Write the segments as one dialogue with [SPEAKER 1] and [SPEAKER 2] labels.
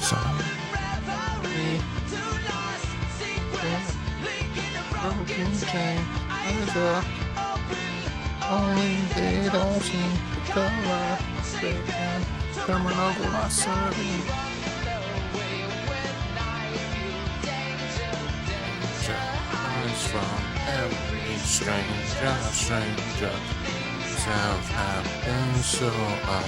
[SPEAKER 1] Sorry. Broken chain, only they don't seem to cover. They can coming over my son. Eyes from every stranger, self have been so up.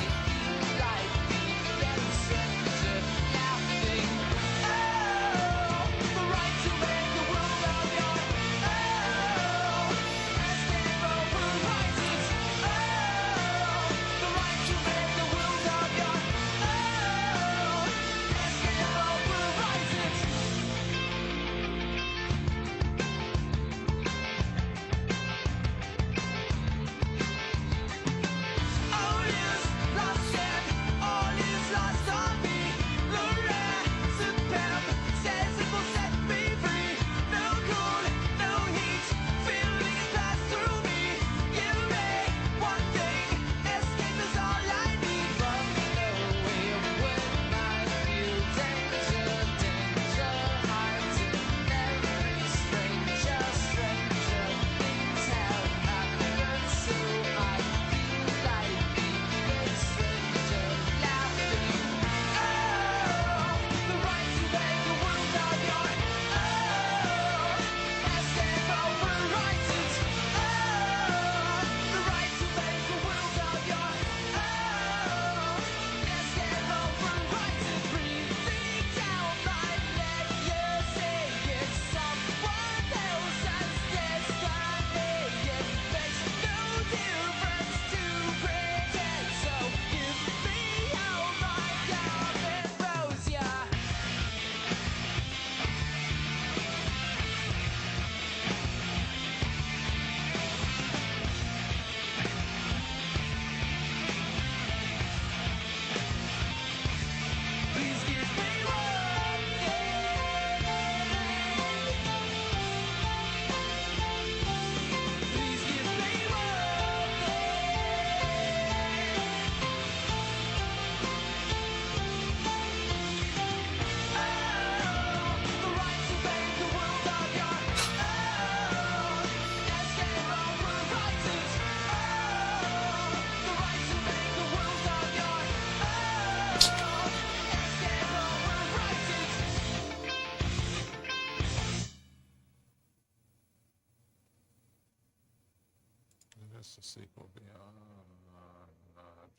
[SPEAKER 1] That's the sequel beyond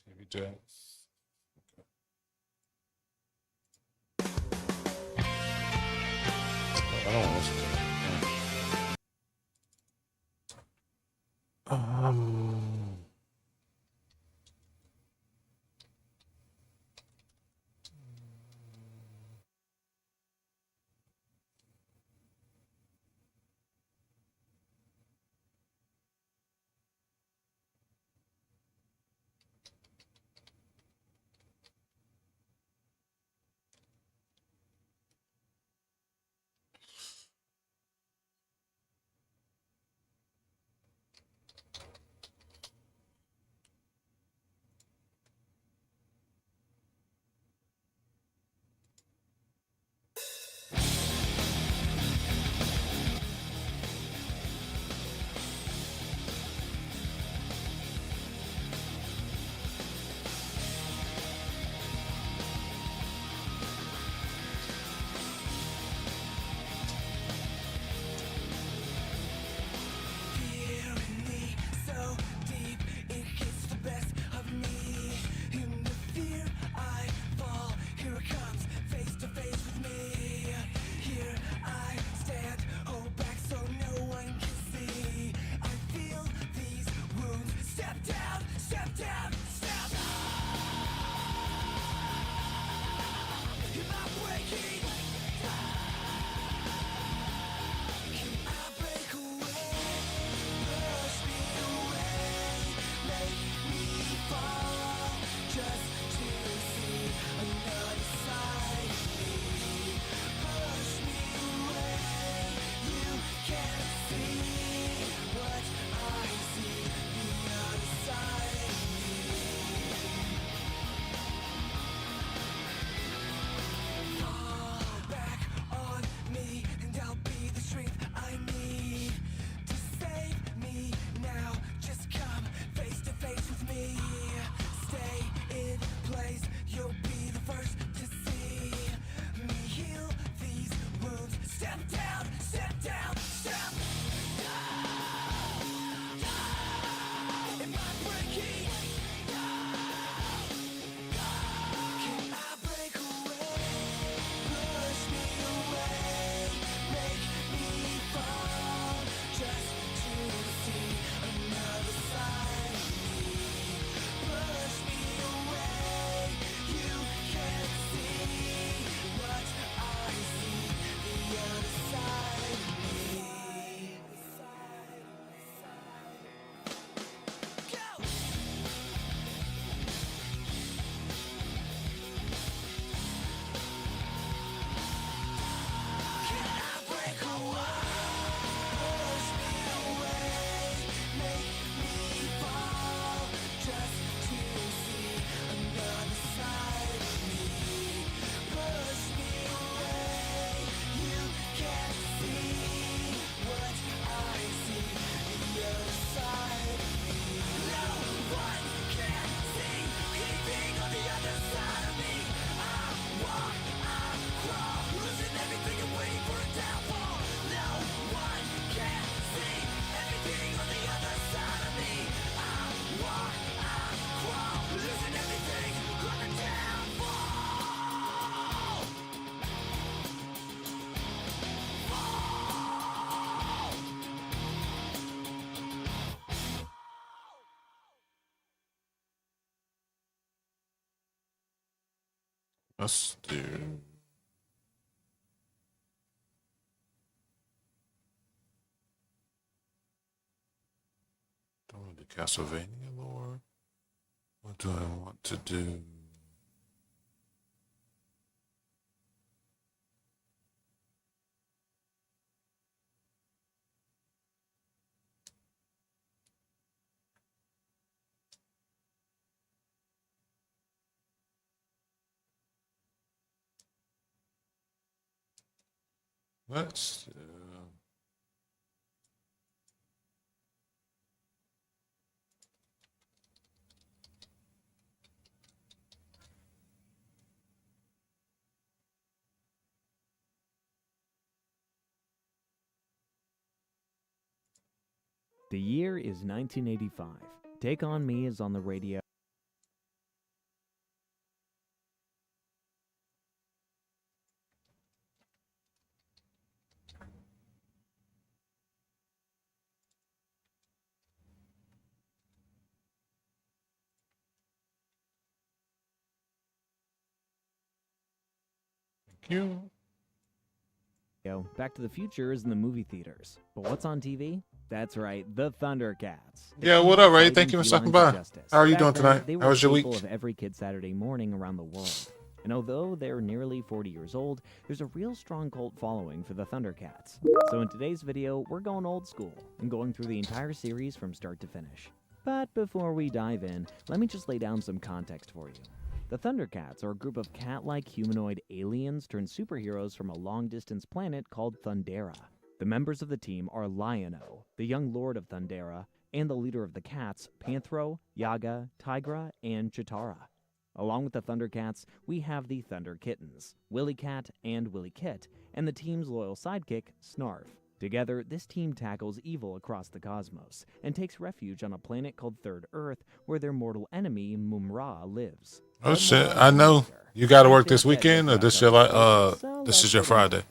[SPEAKER 1] TV Jazz. I don't want to listen to that. Let's do. Don't want to do Castlevania lore. What do I want to do? Let's do.
[SPEAKER 2] The year is 1985. Take On Me is on the radio.
[SPEAKER 1] Thank you.
[SPEAKER 2] Back to the Future is in the movie theaters. But what's on TV? That's right, the Thundercats.
[SPEAKER 1] Yeah, what up, Ray? Thank you for stopping by. How are you doing tonight? How was your week?
[SPEAKER 2] They were a staple of every kid Saturday morning around the world. And although they're nearly 40 years old, there's a real strong cult following for the Thundercats. So in today's video, we're going old school and going through the entire series from start to finish. But before we dive in, let me just lay down some context for you. The Thundercats are a group of cat-like humanoid aliens turned superheroes from a long-distance planet called Thundera. The members of the team are Lion-O, the young lord of Thundera, and the leader of the cats, Panthro, Yaga, Tigra, and Chitara. Along with the Thundercats, we have the Thunder Kittens, Willy Cat and Willy Kit, and the team's loyal sidekick, Snarf. Together, this team tackles evil across the cosmos and takes refuge on a planet called Third Earth, where their mortal enemy, Mumra, lives.
[SPEAKER 1] Oh shit! I know you got to work this weekend, or this is your Friday.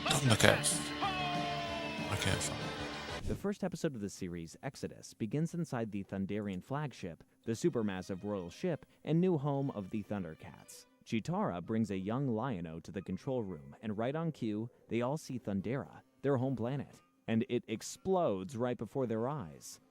[SPEAKER 1] Thundercats. I can't find it.
[SPEAKER 2] The first episode of the series, Exodus, begins inside the Thunderian flagship, the supermassive royal ship and new home of the Thundercats. Chitara brings a young Lion-O to the control room, and right on cue, they all see Thundera, their home planet, and it explodes right before their eyes.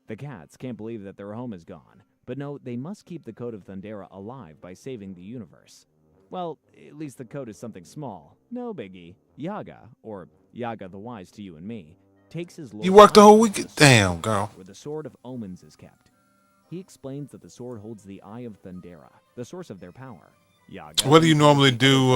[SPEAKER 2] The cats can't believe that their home is gone, but know they must keep the code of Thundera alive by saving the universe. Well, at least the code is something small. No biggie. Yaga, or Yaga the Wise to you and me, takes his lord.
[SPEAKER 1] You worked the whole week? Damn, girl.
[SPEAKER 2] Where the Sword of Omens is kept. He explains that the sword holds the Eye of Thundera, the source of their power. Yaga,
[SPEAKER 1] what do you normally do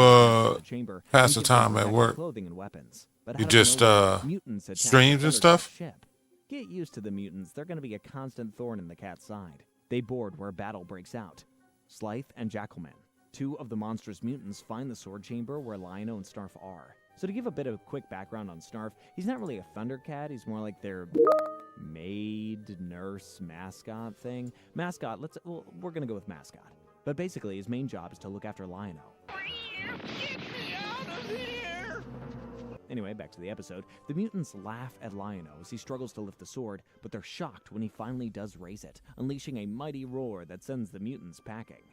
[SPEAKER 1] pass the
[SPEAKER 2] and
[SPEAKER 1] time at work?
[SPEAKER 2] Clothing and weapons. But
[SPEAKER 1] You
[SPEAKER 2] out of
[SPEAKER 1] just
[SPEAKER 2] nowhere, mutants attack
[SPEAKER 1] streams
[SPEAKER 2] the
[SPEAKER 1] and
[SPEAKER 2] Thundercats'
[SPEAKER 1] stuff?
[SPEAKER 2] ship. Get used to the mutants. They're going to be a constant thorn in the cat's side. They board where battle breaks out. Slythe and Jackalman, two of the monstrous mutants, find the sword chamber where Lion-O and Snarf are. So to give a bit of quick background on Snarf, he's not really a Thundercat. He's more like their maid, nurse, mascot thing. Mascot, we're going to go with mascot. But basically, his main job is to look after Lion-O. Anyway, back to the episode. The mutants laugh at Lion-O as he struggles to lift the sword, but they're shocked when he finally does raise it, unleashing a mighty roar that sends the mutants packing.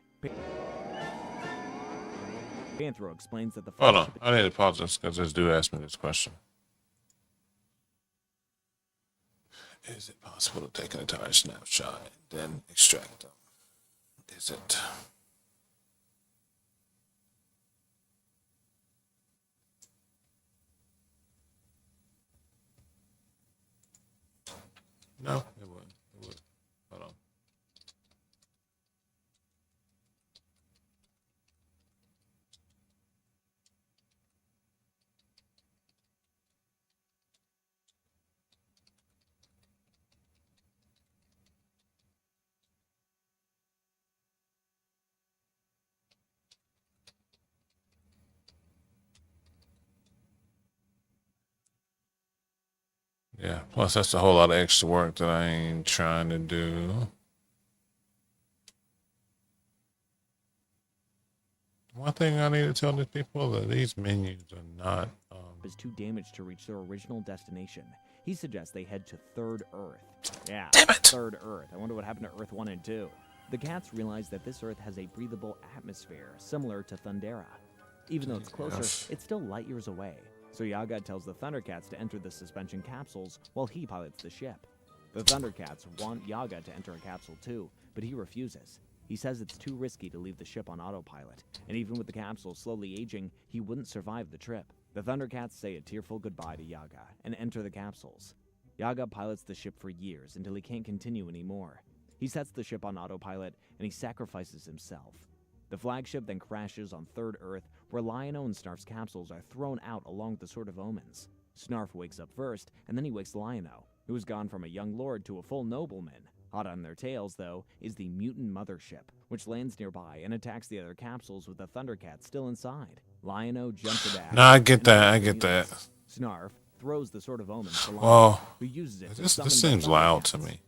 [SPEAKER 2] Panthro explains that the
[SPEAKER 1] Hold on, I need to pause this because this dude asked me this question. Is it possible to take an entire snapshot and then extract them? Is it? No, it wouldn't. It would. Hold on. Yeah, plus that's a whole lot of extra work that I ain't trying to do. One thing I need to tell these people that these menus are not
[SPEAKER 2] is too damaged to reach their original destination. He suggests they head to Third Earth. Yeah,
[SPEAKER 1] Damn it!
[SPEAKER 2] Third Earth. I wonder what happened to Earth 1 and 2. The cats realize that this Earth has a breathable atmosphere similar to Thundera. Even though it's closer, it's still light years away. So Yaga tells the Thundercats to enter the suspension capsules while he pilots the ship. The Thundercats want Yaga to enter a capsule too, but he refuses. He says it's too risky to leave the ship on autopilot, and even with the capsule slowly aging, he wouldn't survive the trip. The Thundercats say a tearful goodbye to Yaga and enter the capsules. Yaga pilots the ship for years until he can't continue anymore. He sets the ship on autopilot and he sacrifices himself. The flagship then crashes on Third Earth, where Lion-O and Snarf's capsules are thrown out along with the Sword of Omens. Snarf wakes up first, and then he wakes Lion-O, who has gone from a young lord to a full nobleman. Hot on their tails, though, is the mutant mothership, which lands nearby and attacks the other capsules with the Thundercats still inside. Lion-O jumps aback.
[SPEAKER 3] No, I get that.
[SPEAKER 2] Snarf throws the Sword of Omens to Lion-O,
[SPEAKER 3] Oh,
[SPEAKER 2] who uses it to
[SPEAKER 3] this
[SPEAKER 2] summon
[SPEAKER 3] seems
[SPEAKER 2] the
[SPEAKER 3] loud to
[SPEAKER 2] Thundercats.
[SPEAKER 3] me.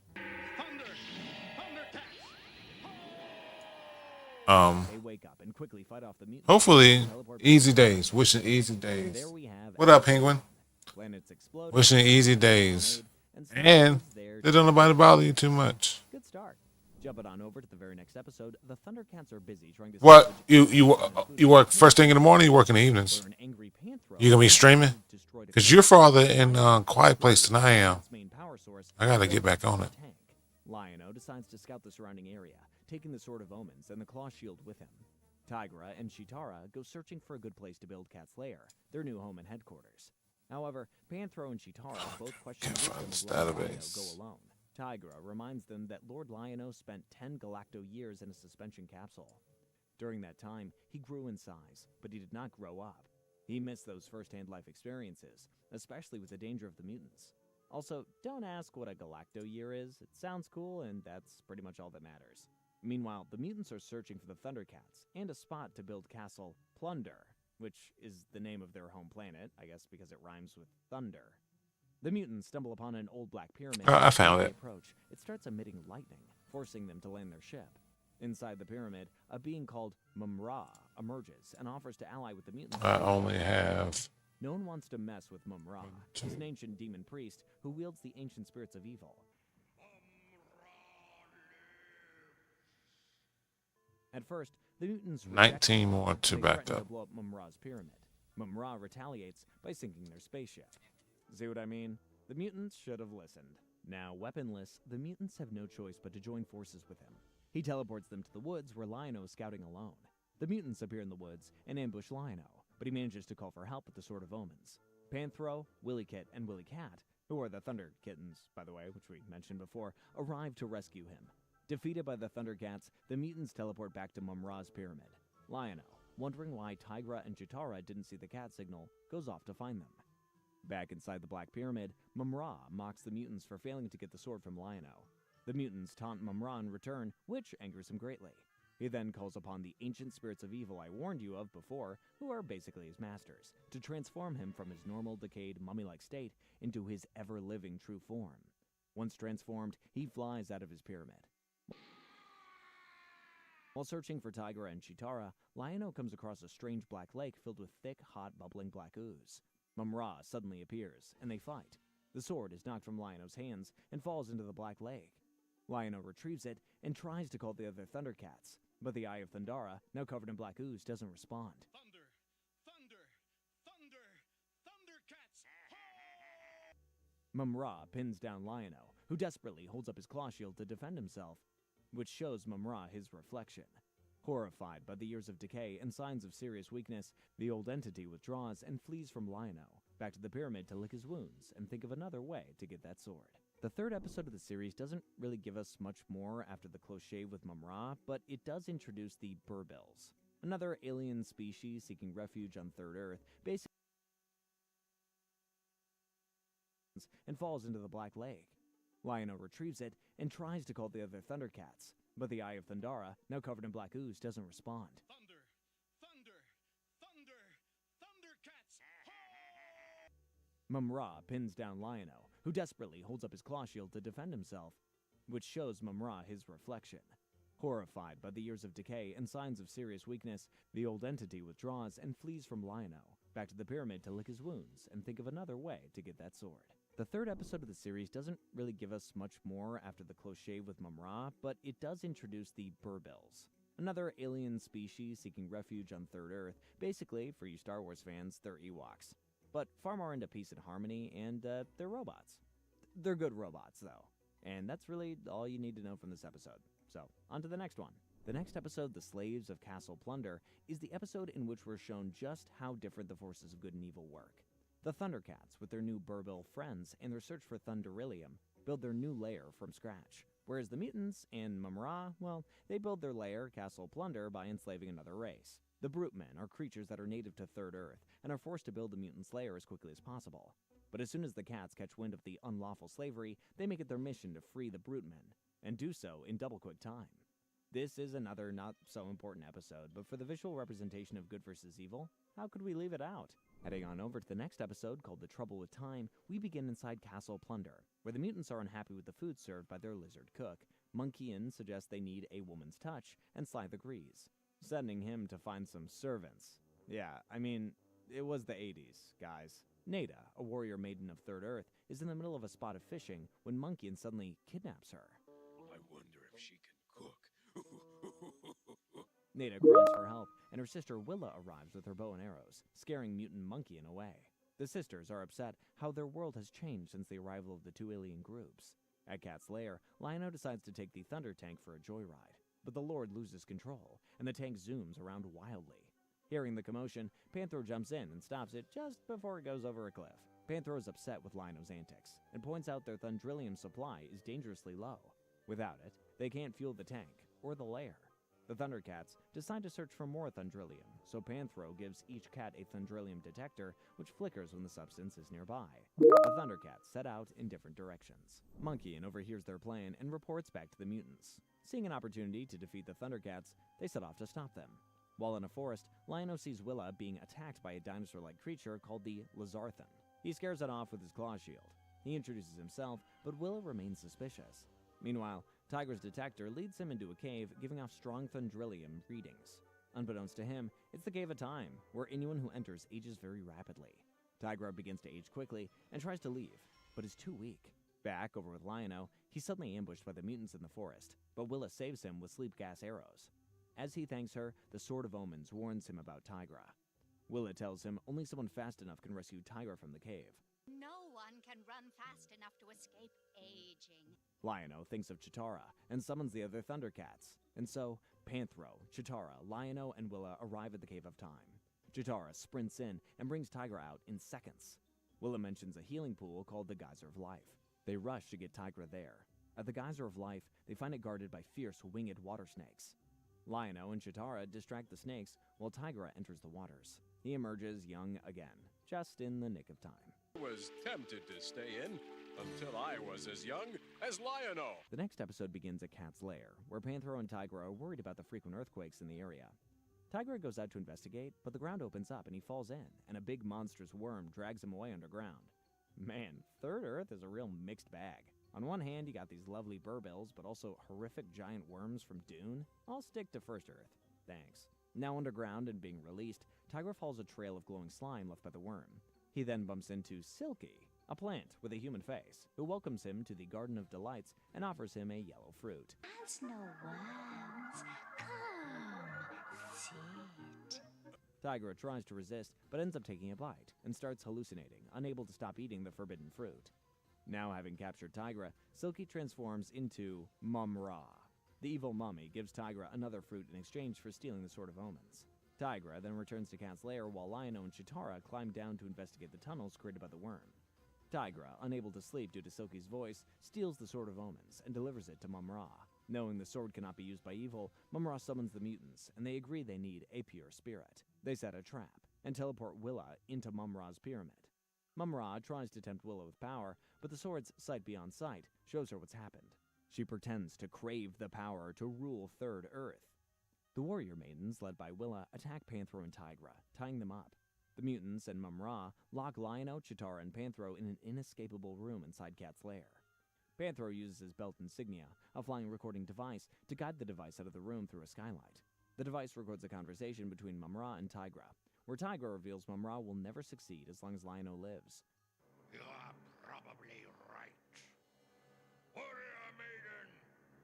[SPEAKER 2] They wake up and quickly fight off the mutants.
[SPEAKER 3] Hopefully, easy days. Wishing easy days.
[SPEAKER 2] There we have
[SPEAKER 3] What up, Penguin?
[SPEAKER 2] planets explode.
[SPEAKER 3] Wishing easy days.
[SPEAKER 2] And
[SPEAKER 3] And they don't nobody bother you too much.
[SPEAKER 2] good start. Jumping on over to the very next episode, the Thundercats are busy trying to
[SPEAKER 3] What?
[SPEAKER 2] salvage
[SPEAKER 3] You work first thing in the morning? You work in the evenings?
[SPEAKER 2] where an angry Panthro
[SPEAKER 3] You gonna be streaming?
[SPEAKER 2] destroyed a
[SPEAKER 3] Because you're farther in Quiet Place than I am.
[SPEAKER 2] its main power source.
[SPEAKER 3] I gotta get back on it.
[SPEAKER 2] Tank. Lion-O decides to scout the surrounding area, taking the Sword of Omens and the Claw Shield with him. Tigra and Chitara go searching for a good place to build Cat's Lair, their new home and headquarters. However, Panthro and Chitara both question the wisdom
[SPEAKER 3] this
[SPEAKER 2] of letting Lion-O
[SPEAKER 3] database.
[SPEAKER 2] go alone. Tigra reminds them that Lord Lion-O spent 10 galacto years in a suspension capsule. During that time, he grew in size, but he did not grow up. He missed those first-hand life experiences, especially with the danger of the mutants. Also, don't ask what a galacto year is. It sounds cool, and that's pretty much all that matters. Meanwhile, the mutants are searching for the Thundercats and a spot to build Castle Plunder, which is the name of their home planet, I guess because it rhymes with thunder. The mutants stumble upon an old black pyramid.
[SPEAKER 3] I found
[SPEAKER 2] As they
[SPEAKER 3] it.
[SPEAKER 2] approach, it starts emitting lightning, forcing them to land their ship. Inside the pyramid, a being called Mumra emerges and offers to ally with the mutants.
[SPEAKER 3] I only have.
[SPEAKER 2] No one wants to mess with Mumra. He's an ancient demon priest who wields the ancient spirits of evil. At first, the mutants reject
[SPEAKER 3] 19
[SPEAKER 2] him,
[SPEAKER 3] more
[SPEAKER 2] and
[SPEAKER 3] to
[SPEAKER 2] they
[SPEAKER 3] back
[SPEAKER 2] threaten
[SPEAKER 3] up.
[SPEAKER 2] to blow up Mumra's pyramid. Mumra retaliates by sinking their spaceship. See what I mean? The mutants should have listened. Now weaponless, the mutants have no choice but to join forces with him. He teleports them to the woods where Lion-O is scouting alone. The mutants appear in the woods and ambush Lion-O, but he manages to call for help with the Sword of Omens. Panthro, Willy Kit, and Willy Cat, who are the Thunder Kittens, by the way, which we mentioned before, arrive to rescue him. Defeated by the Thundercats, the mutants teleport back to Mumra's pyramid. Lion-O, wondering why Tigra and Chitara didn't see the cat signal, goes off to find them. Back inside the Black Pyramid, Mumra mocks the mutants for failing to get the sword from Lion-O. The mutants taunt Mumra in return, which angers him greatly. He then calls upon the ancient spirits of evil I warned you of before, who are basically his masters, to transform him from his normal, decayed, mummy-like state into his ever-living true form. Once transformed, he flies out of his pyramid. While searching for Tigra and Chitara, Lion-O comes across a strange black lake filled with thick, hot, bubbling black ooze. Mumra suddenly appears, and they fight. The sword is knocked from Lion-O's hands and falls into the black lake. Lion-O retrieves it and tries to call the other Thundercats, but the Eye of Thundara, now covered in black ooze, doesn't respond. Mumra pins down Lion-O, who desperately holds up his claw shield to defend himself, which shows Mumra his reflection. Horrified by the years of decay and signs of serious weakness, the old entity withdraws and flees from Lion-O, back to the pyramid to lick his wounds and think of another way to get that sword. The third episode of the series doesn't really give us much more after the close shave with Mumra, but it does introduce the Burbils, another alien species seeking refuge on Third Earth, basically and falls into the Black Lake. Lion-O retrieves it and tries to call the other Thundercats, but the Eye of Thundara, now covered in black ooze, doesn't respond. Mumra pins down Lion-O, who desperately holds up his claw shield to defend himself, which shows Mumra his reflection. Horrified by the years of decay and signs of serious weakness, the old entity withdraws and flees from Lion-O, back to the pyramid to lick his wounds and think of another way to get that sword. The third episode of the series doesn't really give us much more after the close shave with Mum-Ra, but it does introduce the Burbills, another alien species seeking refuge on Third Earth. Basically, for you Star Wars fans, they're Ewoks, but far more into peace and harmony, and they're robots. They're good robots, though. And that's really all you need to know from this episode. So, on to the next one. The next episode, The Slaves of Castle Plunder, is the episode in which we're shown just how different the forces of good and evil work. The Thundercats, with their new Burbill friends and their search for Thunderilium, build their new lair from scratch, whereas the mutants and Mum-Ra, well, they build their lair, Castle Plunder, by enslaving another race. The Brutemen are creatures that are native to Third Earth and are forced to build the mutants' lair as quickly as possible. But as soon as the cats catch wind of the unlawful slavery, they make it their mission to free the Brutemen, and do so in double quick time. This is another not-so-important episode, but for the visual representation of good versus evil, how could we leave it out? Heading on over to the next episode, called The Trouble with Time, we begin inside Castle Plunder, where the mutants are unhappy with the food served by their lizard cook. Monkey-In suggests they need a woman's touch, and Slythe agrees, sending him to find some servants. Yeah, I mean, it was the 80s, guys. Nada, a warrior maiden of Third Earth, is in the middle of a spot of fishing when Monkey-In suddenly kidnaps her.
[SPEAKER 4] I wonder if she can cook.
[SPEAKER 2] Nada cries for help, and her sister Willa arrives with her bow and arrows, scaring mutant Monkey-In away. The sisters are upset how their world has changed since the arrival of the two alien groups. At Cat's lair, Lion-O decides to take the Thunder Tank for a joyride, but the Lord loses control, and the tank zooms around wildly. Hearing the commotion, Panthro jumps in and stops it just before it goes over a cliff. Panthro is upset with Lion-O's antics, and points out their Thundrillium supply is dangerously low. Without it, they can't fuel the tank, or the lair. The Thundercats decide to search for more Thundrillium, so Panthro gives each cat a Thundrillium detector, which flickers when the substance is nearby. The Thundercats set out in different directions. Monkey-In overhears their plan and reports back to the mutants. Seeing an opportunity to defeat the Thundercats, they set off to stop them. While in a forest, Lion-O sees Willa being attacked by a dinosaur-like creature called the Lizarthan. He scares it off with his claw shield. He introduces himself, but Willa remains suspicious. Meanwhile, Tiger's detector leads him into a cave, giving off strong Thundrillium readings. Unbeknownst to him, it's the Cave of Time, where anyone who enters ages very rapidly. Tigra begins to age quickly and tries to leave, but is too weak. Back over with Lion-O, he's suddenly ambushed by the mutants in the forest, but Willa saves him with sleep gas arrows. As he thanks her, the Sword of Omens warns him about Tigra. Willa tells him only someone fast enough can rescue Tigra from the cave.
[SPEAKER 5] No one can run fast enough to escape aging.
[SPEAKER 2] Lion-O thinks of Chitara and summons the other Thundercats. And so, Panthro, Chitara, Lion-O, and Willa arrive at the Cave of Time. Chitara sprints in and brings Tigra out in seconds. Willa mentions a healing pool called the Geyser of Life. They rush to get Tigra there. At the Geyser of Life, they find it guarded by fierce winged water snakes. Lion-O and Chitara distract the snakes while Tigra enters the waters. He emerges young again, just in the nick of time.
[SPEAKER 4] I was tempted to stay in until I was as young as Lion-O.
[SPEAKER 2] The next episode begins at Cat's lair, where Panthro and Tigra are worried about the frequent earthquakes in the area. Tigra goes out to investigate, but the ground opens up and he falls in, and a big monstrous worm drags him away underground. Man, Third Earth is a real mixed bag. On one hand, you got these lovely Burbills, but also horrific giant worms from Dune. I'll stick to First Earth. Thanks. Now underground and being released, Tigra follows a trail of glowing slime left by the worm. He then bumps into Silky, a plant with a human face, who welcomes him to the Garden of Delights and offers him a yellow fruit.
[SPEAKER 5] Has no words. Come, sit.
[SPEAKER 2] Tigra tries to resist, but ends up taking a bite, and starts hallucinating, unable to stop eating the forbidden fruit. Now having captured Tigra, Silky transforms into Mum-Ra. The evil mummy gives Tigra another fruit in exchange for stealing the Sword of Omens. Tigra then returns to Cat's lair while Lion-O and Chitara climb down to investigate the tunnels created by the worm. Tigra, unable to sleep due to Silky's voice, steals the Sword of Omens and delivers it to Mum-Ra. Knowing the sword cannot be used by evil, Mum-Ra summons the mutants, and they agree they need a pure spirit. They set a trap and teleport Willa into Mum-Ra's pyramid. Mum-Ra tries to tempt Willa with power, but the sword's sight beyond sight shows her what's happened. She pretends to crave the power to rule Third Earth. The warrior maidens, led by Willa, attack Panthro and Tigra, tying them up. The mutants and Mum-Ra lock Lion-O, Chitara, and Panthro in an inescapable room inside Cat's lair. Panthro uses his belt insignia, a flying recording device, to guide the device out of the room through a skylight. The device records a conversation between Mum-Ra and Tigra, where Tigra reveals Mum-Ra will never succeed as long as Lion-O lives.
[SPEAKER 6] You are probably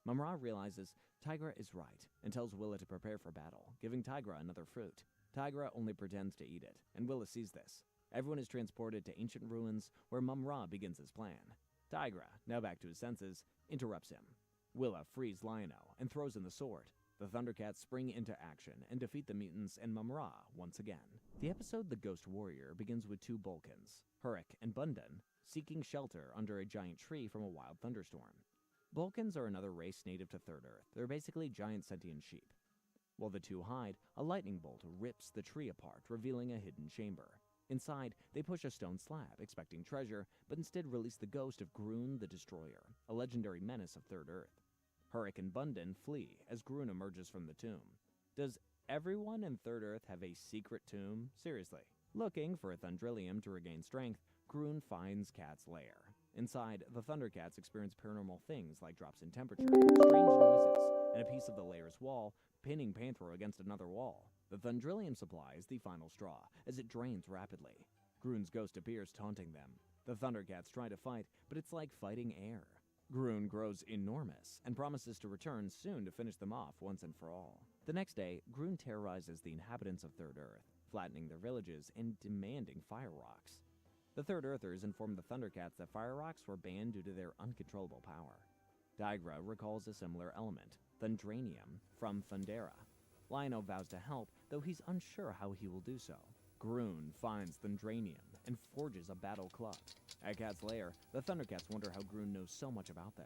[SPEAKER 2] Mum-Ra realizes Tigra is right and tells Willa to prepare for battle, giving Tigra another fruit. Tigra only pretends to eat it, and Willa sees this. Everyone is transported to ancient ruins where Mum-Ra begins his plan. Tigra, now back to his senses, interrupts him. Willa frees Lion-O and throws in the sword. The Thundercats spring into action and defeat the mutants and Mum-Ra once again. The episode The Ghost Warrior begins with two Bulkins, Hurrik and Bundan, seeking shelter under a giant tree from a wild thunderstorm. Bulkins are another race native to Third Earth. They're basically giant sentient sheep. While the two hide, a lightning bolt rips the tree apart, revealing a hidden chamber. Inside, they push a stone slab, expecting treasure, but instead release the ghost of Groon the Destroyer, a legendary menace of Third Earth. Hurrik and Bundan flee as Groon emerges from the tomb. Does everyone in Third Earth have a secret tomb? Seriously. Looking for a Thundrillium to regain strength, Groon finds Cat's lair. Inside, the Thundercats experience paranormal things like drops in temperature, strange noises, and a piece of the lair's wall pinning Panthro against another wall. The Thundrillium supply is the final straw, as it drains rapidly. Groon's ghost appears, taunting them. The Thundercats try to fight, but it's like fighting air. Groon grows enormous and promises to return soon to finish them off once and for all. The next day, Groon terrorizes the inhabitants of Third Earth, flattening their villages and demanding fire rocks. The Third Earthers inform the Thundercats that fire rocks were banned due to their uncontrollable power. Tigra recalls a similar element, Thundranium, from Thundera. Lion-O vows to help, though he's unsure how he will do so. Groon finds Thundranium and forges a battle club. At Cat's lair, the Thundercats wonder how Groon knows so much about them.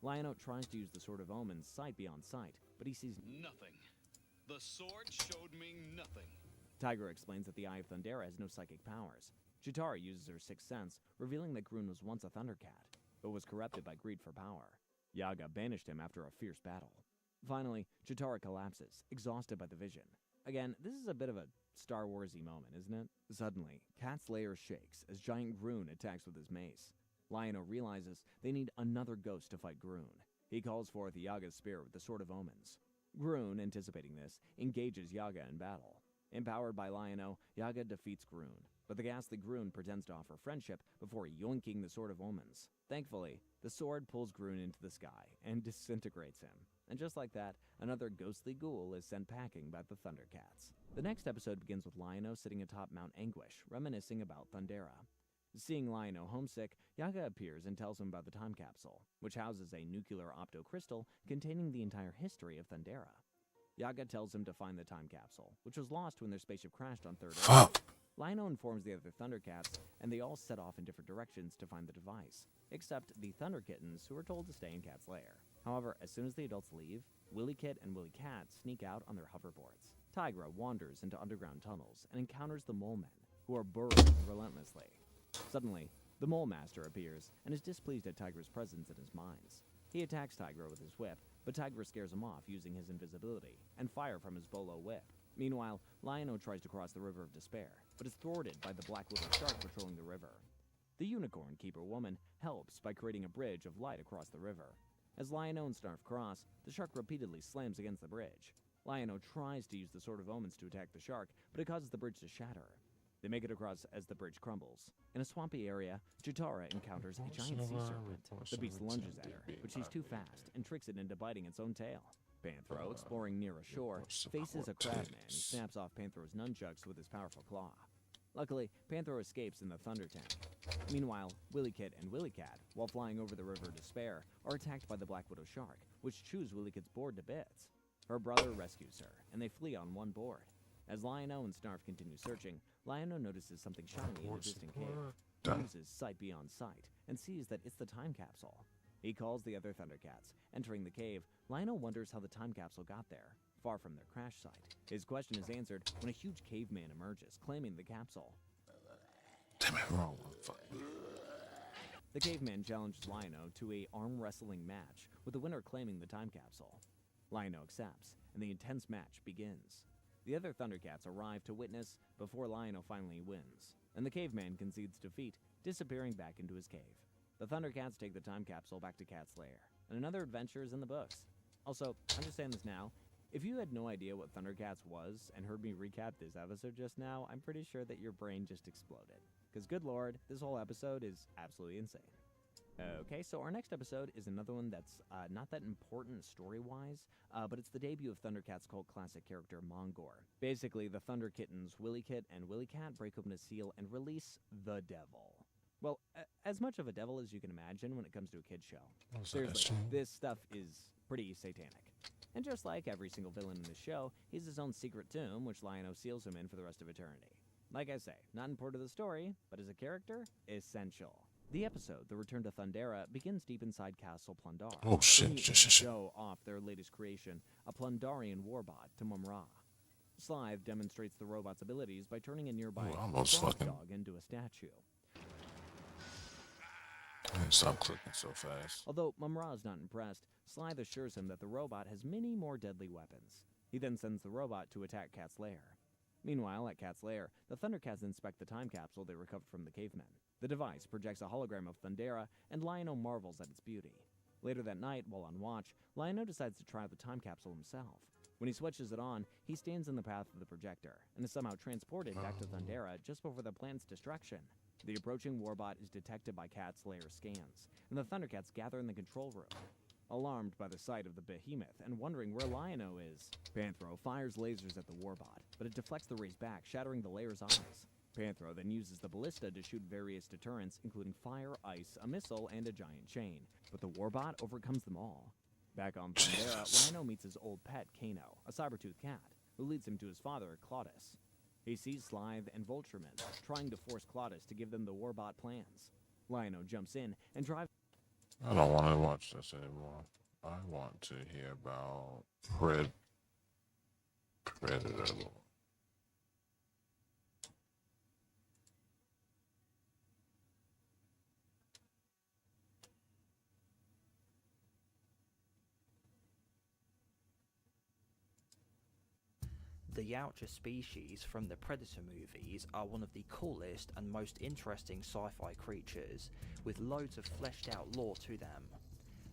[SPEAKER 2] Lion-O tries to use the Sword of Omens sight beyond sight, but he sees
[SPEAKER 4] Nothing. The sword showed me nothing.
[SPEAKER 2] Tigra explains that the Eye of Thundera has no psychic powers. Chitara uses her sixth sense, revealing that Groon was once a Thundercat, but was corrupted by greed for power. Yaga banished him after a fierce battle. Finally, Chitara collapses, exhausted by the vision. Again, this is a bit of a Star Wars-y moment, isn't it? Suddenly, Cat's lair shakes as giant Groon attacks with his mace. Lion-O realizes they need another ghost to fight Groon. He calls forth Yaga's spear with the Sword of Omens. Groon, anticipating this, engages Yaga in battle. Empowered by Lion-O, Yaga defeats Groon, but the ghastly Groon pretends to offer friendship before yoinking the Sword of Omens. Thankfully, the sword pulls Groon into the sky and disintegrates him. And just like that, another ghostly ghoul is sent packing by the Thundercats. The next episode begins with Lion-O sitting atop Mount Anguish, reminiscing about Thundera. Seeing Lion-O homesick, Yaga appears and tells him about the time capsule, which houses a nuclear optocrystal containing the entire history of Thundera. Yaga tells him to find the time capsule, which was lost when their spaceship crashed on Third Earth.
[SPEAKER 3] Fuck.
[SPEAKER 2] Lion-O informs the other Thundercats, and they all set off in different directions to find the device, except the Thunder Kittens, who are told to stay in Cat's lair. However, as soon as the adults leave, Willy Kit and Willy Cat sneak out on their hoverboards. Tigra wanders into underground tunnels and encounters the Mole Men, who are burrowing relentlessly. Suddenly, the Mole Master appears and is displeased at Tigra's presence in his mines. He attacks Tigra with his whip, but Tigra scares him off using his invisibility and fire from his bolo whip. Meanwhile, Lion-O tries to cross the River of Despair, but is thwarted by the Black Widow shark patrolling the river. The Unicorn Keeper woman helps by creating a bridge of light across the river. As Lion-O and Snarf cross, the shark repeatedly slams against the bridge. Lion-O tries to use the Sword of Omens to attack the shark, but it causes the bridge to shatter. They make it across as the bridge crumbles. In a swampy area, Chitara encounters a giant sea serpent. The beast lunges at her, but she's too fast and tricks it into biting its own tail. Panthro, exploring near a shore, faces a crabman and snaps off Panthro's nunchucks with his powerful claw. Luckily, Panthro escapes in the Thunder Tank. Meanwhile, Willy Kit and Willy Cat, while flying over the River of Despair, are attacked by the Black Widow shark, which chews Willy Kit's board to bits. Her brother rescues her, and they flee on one board. As Lion-O and Snarf continue searching, Lion-O notices something shiny in a distant cave. He uses sight beyond sight, and sees that it's the time capsule. He calls the other Thundercats. Entering the cave, Lion-O wonders how the time capsule got there, far from their crash site. His question is answered when a huge caveman emerges, claiming the capsule.
[SPEAKER 3] Damn it, wrong one. Fuck.
[SPEAKER 2] The caveman challenges Lion-O to a arm wrestling match, with the winner claiming the time capsule. Lion-O accepts, and the intense match begins. The other Thundercats arrive to witness before Lion-O finally wins, and the caveman concedes defeat, disappearing back into his cave. The Thundercats take the time capsule back to Cat's lair, and another adventure is in the books. Also, I'm just saying this now, if you had no idea what Thundercats was and heard me recap this episode just now, I'm pretty sure that your brain just exploded. Because good lord, this whole episode is absolutely insane. Okay, so our next episode is another one that's not that important story-wise, but it's the debut of Thundercat's cult classic character, Mongor. Basically, the Thunder Kittens, Willy Kit and Willy Cat, break open a seal and release the devil. Well, as much of a devil as you can imagine when it comes to a kid's show. Seriously, this stuff is pretty satanic. And just like every single villain in this show, he has his own secret tomb, which Lion-O seals him in for the rest of eternity. Like I say, not important to the story, but as a character, essential. The episode, The Return to Thundera, begins deep inside Castle Plundar.
[SPEAKER 3] Oh, shit.
[SPEAKER 2] Show off their latest creation, a Plundarian warbot, to Mumra. Slythe demonstrates the robot's abilities by turning a nearby frog dog into a statue.
[SPEAKER 3] Stop clicking so fast.
[SPEAKER 2] Although Mumra is not impressed, Slythe assures him that the robot has many more deadly weapons. He then sends the robot to attack Cat's lair. Meanwhile, at Cat's lair, the Thundercats inspect the time capsule they recovered from the cavemen. The device projects a hologram of Thundera, and Lion-O marvels at its beauty. Later that night, while on watch, Lion-O decides to try out the time capsule himself. When he switches it on, he stands in the path of the projector, and is somehow transported back to Thundera just before the planet's destruction. The approaching warbot is detected by Cat's lair scans, and the Thundercats gather in the control room. Alarmed by the sight of the behemoth and wondering where Lion-O is, Panthro fires lasers at the warbot, but it deflects the rays back, shattering the lair's eyes. Panthro then uses the ballista to shoot various deterrents, including fire, ice, a missile, and a giant chain, but the warbot overcomes them all. Back on Thundera, Lion-O meets his old pet, Kano, a saber-toothed cat, who leads him to his father, Claudus. He sees Slythe and Vultureman trying to force Claudus to give them the warbot plans. Lion-O jumps in and drives...
[SPEAKER 3] I don't want to watch this anymore. I want to hear about Predator.
[SPEAKER 6] The Yautja species from the Predator movies are one of the coolest and most interesting sci-fi creatures, with loads of fleshed out lore to them.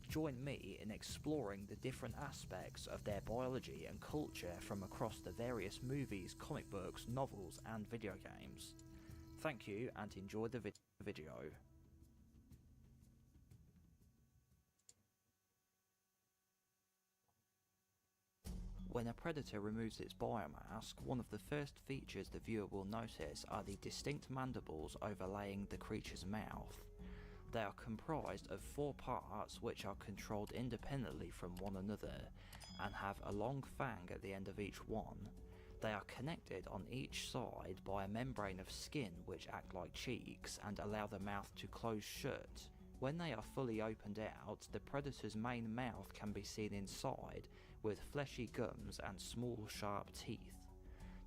[SPEAKER 6] Join me in exploring the different aspects of their biology and culture from across the various movies, comic books, novels and video games. Thank you and enjoy the video. When a predator removes its biomask, one of the first features the viewer will notice are the distinct mandibles overlaying the creature's mouth. They are comprised of 4 parts which are controlled independently from one another, and have a long fang at the end of each one. They are connected on each side by a membrane of skin which act like cheeks and allow the mouth to close shut. When they are fully opened out, the predator's main mouth can be seen inside, with fleshy gums and small sharp teeth.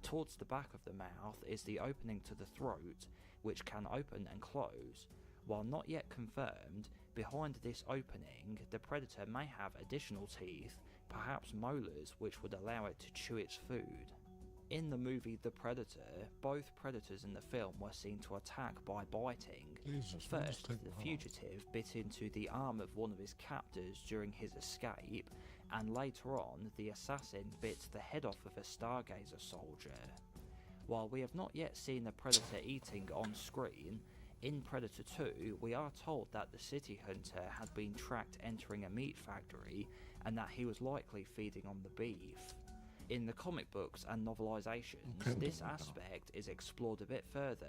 [SPEAKER 6] Towards the back of the mouth is the opening to the throat, which can open and close. While not yet confirmed, behind this opening the predator may have additional teeth, perhaps molars, which would allow it to chew its food. In the movie The Predator, both predators in the film were seen to attack by biting. First, the fugitive bit into the arm of one of his captors during his escape, and later on the assassin bit the head off of a Stargazer soldier. While we have not yet seen the predator eating on screen, in Predator 2 we are told that the city hunter had been tracked entering a meat factory and that he was likely feeding on the beef. In the comic books and novelizations, this aspect is explored a bit further,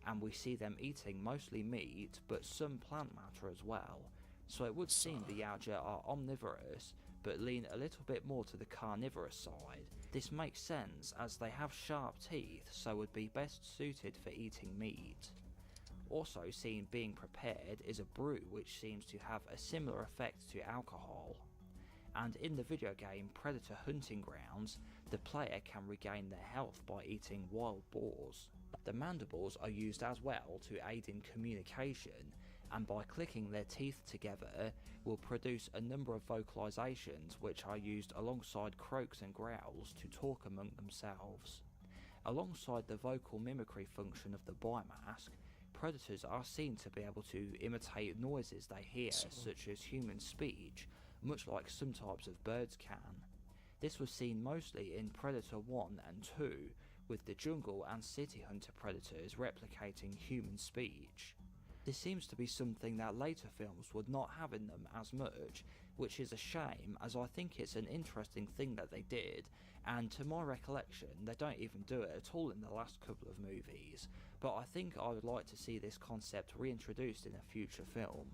[SPEAKER 6] and we see them eating mostly meat but some plant matter as well, so it would seem the Yautja are omnivorous but lean a little bit more to the carnivorous side. This makes sense as they have sharp teeth, so would be best suited for eating meat. Also seen being prepared is a brew which seems to have a similar effect to alcohol. And in the video game Predator Hunting Grounds, the player can regain their health by eating wild boars. The mandibles are used as well to aid in communication, and by clicking their teeth together will produce a number of vocalizations which are used alongside croaks and growls to talk among themselves. Alongside the vocal mimicry function of the biomask, predators are seen to be able to imitate noises they hear, such as human speech, much like some types of birds can. This was seen mostly in Predator 1 and 2, with the jungle and city hunter predators replicating human speech. This seems to be something that later films would not have in them as much, which is a shame, as I think it's an interesting thing that they did, and to my recollection they don't even do it at all in the last couple of movies, but I think I would like to see this concept reintroduced in a future film.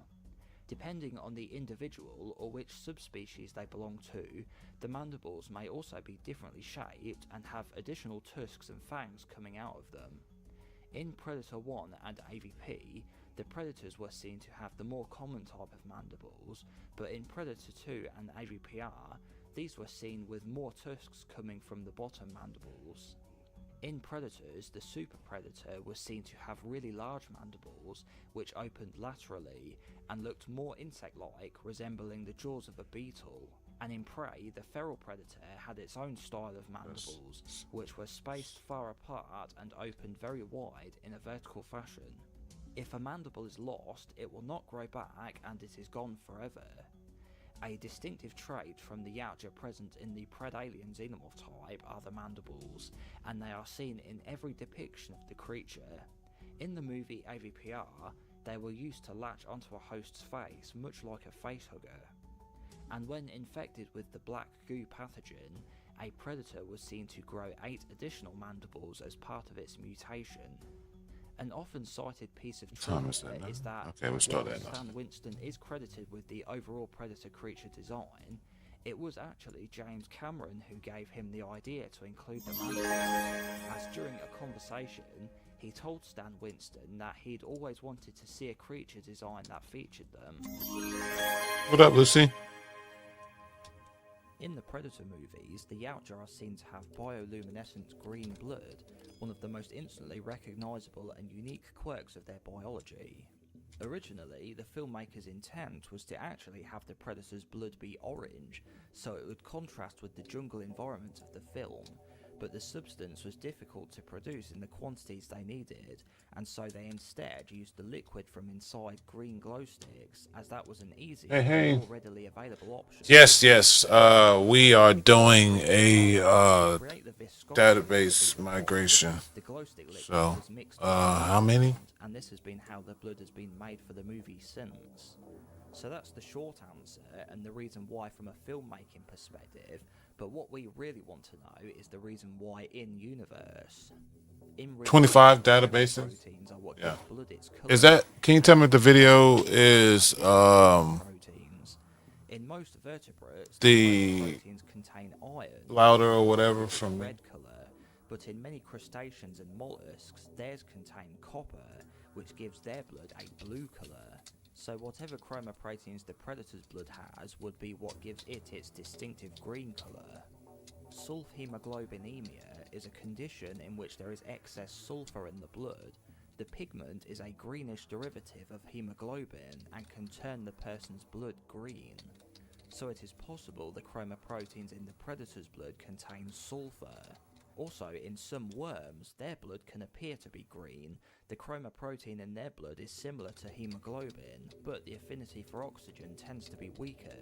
[SPEAKER 6] Depending on the individual or which subspecies they belong to, the mandibles may also be differently shaped and have additional tusks and fangs coming out of them. In Predator 1 and AVP, the predators were seen to have the more common type of mandibles, but in Predator 2 and AVPR, these were seen with more tusks coming from the bottom mandibles. In Predators, the super predator was seen to have really large mandibles, which opened laterally and looked more insect-like, resembling the jaws of a beetle. And in Prey, the feral predator had its own style of mandibles, which were spaced far apart and opened very wide in a vertical fashion. If a mandible is lost, it will not grow back and it is gone forever. A distinctive trait from the yautja present in the predalien xenomorph type are the mandibles, and they are seen in every depiction of the creature. In the movie AVPR, they were used to latch onto a host's face, much like a facehugger. And when infected with the black goo pathogen, a predator was seen to grow 8 additional mandibles as part of its mutation. An often cited piece of trivia is that while Stan Winston is credited with the overall Predator creature design, it was actually James Cameron who gave him the idea to include the mandibles, as during a conversation, he told Stan Winston that he'd always wanted to see a creature design that featured them.
[SPEAKER 3] What up, Lucy?
[SPEAKER 6] In the Predator movies, the yautja are seen to have bioluminescent green blood, one of the most instantly recognisable and unique quirks of their biology. Originally, the filmmaker's intent was to actually have the Predator's blood be orange, so it would contrast with the jungle environment of the film, but the substance was difficult to produce in the quantities they needed, and so they instead used the liquid from inside green glow sticks, as that was an easier and more readily available option.
[SPEAKER 3] Yes, we are doing a database migration.
[SPEAKER 6] The glow stick liquid
[SPEAKER 3] So,
[SPEAKER 6] was mixed
[SPEAKER 3] how many?
[SPEAKER 6] and this has been how the blood has been made for the movie since. So that's the short answer, and the reason why from a filmmaking perspective, but what we really want to know is the reason why in universe.
[SPEAKER 3] 25 databases? Yeah. Is that, can you tell me if the video is
[SPEAKER 6] proteins. In most vertebrates,
[SPEAKER 3] the
[SPEAKER 6] proteins contain iron,
[SPEAKER 3] louder or whatever from
[SPEAKER 6] red color, but in many crustaceans and mollusks, theirs contain copper, which gives their blood a blue color. So whatever chromoproteins the predator's blood has would be what gives it its distinctive green colour. Sulfhemoglobinemia is a condition in which there is excess sulfur in the blood. The pigment is a greenish derivative of hemoglobin and can turn the person's blood green. So it is possible the chromoproteins in the predator's blood contain sulfur. Also, in some worms, their blood can appear to be green. The chromoprotein in their blood is similar to hemoglobin, but the affinity for oxygen tends to be weaker.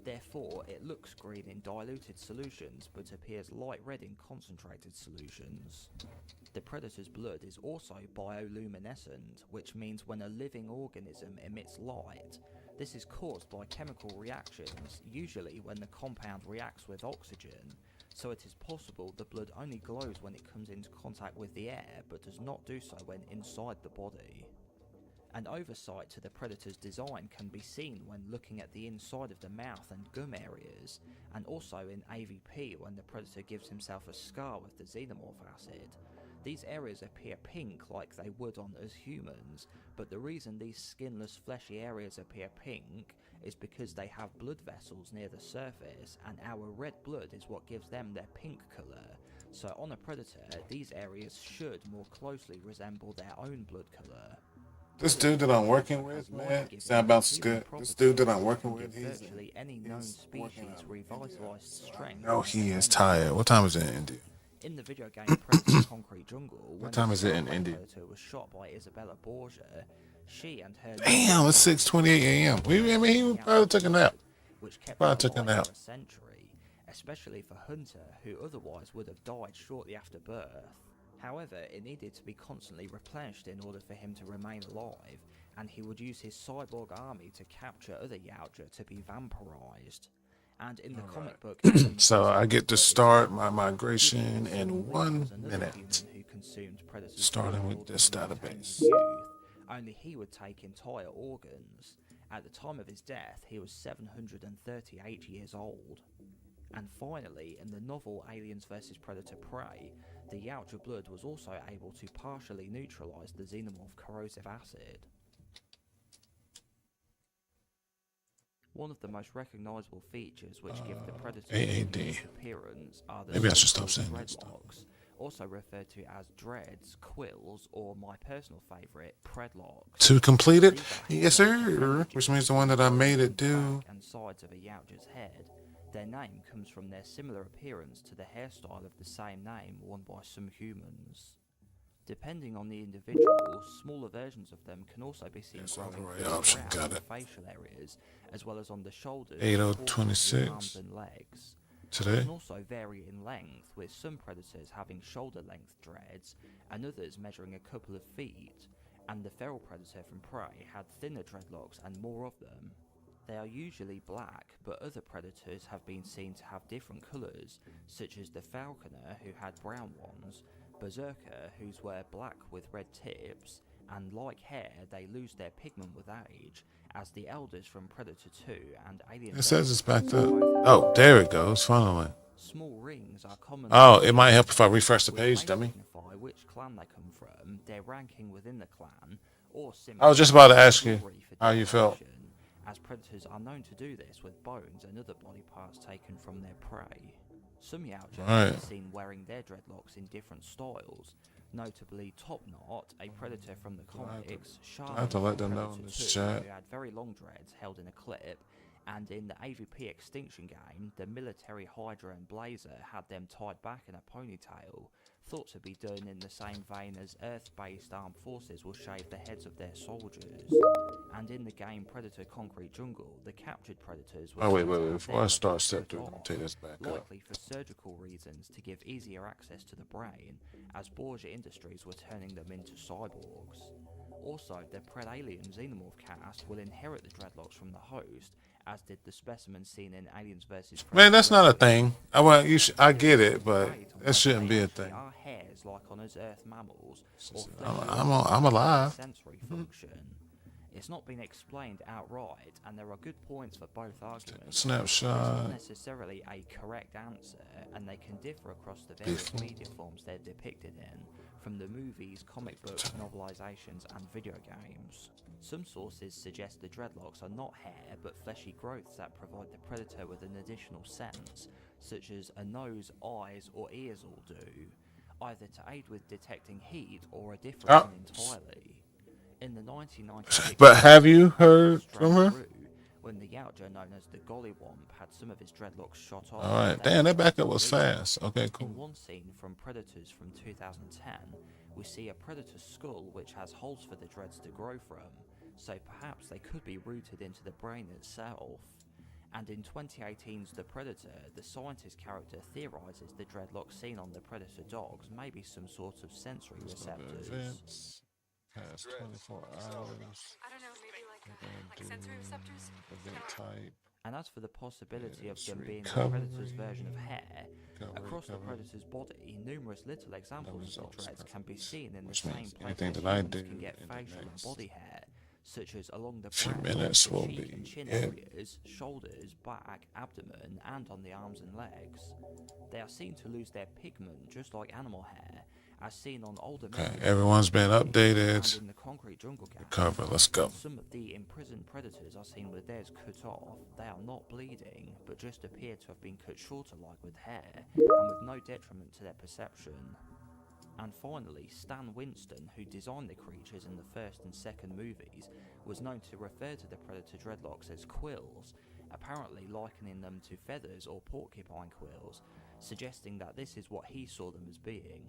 [SPEAKER 6] Therefore, it looks green in diluted solutions, but appears light red in concentrated solutions. The predator's blood is also bioluminescent, which means when a living organism emits light, this is caused by chemical reactions, usually when the compound reacts with oxygen. So it is possible the blood only glows when it comes into contact with the air, but does not do so when inside the body. An oversight to the predator's design can be seen when looking at the inside of the mouth and gum areas, and also in AVP when the predator gives himself a scar with the xenomorph acid. These areas appear pink like they would on us humans, but the reason these skinless fleshy areas appear pink is because they have blood vessels near the surface, and our red blood is what gives them their pink colour. So on a predator, these areas should more closely resemble their own blood colour.
[SPEAKER 3] This dude that I'm working with, man, sound bounce is good. This dude that I'm working with, he's
[SPEAKER 6] virtually any known species revitalised strength.
[SPEAKER 3] no, he is tired. What time is it in India?
[SPEAKER 6] In the video game Predator Concrete Jungle,
[SPEAKER 3] What time is it in
[SPEAKER 6] when
[SPEAKER 3] India?
[SPEAKER 6] Predator was shot by Isabella Borgia, she and her
[SPEAKER 3] Damn, it's 6:28 a.m. He probably took a nap.
[SPEAKER 6] which kept
[SPEAKER 3] Probably
[SPEAKER 6] her
[SPEAKER 3] took a
[SPEAKER 6] alive
[SPEAKER 3] nap.
[SPEAKER 6] for a century, especially for Hunter, who otherwise would have died shortly after birth. However, it needed to be constantly replenished in order for him to remain alive, and he would use his cyborg army to capture other Yautja to be vampirized. And in the comic book,
[SPEAKER 3] So I get to start my migration in 1 minute.
[SPEAKER 6] Who consumed Predator's
[SPEAKER 3] Starting
[SPEAKER 6] blood
[SPEAKER 3] with
[SPEAKER 6] in
[SPEAKER 3] this
[SPEAKER 6] order to maintain his
[SPEAKER 3] database.
[SPEAKER 6] youth, only he would take entire organs. At the time of his death, he was 738 years old. And finally, in the novel Aliens vs Predator Prey, the Yautja blood was also able to partially neutralize the xenomorph corrosive acid. One of the most recognizable features which give the Predator's
[SPEAKER 3] AAD.
[SPEAKER 6] unique appearance are the
[SPEAKER 3] Maybe I should stop
[SPEAKER 6] so-called
[SPEAKER 3] saying that stuff.
[SPEAKER 6] dreadlocks, also referred to as dreads, quills, or my personal favorite, predlocks.
[SPEAKER 3] To complete it,
[SPEAKER 6] These are
[SPEAKER 3] yes
[SPEAKER 6] hairs
[SPEAKER 3] sir. Which means the one that I made it do.
[SPEAKER 6] back and sides of a Yautja's head. Their name comes from their similar appearance to the hairstyle of the same name worn by some humans. Depending on the individual, smaller versions of them can also be seen
[SPEAKER 3] Yes,
[SPEAKER 6] growing
[SPEAKER 3] overall
[SPEAKER 6] further
[SPEAKER 3] option,
[SPEAKER 6] out
[SPEAKER 3] got
[SPEAKER 6] in the
[SPEAKER 3] it.
[SPEAKER 6] facial areas, as well as on the shoulders,
[SPEAKER 3] 8026.
[SPEAKER 6] arms and legs. They
[SPEAKER 3] Today.
[SPEAKER 6] can also vary in length, with some predators having shoulder-length dreads, and others measuring a couple of feet, and the feral predator from Prey had thinner dreadlocks and more of them. They are usually black, but other predators have been seen to have different colours, such as the falconer, who had brown ones, berserker, whose were black with red tips, and like hair, they lose their pigment with age, as the elders from Predator 2 and Alien
[SPEAKER 3] It says it's backed
[SPEAKER 6] both
[SPEAKER 3] up.
[SPEAKER 6] have
[SPEAKER 3] Oh, there it goes. Finally.
[SPEAKER 6] Small rings are common.
[SPEAKER 3] Oh, it might help if I refresh the
[SPEAKER 6] which
[SPEAKER 3] page,
[SPEAKER 6] may
[SPEAKER 3] dummy.
[SPEAKER 6] signify which clan they come from, their ranking within the clan, or simply
[SPEAKER 3] I was just about to ask you
[SPEAKER 6] jewelry for
[SPEAKER 3] how you felt.
[SPEAKER 6] decoration, as predators are known to do this with bones and other body parts taken from their prey. Some Yautja
[SPEAKER 3] Right.
[SPEAKER 6] are seen wearing their dreadlocks in different styles, notably Topknot, a predator from the comics,
[SPEAKER 3] I have to let them know
[SPEAKER 6] Predator
[SPEAKER 3] in this
[SPEAKER 6] 2,
[SPEAKER 3] chat.
[SPEAKER 6] who had very long dreads held in a clip, and in the AVP Extinction game, the military Hydra and Blazer had them tied back in a ponytail, thought to be done in the same vein as Earth-based armed forces will shave the heads of their soldiers. And in the game Predator Concrete Jungle, the captured predators were
[SPEAKER 3] Oh, wait,
[SPEAKER 6] seen to
[SPEAKER 3] wait,
[SPEAKER 6] have
[SPEAKER 3] before
[SPEAKER 6] their
[SPEAKER 3] I start
[SPEAKER 6] heads
[SPEAKER 3] step
[SPEAKER 6] cut
[SPEAKER 3] 3, let me
[SPEAKER 6] off,
[SPEAKER 3] take this back up.
[SPEAKER 6] likely for surgical reasons to give easier access to the brain, as Borgia Industries were turning them into cyborgs. Also, the Predalien Xenomorph cast will inherit the dreadlocks from the host, as did the specimen seen in Aliens vs.
[SPEAKER 3] Man, that's not a
[SPEAKER 6] Predator.
[SPEAKER 3] thing. I get it, but that shouldn't be a thing.
[SPEAKER 6] Are hairs like on us Earth mammals, or
[SPEAKER 3] I'm alive.
[SPEAKER 6] sensory function. It's not been explained outright, and there are good points for both arguments. It's not
[SPEAKER 3] Snapshot.
[SPEAKER 6] necessarily a correct answer, and they can differ across the various media forms they're depicted in, from the movies, comic books, novelizations, and video games. Some sources suggest the dreadlocks are not hair, but fleshy growths that provide the predator with an additional sense, such as a nose, eyes, or ears will do, either to aid with detecting heat or a different one entirely. In the 1996
[SPEAKER 3] But have you heard from her?
[SPEAKER 6] Crew, when the Yautja known as the Gollywomp had some of his dreadlocks shot off.
[SPEAKER 3] All right. Damn, that backup was fast. Okay, cool.
[SPEAKER 6] In one scene from Predators from 2010, we see a predator's skull which has holes for the dreads to grow from, so perhaps they could be rooted into the brain itself. And in 2018's The Predator, the scientist character theorizes the dreadlocks seen on the Predator dogs may be some sort of sensory receptors.
[SPEAKER 3] Events. Past 24 hours.
[SPEAKER 7] I don't know, maybe like sensory receptors?
[SPEAKER 3] Event type.
[SPEAKER 6] And as for the possibility of them being the
[SPEAKER 3] recovery.
[SPEAKER 6] Predator's version of hair, across the
[SPEAKER 3] Recovery.
[SPEAKER 6] Predator's body, numerous little examples of the dreads can be seen in the
[SPEAKER 3] Which
[SPEAKER 6] same
[SPEAKER 3] means
[SPEAKER 6] place
[SPEAKER 3] anything
[SPEAKER 6] that
[SPEAKER 3] that I
[SPEAKER 6] humans
[SPEAKER 3] do
[SPEAKER 6] can get
[SPEAKER 3] in the
[SPEAKER 6] facial and
[SPEAKER 3] next
[SPEAKER 6] body hair, such as along the
[SPEAKER 3] few
[SPEAKER 6] brow,
[SPEAKER 3] minutes will
[SPEAKER 6] cheek
[SPEAKER 3] be
[SPEAKER 6] and chin
[SPEAKER 3] it.
[SPEAKER 6] areas, shoulders, back, abdomen, and on the arms and legs. They are seen to lose their pigment just like animal hair, as seen on older
[SPEAKER 3] Okay,
[SPEAKER 6] members of
[SPEAKER 3] everyone's
[SPEAKER 6] the
[SPEAKER 3] been
[SPEAKER 6] community
[SPEAKER 3] updated.
[SPEAKER 6] and in the Concrete Jungle game.
[SPEAKER 3] Recover, let's go.
[SPEAKER 6] Some of the imprisoned predators are seen with theirs cut off. They are not bleeding, but just appear to have been cut shorter like with hair, and with no detriment to their perception. And finally, Stan Winston, who designed the creatures in the first and second movies, was known to refer to the predator dreadlocks as quills, apparently likening them to feathers or porcupine quills, suggesting that this is what he saw them as being.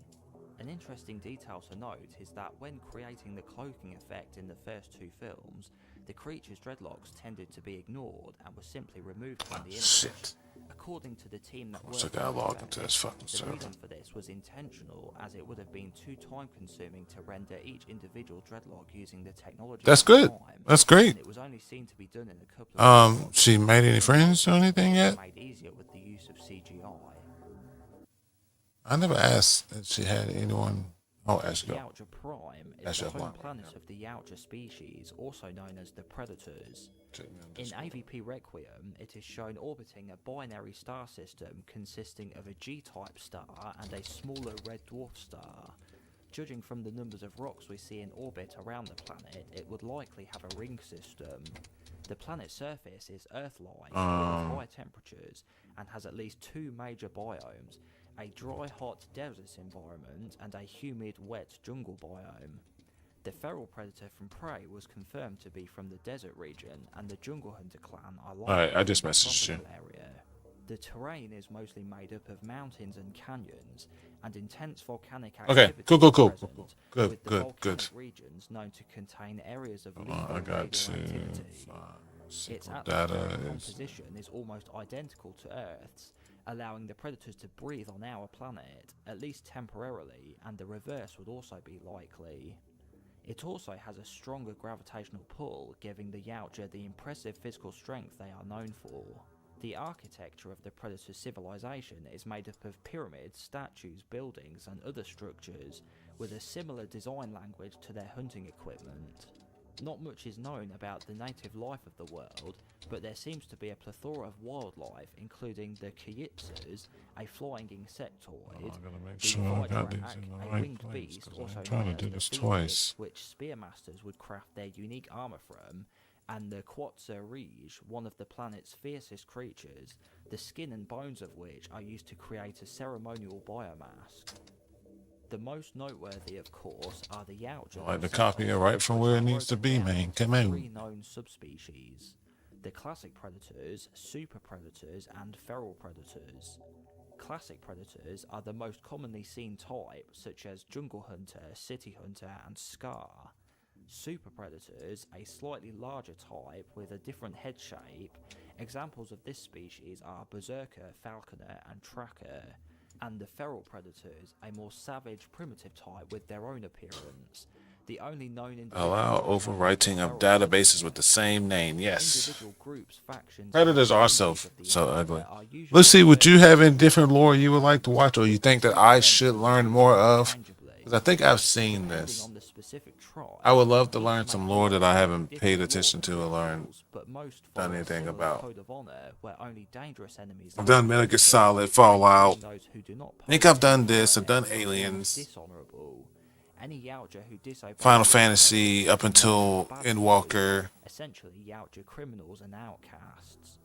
[SPEAKER 6] An interesting detail to note is that when creating the cloaking effect in the first two films, the creature's dreadlocks tended to be ignored and were simply removed from the image.
[SPEAKER 3] Shit.
[SPEAKER 6] According to the team that
[SPEAKER 3] What's
[SPEAKER 6] worked
[SPEAKER 3] the guy
[SPEAKER 6] on the
[SPEAKER 3] log into this
[SPEAKER 6] effect,
[SPEAKER 3] fucking
[SPEAKER 6] the
[SPEAKER 3] server?
[SPEAKER 6] reason for this was intentional, as it would have been too time-consuming to render each individual dreadlock using the technology.
[SPEAKER 3] That's
[SPEAKER 6] at the
[SPEAKER 3] good.
[SPEAKER 6] time,
[SPEAKER 3] That's great.
[SPEAKER 6] and it was only seen to be done in a couple of dreadlocks.
[SPEAKER 3] She made any friends or anything yet?
[SPEAKER 6] Made easier with the use of CGI.
[SPEAKER 3] I never asked if she had anyone. Oh, ask
[SPEAKER 6] The
[SPEAKER 3] you.
[SPEAKER 6] Yautja Prime is
[SPEAKER 3] That's
[SPEAKER 6] the
[SPEAKER 3] your
[SPEAKER 6] home
[SPEAKER 3] line,
[SPEAKER 6] planet
[SPEAKER 3] yeah.
[SPEAKER 6] of the Yautja species, also known as the Predators. In AVP Requiem, it is shown orbiting a binary star system consisting of a G-type star and a smaller red dwarf star. Judging from the numbers of rocks we see in orbit around the planet, it would likely have a ring system. The planet's surface is Earth-like, with high temperatures, and has at least two major biomes, a dry, hot desert environment and a humid, wet jungle biome. The feral predator from Prey was confirmed to be from the desert region, and the Jungle Hunter clan are likely
[SPEAKER 3] Alright, I just
[SPEAKER 6] from the
[SPEAKER 3] messaged you.
[SPEAKER 6] tropical area. The terrain is mostly made up of mountains and canyons, and intense volcanic
[SPEAKER 3] Okay,
[SPEAKER 6] activity
[SPEAKER 3] cool.
[SPEAKER 6] is present,
[SPEAKER 3] Good,
[SPEAKER 6] with the
[SPEAKER 3] good,
[SPEAKER 6] volcanic
[SPEAKER 3] good.
[SPEAKER 6] regions known to contain areas of
[SPEAKER 3] I
[SPEAKER 6] lethal
[SPEAKER 3] got to
[SPEAKER 6] radioactivity. Its
[SPEAKER 3] SQL data
[SPEAKER 6] atmospheric
[SPEAKER 3] is
[SPEAKER 6] composition is almost identical to Earth's, allowing the predators to breathe on our planet, at least temporarily, and the reverse would also be likely. It also has a stronger gravitational pull, giving the Yautja the impressive physical strength they are known for. The architecture of the predator's civilization is made up of pyramids, statues, buildings, and other structures, with a similar design language to their hunting equipment. Not much is known about the native life of the world, but there seems to be a plethora of wildlife, including the Calypsos, a flying insectoid,
[SPEAKER 3] I'm gonna make
[SPEAKER 6] the
[SPEAKER 3] sure I got these
[SPEAKER 6] Hydrarak,
[SPEAKER 3] in the
[SPEAKER 6] a
[SPEAKER 3] right
[SPEAKER 6] winged
[SPEAKER 3] place,
[SPEAKER 6] beast,
[SPEAKER 3] 'cause
[SPEAKER 6] also
[SPEAKER 3] I'm trying
[SPEAKER 6] known
[SPEAKER 3] to do
[SPEAKER 6] as
[SPEAKER 3] this
[SPEAKER 6] the
[SPEAKER 3] twice.
[SPEAKER 6] Phoenix, which spearmasters would craft their unique armor from, and the Quetzal Rige, one of the planet's fiercest creatures, the skin and bones of which are used to create a ceremonial biomask. The most noteworthy, of course, are the Yautja.
[SPEAKER 3] I like to copy it right from where it needs to be, man. Come on.
[SPEAKER 6] Three known subspecies: the classic predators, super predators, and feral predators. Classic predators are the most commonly seen type, such as jungle hunter, city hunter, and scar. Super predators, a slightly larger type with a different head shape. Examples of this species are berserker, falconer, and tracker. And the feral predators, a more savage, primitive type with their own appearance. The only known
[SPEAKER 3] Allow overwriting of databases with the same name. Yes.
[SPEAKER 6] individual groups, factions,
[SPEAKER 3] Predators
[SPEAKER 6] and
[SPEAKER 3] are
[SPEAKER 6] communities of the
[SPEAKER 3] so
[SPEAKER 6] Yautja
[SPEAKER 3] ugly.
[SPEAKER 6] are usually
[SPEAKER 3] Lucy, would you
[SPEAKER 6] referred
[SPEAKER 3] have
[SPEAKER 6] to
[SPEAKER 3] any
[SPEAKER 6] as
[SPEAKER 3] different lore you would like to watch, or you think that I should learn more of?
[SPEAKER 6] interchangeably.
[SPEAKER 3] Because I think I've seen
[SPEAKER 6] Depending
[SPEAKER 3] this.
[SPEAKER 6] on the specific tribe,
[SPEAKER 3] I would love to
[SPEAKER 6] each
[SPEAKER 3] learn
[SPEAKER 6] may
[SPEAKER 3] some lore that I
[SPEAKER 6] follow
[SPEAKER 3] haven't
[SPEAKER 6] different
[SPEAKER 3] paid
[SPEAKER 6] laws
[SPEAKER 3] attention
[SPEAKER 6] and
[SPEAKER 3] to or learned.
[SPEAKER 6] rituals, but most
[SPEAKER 3] done
[SPEAKER 6] follow a
[SPEAKER 3] anything
[SPEAKER 6] similar
[SPEAKER 3] about.
[SPEAKER 6] code of honor where only dangerous enemies
[SPEAKER 3] I've
[SPEAKER 6] are
[SPEAKER 3] done Metal Gear
[SPEAKER 6] predators,
[SPEAKER 3] Solid, Fallout.
[SPEAKER 6] and those who do not
[SPEAKER 3] I think
[SPEAKER 6] pose
[SPEAKER 3] I've done
[SPEAKER 6] any
[SPEAKER 3] this. I've done
[SPEAKER 6] threat are deemed
[SPEAKER 3] Aliens,
[SPEAKER 6] dishonorable. Any Yautja who disobeys
[SPEAKER 3] Final
[SPEAKER 6] rules
[SPEAKER 3] Fantasy, up
[SPEAKER 6] are
[SPEAKER 3] until
[SPEAKER 6] bad
[SPEAKER 3] Endwalker.
[SPEAKER 6] boys, essentially Yautja criminals and outcasts.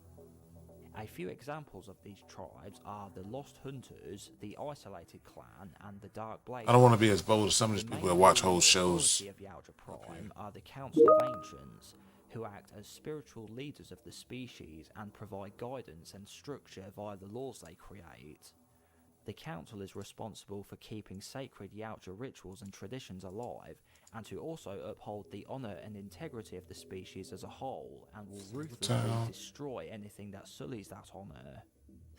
[SPEAKER 6] A few examples of these tribes are the Lost Hunters, the Isolated Clan, and the Dark Blade.
[SPEAKER 3] I don't want to be as bold as some of these
[SPEAKER 6] The
[SPEAKER 3] people
[SPEAKER 6] main
[SPEAKER 3] that watch
[SPEAKER 6] ruling
[SPEAKER 3] whole shows.
[SPEAKER 6] authority of Yautja Prime are the Council of Ancients, who act as spiritual leaders of the species and provide guidance and structure via the laws they create. The Council is responsible for keeping sacred Yautja rituals and traditions alive, and to also uphold the honour and integrity of the species as a whole, and will ruthlessly destroy anything that sullies that honour.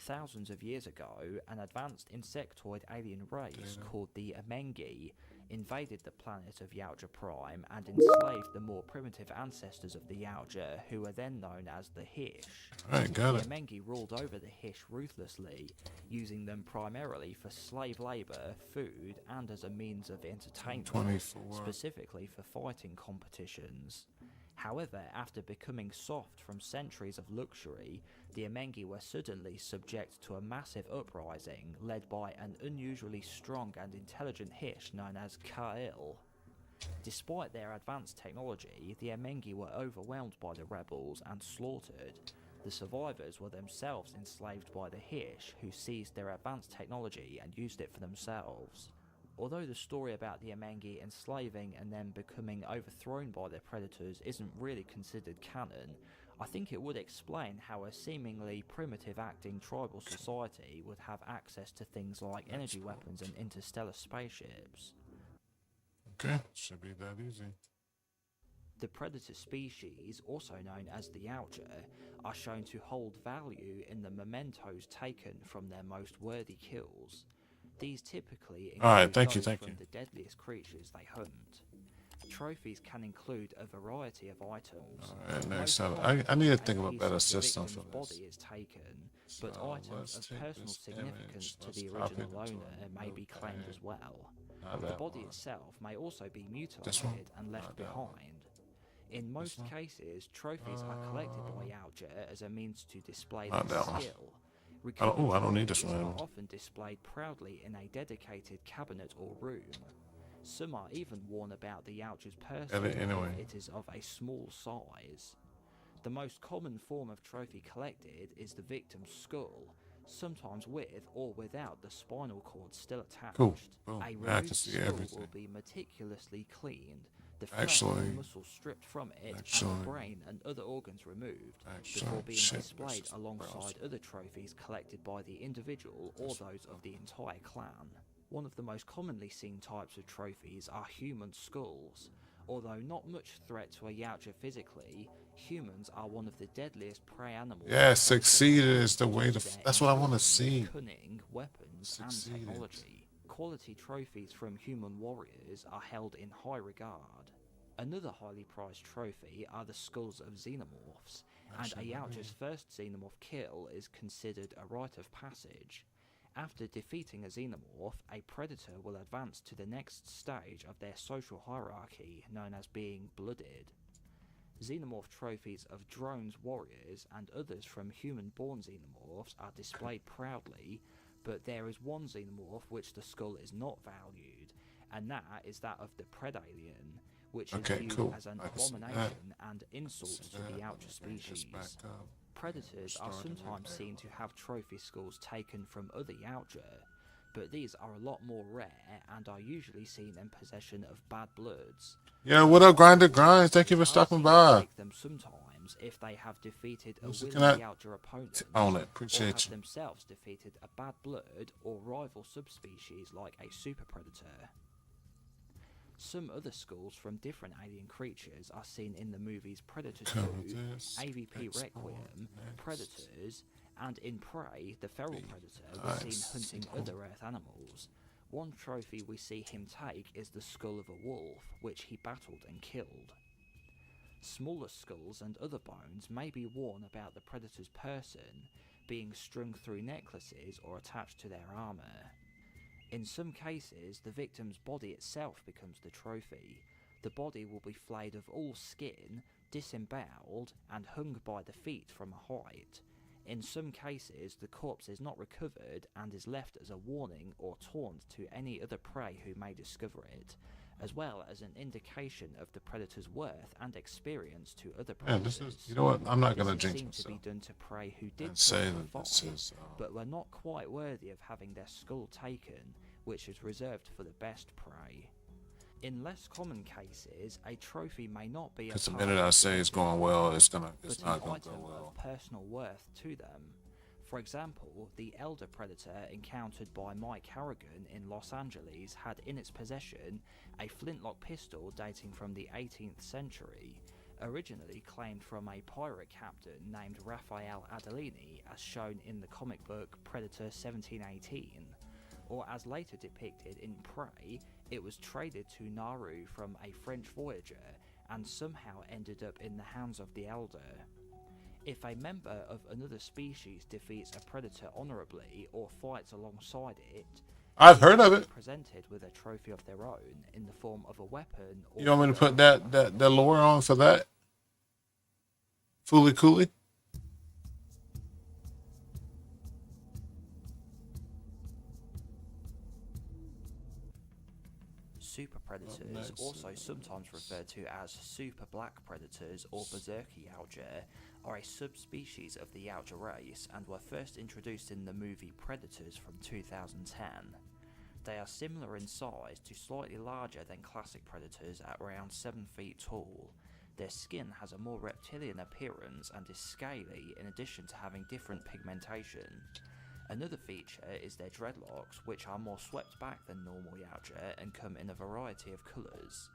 [SPEAKER 6] Thousands of years ago, an advanced insectoid alien race called the Amengi invaded the planet of Yautja Prime and enslaved the more primitive ancestors of the Yautja, who were then known as the Hish.
[SPEAKER 3] Alright, got
[SPEAKER 6] The
[SPEAKER 3] it.
[SPEAKER 6] Amengi ruled over the Hish ruthlessly, using them primarily for slave labour, food, and as a means of entertainment,
[SPEAKER 3] 24.
[SPEAKER 6] specifically for fighting competitions. However, after becoming soft from centuries of luxury, the Amengi were suddenly subject to a massive uprising led by an unusually strong and intelligent Hish known as Ka'il. Despite their advanced technology, the Amengi were overwhelmed by the rebels and slaughtered. The survivors were themselves enslaved by the Hish, who seized their advanced technology and used it for themselves. Although the story about the Amengi enslaving and then becoming overthrown by their predators isn't really considered canon, I think it would explain how a seemingly primitive acting tribal society would have access to things like energy weapons and interstellar spaceships.
[SPEAKER 3] Okay, should be that easy.
[SPEAKER 6] The predator species, also known as the Alger, are shown to hold value in the mementos taken from their most worthy kills. These typically include
[SPEAKER 3] Alright, thank you,
[SPEAKER 6] those
[SPEAKER 3] thank
[SPEAKER 6] from
[SPEAKER 3] you.
[SPEAKER 6] the deadliest creatures they hunt. Trophies can include a variety of items.
[SPEAKER 3] Alright, next
[SPEAKER 6] Most
[SPEAKER 3] up.
[SPEAKER 6] commonly,
[SPEAKER 3] I need to
[SPEAKER 6] a
[SPEAKER 3] think of a
[SPEAKER 6] piece
[SPEAKER 3] better
[SPEAKER 6] the
[SPEAKER 3] system for
[SPEAKER 6] victim's
[SPEAKER 3] this.
[SPEAKER 6] body is taken, but
[SPEAKER 3] So,
[SPEAKER 6] items
[SPEAKER 3] let's
[SPEAKER 6] of
[SPEAKER 3] take
[SPEAKER 6] personal
[SPEAKER 3] this
[SPEAKER 6] significance
[SPEAKER 3] image,
[SPEAKER 6] to
[SPEAKER 3] let's
[SPEAKER 6] the
[SPEAKER 3] copy
[SPEAKER 6] original
[SPEAKER 3] it to
[SPEAKER 6] owner
[SPEAKER 3] a
[SPEAKER 6] may be claimed
[SPEAKER 3] notepad.
[SPEAKER 6] as well.
[SPEAKER 3] Not
[SPEAKER 6] The
[SPEAKER 3] that
[SPEAKER 6] body
[SPEAKER 3] one.
[SPEAKER 6] itself may also be
[SPEAKER 3] This one?
[SPEAKER 6] mutilated and left
[SPEAKER 3] Not that one.
[SPEAKER 6] behind. In most
[SPEAKER 3] one?
[SPEAKER 6] cases, trophies are collected by Alger as a means to display
[SPEAKER 3] Not
[SPEAKER 6] their
[SPEAKER 3] that one.
[SPEAKER 6] skill.
[SPEAKER 3] I don't need this
[SPEAKER 6] Recovered
[SPEAKER 3] one
[SPEAKER 6] trophies
[SPEAKER 3] anymore.
[SPEAKER 6] are often displayed proudly in a dedicated cabinet or room. Some are even worn about the Alger's person
[SPEAKER 3] Anyway.
[SPEAKER 6] if it is of a small size. The most common form of trophy collected is the victim's skull, sometimes with or without the spinal cord still attached.
[SPEAKER 3] Cool. Boom.
[SPEAKER 6] A
[SPEAKER 3] Now I can
[SPEAKER 6] removed
[SPEAKER 3] see
[SPEAKER 6] skull
[SPEAKER 3] everything.
[SPEAKER 6] will be meticulously cleaned, the flesh
[SPEAKER 3] Actually-
[SPEAKER 6] and muscles stripped from it, and
[SPEAKER 3] actually-
[SPEAKER 6] the brain and other organs removed,
[SPEAKER 3] Actually,
[SPEAKER 6] before being
[SPEAKER 3] shit,
[SPEAKER 6] displayed
[SPEAKER 3] this is
[SPEAKER 6] alongside
[SPEAKER 3] gross.
[SPEAKER 6] other trophies collected by the individual or those of the entire clan. One of the most commonly seen types of trophies are human skulls. Although not much threat to a Yautja physically, humans are one of the deadliest prey animals.
[SPEAKER 3] Yeah,
[SPEAKER 6] faced
[SPEAKER 3] succeeded
[SPEAKER 6] with
[SPEAKER 3] is the way
[SPEAKER 6] due
[SPEAKER 3] to.
[SPEAKER 6] their
[SPEAKER 3] That's what I want to
[SPEAKER 6] intelligence,
[SPEAKER 3] see.
[SPEAKER 6] Cunning, weapons,
[SPEAKER 3] Succeeded.
[SPEAKER 6] and technology. Quality trophies from human warriors are held in high regard. Another highly prized trophy are the skulls of xenomorphs, and a Yautja's first xenomorph kill is considered a rite of passage. After defeating a xenomorph, a predator will advance to the next stage of their social hierarchy, known as being blooded. Xenomorph trophies of drones, warriors, and others from human-born xenomorphs are displayed proudly, but there is one xenomorph which the skull is not valued, and that is that of the Predalien, which is
[SPEAKER 3] Okay,
[SPEAKER 6] viewed
[SPEAKER 3] cool.
[SPEAKER 6] as an
[SPEAKER 3] I can see that.
[SPEAKER 6] abomination and insult
[SPEAKER 3] See
[SPEAKER 6] to the
[SPEAKER 3] that.
[SPEAKER 6] Yautja
[SPEAKER 3] Just
[SPEAKER 6] species.
[SPEAKER 3] back up.
[SPEAKER 6] Predators are
[SPEAKER 3] Starting
[SPEAKER 6] sometimes
[SPEAKER 3] with
[SPEAKER 6] seen to have trophy skulls taken from other Yautja, but these are a lot more rare and are usually seen in possession of bad bloods.
[SPEAKER 3] Yeah, what up, Grinder Grinds? Thank you for
[SPEAKER 6] Are
[SPEAKER 3] stopping
[SPEAKER 6] seen to
[SPEAKER 3] by.
[SPEAKER 6] take them sometimes if they have defeated a
[SPEAKER 3] Who's
[SPEAKER 6] willing
[SPEAKER 3] looking at-
[SPEAKER 6] Yautja opponent,
[SPEAKER 3] Own it.
[SPEAKER 6] or
[SPEAKER 3] Appreciate
[SPEAKER 6] have
[SPEAKER 3] you.
[SPEAKER 6] themselves defeated a bad blood or rival subspecies like a super predator. Some other skulls from different alien creatures are seen in the movies Predator 2,
[SPEAKER 3] Cover this.
[SPEAKER 6] AVP
[SPEAKER 3] Next
[SPEAKER 6] Requiem,
[SPEAKER 3] one. Next.
[SPEAKER 6] Predators, and in Prey, the feral predator was seen
[SPEAKER 3] Nice.
[SPEAKER 6] hunting other Earth animals. One trophy we see him take is the skull of a wolf, which he battled and killed. Smaller skulls and other bones may be worn about the predator's person, being strung through necklaces or attached to their armor. In some cases, the victim's body itself becomes the trophy. The body will be flayed of all skin, disemboweled, and hung by the feet from a height. In some cases, the corpse is not recovered and is left as a warning or taunt to any other prey who may discover it, as well as an indication of the predator's worth and experience to other
[SPEAKER 3] Yeah,
[SPEAKER 6] predators.
[SPEAKER 3] this is. You know what? I'm not gonna
[SPEAKER 6] This
[SPEAKER 3] jinx
[SPEAKER 6] seemed to be
[SPEAKER 3] myself
[SPEAKER 6] done to prey who did
[SPEAKER 3] and say
[SPEAKER 6] suffer
[SPEAKER 3] that this
[SPEAKER 6] fight,
[SPEAKER 3] is.
[SPEAKER 6] but were not quite worthy of having their skull taken, which is reserved for the best prey. In less common cases, a trophy may not be a
[SPEAKER 3] Because the
[SPEAKER 6] part
[SPEAKER 3] minute
[SPEAKER 6] of
[SPEAKER 3] I
[SPEAKER 6] the
[SPEAKER 3] say it's going well, it's not
[SPEAKER 6] but
[SPEAKER 3] gonna
[SPEAKER 6] an
[SPEAKER 3] go
[SPEAKER 6] item
[SPEAKER 3] well.
[SPEAKER 6] of personal worth to them. For example, the elder predator encountered by Mike Harrigan in Los Angeles had in its possession a flintlock pistol dating from the 18th century, originally claimed from a pirate captain named Raphael Adelini, as shown in the comic book Predator 1718, or as later depicted in Prey, it was traded to Nauru from a French voyager and somehow ended up in the hands of the elder. If a member of another species defeats a predator honorably or fights alongside it,
[SPEAKER 3] I've
[SPEAKER 6] they
[SPEAKER 3] heard of
[SPEAKER 6] may be
[SPEAKER 3] it.
[SPEAKER 6] presented with a trophy of their own in the form of a weapon. Or
[SPEAKER 3] You want me to put
[SPEAKER 6] gun.
[SPEAKER 3] that lore on for that? Fooly cooly?
[SPEAKER 6] Super predators,
[SPEAKER 3] next,
[SPEAKER 6] also sometimes referred to as super black predators or berserker Yautja, are a subspecies of the Yautja race and were first introduced in the movie Predators from 2010. They are similar in size to slightly larger than classic predators at around 7 feet tall. Their skin has a more reptilian appearance and is scaly in addition to having different pigmentation. Another feature is their dreadlocks, which are more swept back than normal Yautja and come in a variety of colours.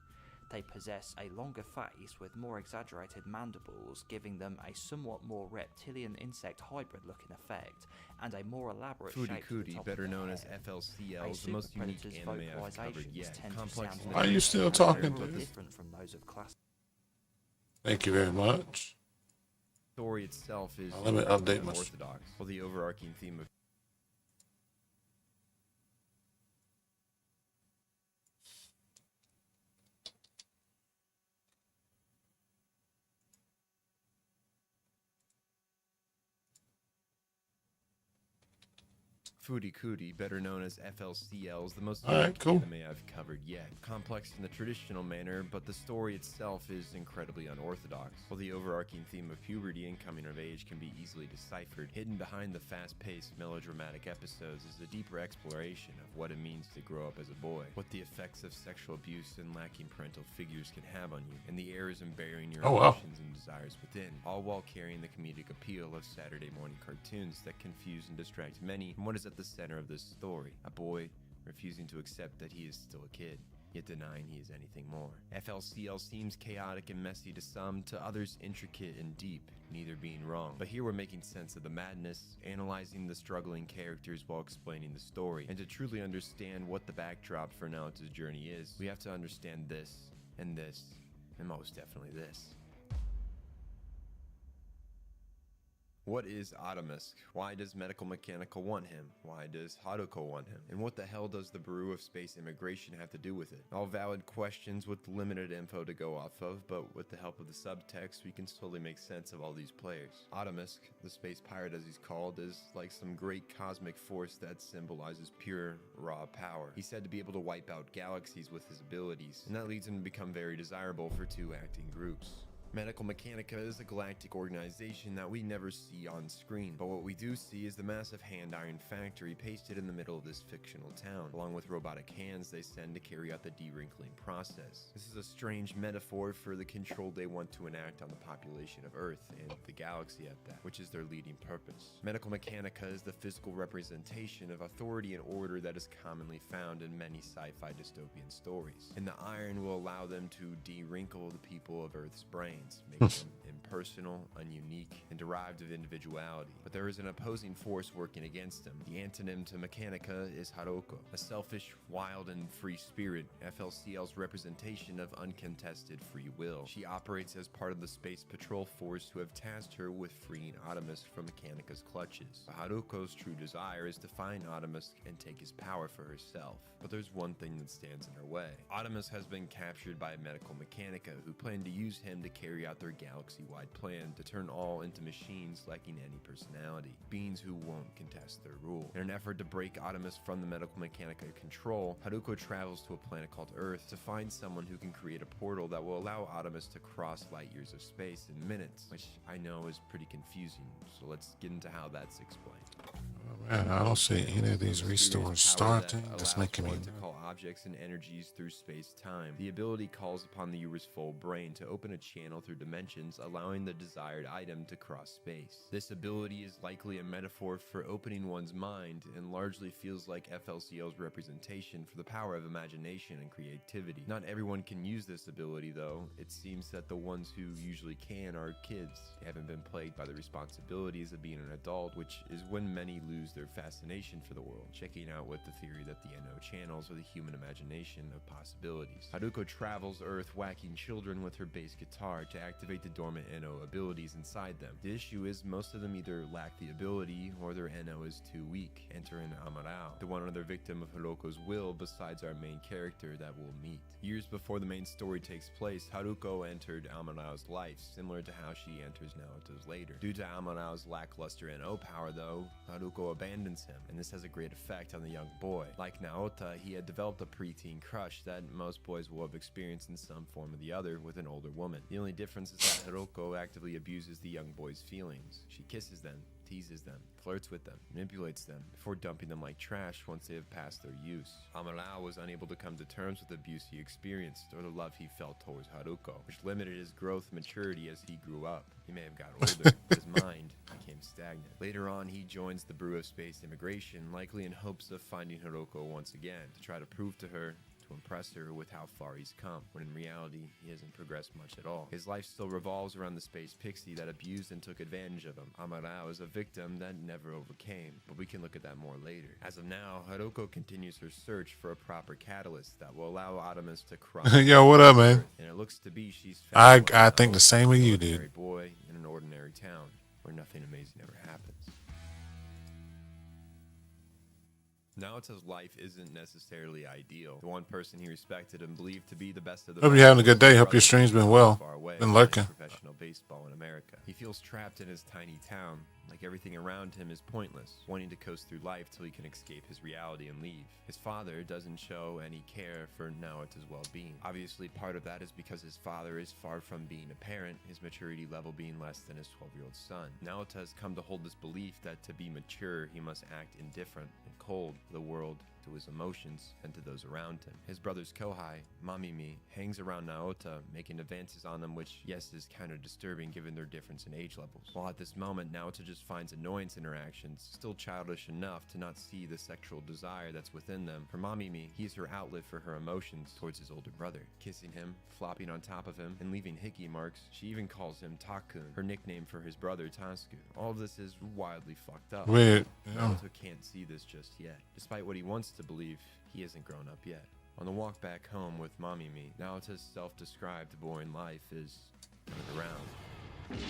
[SPEAKER 6] They possess a longer face with more exaggerated mandibles, giving them a somewhat more reptilian insect hybrid looking effect, and a more elaborate shape to the
[SPEAKER 8] Cootie,
[SPEAKER 6] top
[SPEAKER 8] better
[SPEAKER 6] of
[SPEAKER 8] known
[SPEAKER 6] their
[SPEAKER 8] as
[SPEAKER 6] head.
[SPEAKER 8] FLCL,
[SPEAKER 6] A
[SPEAKER 8] is the most unique
[SPEAKER 6] superpredator's
[SPEAKER 8] anime I've covered
[SPEAKER 6] vocalizations
[SPEAKER 8] yet.
[SPEAKER 6] tend to
[SPEAKER 8] Complex
[SPEAKER 6] sound
[SPEAKER 8] in the
[SPEAKER 3] Why are you still
[SPEAKER 6] and
[SPEAKER 3] talking
[SPEAKER 6] very
[SPEAKER 3] to me?
[SPEAKER 6] different from those of classic.
[SPEAKER 3] Thank you very much.
[SPEAKER 8] story itself is
[SPEAKER 3] Let me
[SPEAKER 8] incredibly
[SPEAKER 3] update my-
[SPEAKER 8] unorthodox. Well, the overarching theme of Cootie, better known as FLCL, is the most
[SPEAKER 3] All right,
[SPEAKER 8] unique
[SPEAKER 3] cool.
[SPEAKER 8] anime I've covered yet. Complex in the traditional manner, but the story itself is incredibly unorthodox. While the overarching theme of puberty and coming of age can be easily deciphered, hidden behind the fast-paced, melodramatic episodes is a deeper exploration of what it means to grow up as a boy, what the effects of sexual abuse and lacking parental figures can have on you, and the errors in bearing your
[SPEAKER 3] Oh, wow.
[SPEAKER 8] emotions and desires within, all while carrying the comedic appeal of Saturday morning cartoons that confuse and distract many from what is at the center of this story: a boy refusing to accept that he is still a kid, yet denying he is anything more. FLCL seems chaotic and messy to some, to others intricate and deep, neither being wrong. But here we're making sense of the madness, analyzing the struggling characters while explaining the story. And to truly understand what the backdrop for Naoto's journey is, we have to understand this, and most definitely this. What is Ottomusk? Why does Medical Mechanica want him? Why does Haruko want him? And what the hell does the Bureau of Space Immigration have to do with it? All valid questions with limited info to go off of, but with the help of the subtext, we can slowly make sense of all these players. Ottomusk, the space pirate as he's called, is like some great cosmic force that symbolizes pure, raw power. He's said to be able to wipe out galaxies with his abilities, and that leads him to become very desirable for two acting groups. Medical Mechanica is a galactic organization that we never see on screen, but what we do see is the massive hand iron factory pasted in the middle of this fictional town, along with robotic hands they send to carry out the de-wrinkling process. This is a strange metaphor for the control they want to enact on the population of Earth and the galaxy at that, which is their leading purpose. Medical Mechanica is the physical representation of authority and order that is commonly found in many sci-fi dystopian stories, and the iron will allow them to de-wrinkle the people of Earth's brain, making them impersonal, ununique, and derived of individuality. But there is an opposing force working against them. The antonym to Mechanica is Haruko, a selfish, wild, and free spirit, FLCL's representation of uncontested free will. She operates as part of the Space Patrol Force, who have tasked her with freeing Ottomusk from Mechanica's clutches. But Haruko's true desire is to find Ottomusk and take his power for herself. But there's one thing that stands in her way. Ottomusk has been captured by Medical Mechanica, who plan to use him to carry out their galaxy-wide plan to turn all into machines lacking any personality, beings who won't contest their rule. In an effort to break Ottomusk from the Medical Mechanica control, Haruko travels to a planet called Earth to find someone who can create a portal that will allow Ottomusk to cross light years of space in minutes, which I know is pretty confusing, so let's get into how that's explained.
[SPEAKER 3] Man, I don't see any of these restores starting. That's making me.
[SPEAKER 8] To call objects and energies through space-time. The ability calls upon the viewer's full brain to open a channel through dimensions, allowing the desired item to cross space. This ability is likely a metaphor for opening one's mind, and largely feels like FLCL's representation for the power of imagination and creativity. Not everyone can use this ability, though. It seems that the ones who usually can are kids. They haven't been plagued by the responsibilities of being an adult, which is when many lose their fascination for the world, checking out with the theory that the NO channels are the human imagination of possibilities. Haruko travels Earth, whacking children with her bass guitar to activate the dormant NO abilities inside them. The issue is most of them either lack the ability or their NO is too weak. Enter in Amarao, the one other victim of Haruko's will besides our main character that we'll meet. Years before the main story takes place, Haruko entered Amarao's life, similar to how she enters Naoto's later. Due to Amarao's lackluster NO power, though, Haruko abandons him, and this has a great effect on the young boy. Like Naota, he had developed a preteen crush that most boys will have experienced in some form or the other with an older woman. The only difference is that Haruko actively abuses the young boy's feelings. She kisses them, teases them, flirts with them, manipulates them, before dumping them like trash once they have passed their use. Amarao was unable to come to terms with the abuse he experienced or the love he felt towards Haruko, which limited his growth and maturity as he grew up. He may have got older, but his mind became stagnant. Later on, he joins the Bureau of Space Immigration, likely in hopes of finding Haruko once again, to try to prove to her, to impress her with how far he's come, when in reality, he hasn't progressed much at all. His life still revolves around the space pixie that abused and took advantage of him. Amarao is a victim that never overcame, but we can look at that more later. As of now, Haruko continues her search for a proper catalyst that will allow Artemis to cross.
[SPEAKER 3] Yo, what up, man?
[SPEAKER 8] And it looks to be she's
[SPEAKER 3] I
[SPEAKER 8] found
[SPEAKER 3] think the same with you,
[SPEAKER 8] an ordinary
[SPEAKER 3] dude.
[SPEAKER 8] boy in an ordinary town where nothing amazing ever happens. Naoto's life isn't necessarily ideal. The one person he respected and believed to be the best of the
[SPEAKER 3] Hope you're
[SPEAKER 8] best
[SPEAKER 3] having a good
[SPEAKER 8] was his
[SPEAKER 3] day. Hope
[SPEAKER 8] brother,
[SPEAKER 3] your stream's been well.
[SPEAKER 8] far away,
[SPEAKER 3] Been
[SPEAKER 8] playing
[SPEAKER 3] lurking.
[SPEAKER 8] professional baseball in America. He feels trapped in his tiny town, like everything around him is pointless, wanting to coast through life till he can escape his reality and leave. His father doesn't show any care for Naoto's well-being. Obviously, part of that is because his father is far from being a parent, his maturity level being less than his 12-year-old son. Naoto has come to hold this belief that to be mature, he must act indifferent and cold to the world, to his emotions, and to those around him. His brother's Kohai, Mamimi, hangs around Naoto, making advances on them, which, yes, is kind of disturbing given their difference in age levels. While at this moment, Naoto just finds annoyance in her actions, still childish enough to not see the sexual desire that's within them. For Mamimi, he's her outlet for her emotions towards his older brother. Kissing him, flopping on top of him, and leaving hickey marks. She even calls him Takun, her nickname for his brother Tasku. All of this is wildly fucked up.
[SPEAKER 3] Weird. Yeah.
[SPEAKER 8] Naoto can't see this just yet. Despite what he wants to believe, he hasn't grown up yet. On the walk back home with Mamimi, Naoto's self-described boring life is turned around.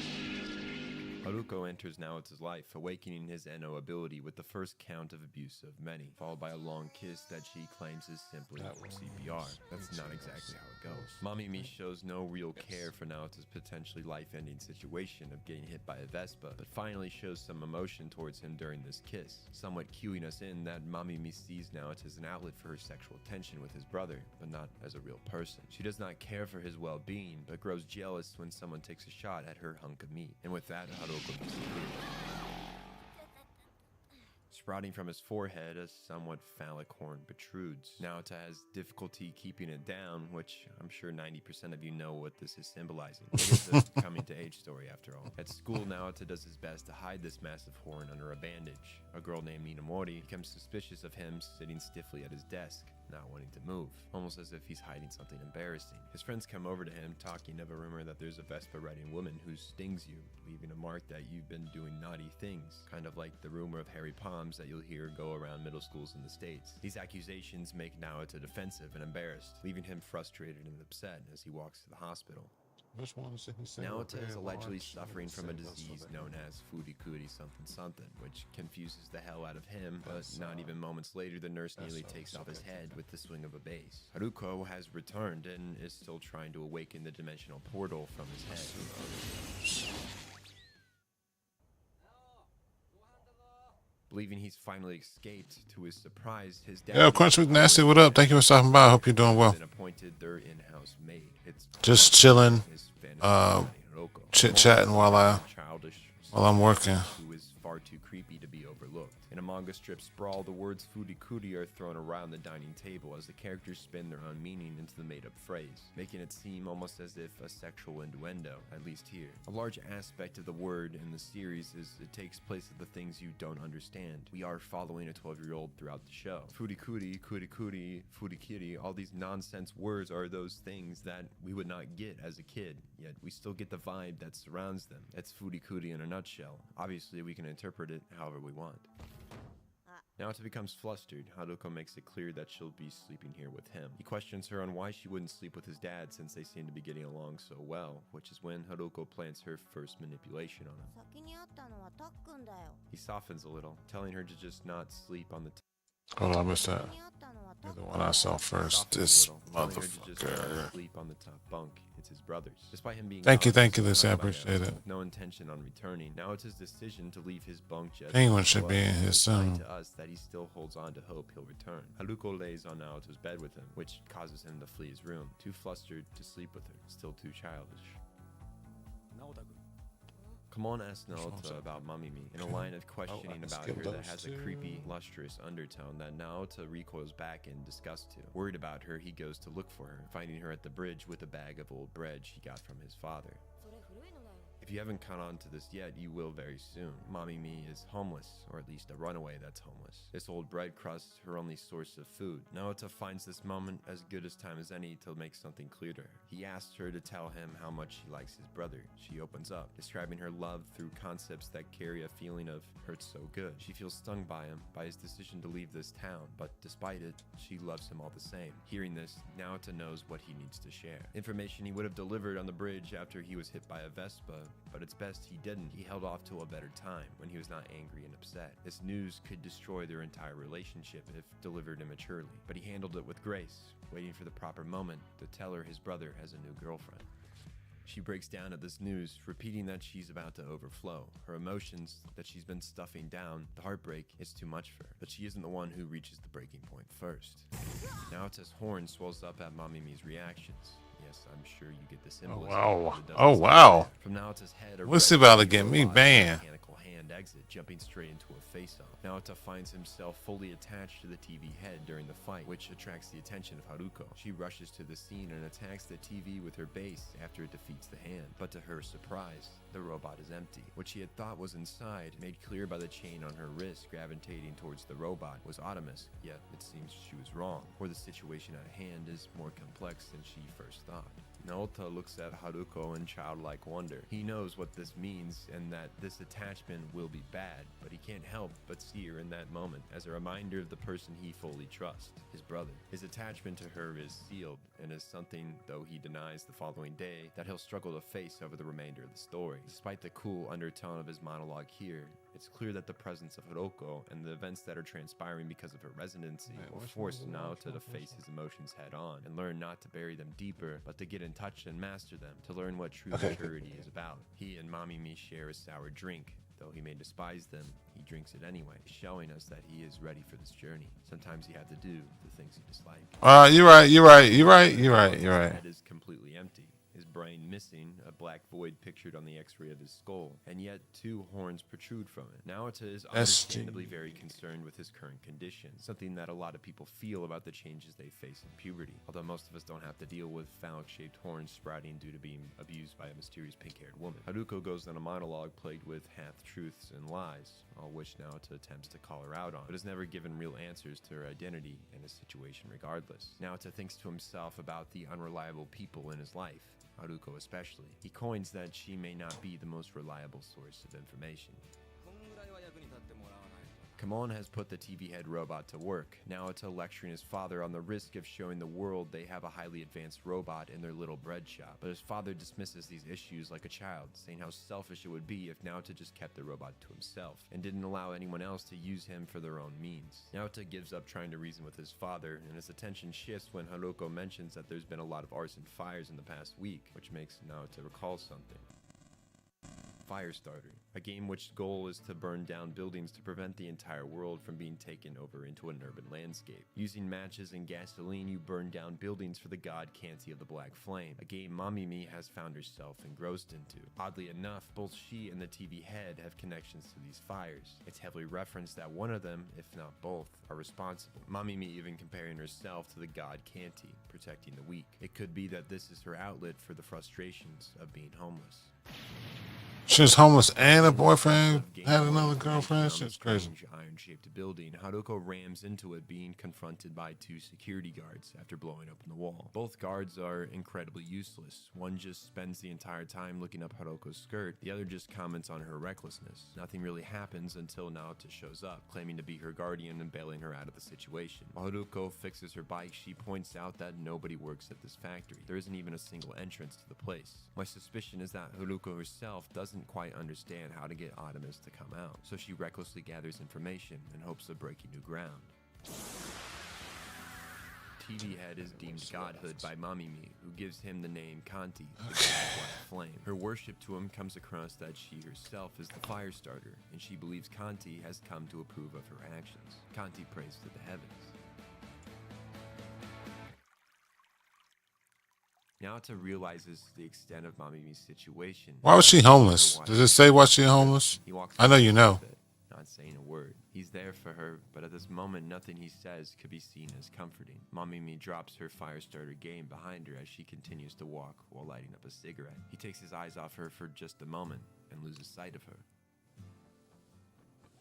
[SPEAKER 8] Haruko enters Naoto's life, awakening his Eno ability with the first count of abuse of many, followed by a long kiss that she claims is simply CPR. That's not exactly how it goes. Mamimi shows no real care for Naoto's potentially life-ending situation of getting hit by a Vespa, but finally shows some emotion towards him during this kiss, somewhat cueing us in that Mamimi sees Naoto as an outlet for her sexual tension with his brother, but not as a real person. She does not care for his well-being, but grows jealous when someone takes a shot at her hunk of meat. And with that, Haruko disappears. Sprouting from his forehead, a somewhat phallic horn protrudes. Naoto has difficulty keeping it down, which I'm sure 90% of you know what this is symbolizing. It is a coming-to-age story, after all. At school, Naoto does his best to hide this massive horn under a bandage. A girl named Minamori becomes suspicious of him sitting stiffly at his desk, not wanting to move, almost as if he's hiding something embarrassing. His friends come over to him, talking of a rumor that there's a Vespa-riding woman who stings you, leaving a mark that you've been doing naughty things, kind of like the rumor of hairy palms that you'll hear go around middle schools in the States. These accusations make Naoto defensive and embarrassed, leaving him frustrated and upset as he walks to the hospital.
[SPEAKER 3] Which one is it? He said
[SPEAKER 8] Naoto is
[SPEAKER 3] repair
[SPEAKER 8] allegedly
[SPEAKER 3] watch.
[SPEAKER 8] suffering from a
[SPEAKER 3] He said
[SPEAKER 8] disease
[SPEAKER 3] that's
[SPEAKER 8] known as furikuri something something, which confuses the hell out of him, but not even moments later the nurse nearly takes off his head with the swing of a bass. Haruko has returned and is still trying to awaken the dimensional portal from his head. Believing he's finally escaped, to his surprise, his dad...
[SPEAKER 3] Yo, Crunch Nasty, what up? Thank you for stopping by. I hope you're doing well.
[SPEAKER 8] ...been appointed their in-house maid. It's
[SPEAKER 3] Just chilling,
[SPEAKER 8] his fantasy Haruko.
[SPEAKER 3] chit-chatting while I'm working.
[SPEAKER 8] Who is far too creepy to be overlooked. In a manga strip sprawl, the words furikuri are thrown around the dining table as the characters spin their own meaning into the made-up phrase, making it seem almost as if a sexual innuendo, at least here. A large aspect of the word in the series is it takes place of the things you don't understand. We are following a 12-year-old throughout the show. Furikuri, kurikuri, furikiri, all these nonsense words are those things that we would not get as a kid, yet we still get the vibe that surrounds them. That's furikuri in a nutshell. Obviously, we can interpret it however we want. Naoto becomes flustered. Haruko makes it clear that she'll be sleeping here with him. He questions her on why she wouldn't sleep with his dad since they seem to be getting along so well, which is when Haruko plants her first manipulation on him. He softens a little, telling her to just not sleep on the
[SPEAKER 3] Hold on, I missed that. You're the one I saw first. This motherfucker.
[SPEAKER 8] Sleep on the top bunk. It's his brother's. Despite him being
[SPEAKER 3] Thank you,
[SPEAKER 8] cautious
[SPEAKER 3] Lucy. I
[SPEAKER 8] about
[SPEAKER 3] appreciate
[SPEAKER 8] Naoto,
[SPEAKER 3] it.
[SPEAKER 8] with no intention on returning. Now it's his decision to leave his bunk just
[SPEAKER 3] Penguin should be in here
[SPEAKER 8] implying
[SPEAKER 3] soon.
[SPEAKER 8] to us that he still holds on to hope he'll return. Haruko lays on Naoto's bed with him, which causes him to flee his room, too flustered to sleep with her, still too childish. Kamon asks Naoto about Mamimi in a line of questioning about her that has a creepy, lustrous undertone that Naoto recoils back in disgust to. Worried about her, he goes to look for her, finding her at the bridge with a bag of old bread she got from his father. If you haven't caught on to this yet, you will very soon. Mamimi is homeless, or at least a runaway that's homeless. This old bread crust, her only source of food. Naota finds this moment as good as time as any to make something clear to her. He asks her to tell him how much she likes his brother. She opens up, describing her love through concepts that carry a feeling of hurt so good. She feels stung by him, by his decision to leave this town, but despite it, she loves him all the same. Hearing this, Naota knows what he needs to share. Information he would have delivered on the bridge after he was hit by a Vespa, but it's best he didn't. He held off till a better time, when he was not angry and upset. This news could destroy their entire relationship if delivered immaturely, but he handled it with grace, waiting for the proper moment to tell her his brother has a new girlfriend. She breaks down at this news, repeating that she's about to overflow. Her emotions that she's been stuffing down, the heartbreak, is too much for her. But she isn't the one who reaches the breaking point first. Naota's horn swells up at Mamimi's reactions. Yes, I'm sure you get the symbolism.
[SPEAKER 3] Wow. Oh, wow.
[SPEAKER 8] From Naota's head,
[SPEAKER 3] What's he about to get me banned?
[SPEAKER 8] Mechanical hand exit, jumping straight into a face-off. Naota finds himself fully attached to the TV head during the fight, which attracts the attention of Haruko. She rushes to the scene and attacks the TV with her base after it defeats the hand. But to her surprise, the robot is empty. What she had thought was inside, made clear by the chain on her wrist gravitating towards the robot, was Automus, yet it seems she was wrong, or the situation at hand is more complex than she first thought. Naota looks at Haruko in childlike wonder. He knows what this means and that this attachment will be bad, but he can't help but see her in that moment as a reminder of the person he fully trusts, his brother. His attachment to her is sealed and is something, though he denies the following day, that he'll struggle to face over the remainder of the story. Despite the cool undertone of his monologue here, it's clear that the presence of Hiroko and the events that are transpiring because of her residency will force Naota to face his emotions head on and learn not to bury them deeper, but to get in touch and master them, to learn what true maturity is about. He and Mamimi share a sour drink. Though he may despise them, he drinks it anyway, showing us that he is ready for this journey. Sometimes you have to do the things you dislike.
[SPEAKER 3] You're right.
[SPEAKER 8] His head is completely empty. His brain missing, a black void pictured on the x-ray of his skull, and yet two horns protrude from it. Naota is understandably very concerned with his current condition, something that a lot of people feel about the changes they face in puberty, although most of us don't have to deal with phallic-shaped horns sprouting due to being abused by a mysterious pink-haired woman. Haruko goes on a monologue plagued with half-truths and lies, all which Naota attempts to call her out on, but is never given real answers to her identity and his situation regardless. Naota thinks to himself about the unreliable people in his life, Haruko especially. He coins that she may not be the most reliable source of information. Kamon has put the TV head robot to work. Naota lecturing his father on the risk of showing the world they have a highly advanced robot in their little bread shop. But his father dismisses these issues like a child, saying how selfish it would be if Naota just kept the robot to himself and didn't allow anyone else to use him for their own means. Naota gives up trying to reason with his father, and his attention shifts when Haruko mentions that there's been a lot of arson fires in the past week, which makes Naota recall something. Firestarter, a game which goal is to burn down buildings to prevent the entire world from being taken over into an urban landscape. Using matches and gasoline, you burn down buildings for the god Kanti of the Black Flame, a game Mamimi has found herself engrossed into. Oddly enough, both she and the TV head have connections to these fires. It's heavily referenced that one of them, if not both, are responsible. Mamimi even comparing herself to the god Kanti, protecting the weak. It could be that this is her outlet for the frustrations of being homeless.
[SPEAKER 3] She was homeless and a boyfriend had another girlfriend. Shit's crazy.
[SPEAKER 8] Iron-shaped building, Haruko rams into it, being confronted by two security guards after blowing open the wall. Both guards are incredibly useless. One just spends the entire time looking up Haruko's skirt. The other just comments on her recklessness. Nothing really happens until Naota shows up, claiming to be her guardian and bailing her out of the situation. While Haruko fixes her bike, she points out that nobody works at this factory. There isn't even a single entrance to the place. My suspicion is that Haruko herself doesn't quite understand how to get Automus to come out, so she recklessly gathers information in hopes of breaking new ground. TV head is deemed godhood by Mamimi, who gives him the name Kanti, the god of Black Flame. Her worship to him comes across that she herself is the Firestarter, and she believes Kanti has come to approve of her actions. Kanti prays to the heavens. Naota realizes the extent of Mamimi's situation.
[SPEAKER 3] Why was she homeless? Does it say why she's homeless? I know you know.
[SPEAKER 8] Not not saying a word. He's there for her, but at this moment nothing he says could be seen as comforting. Mamimi drops her fire starter game behind her as she continues to walk while lighting up a cigarette. He takes his eyes off her for just a moment and loses sight of her.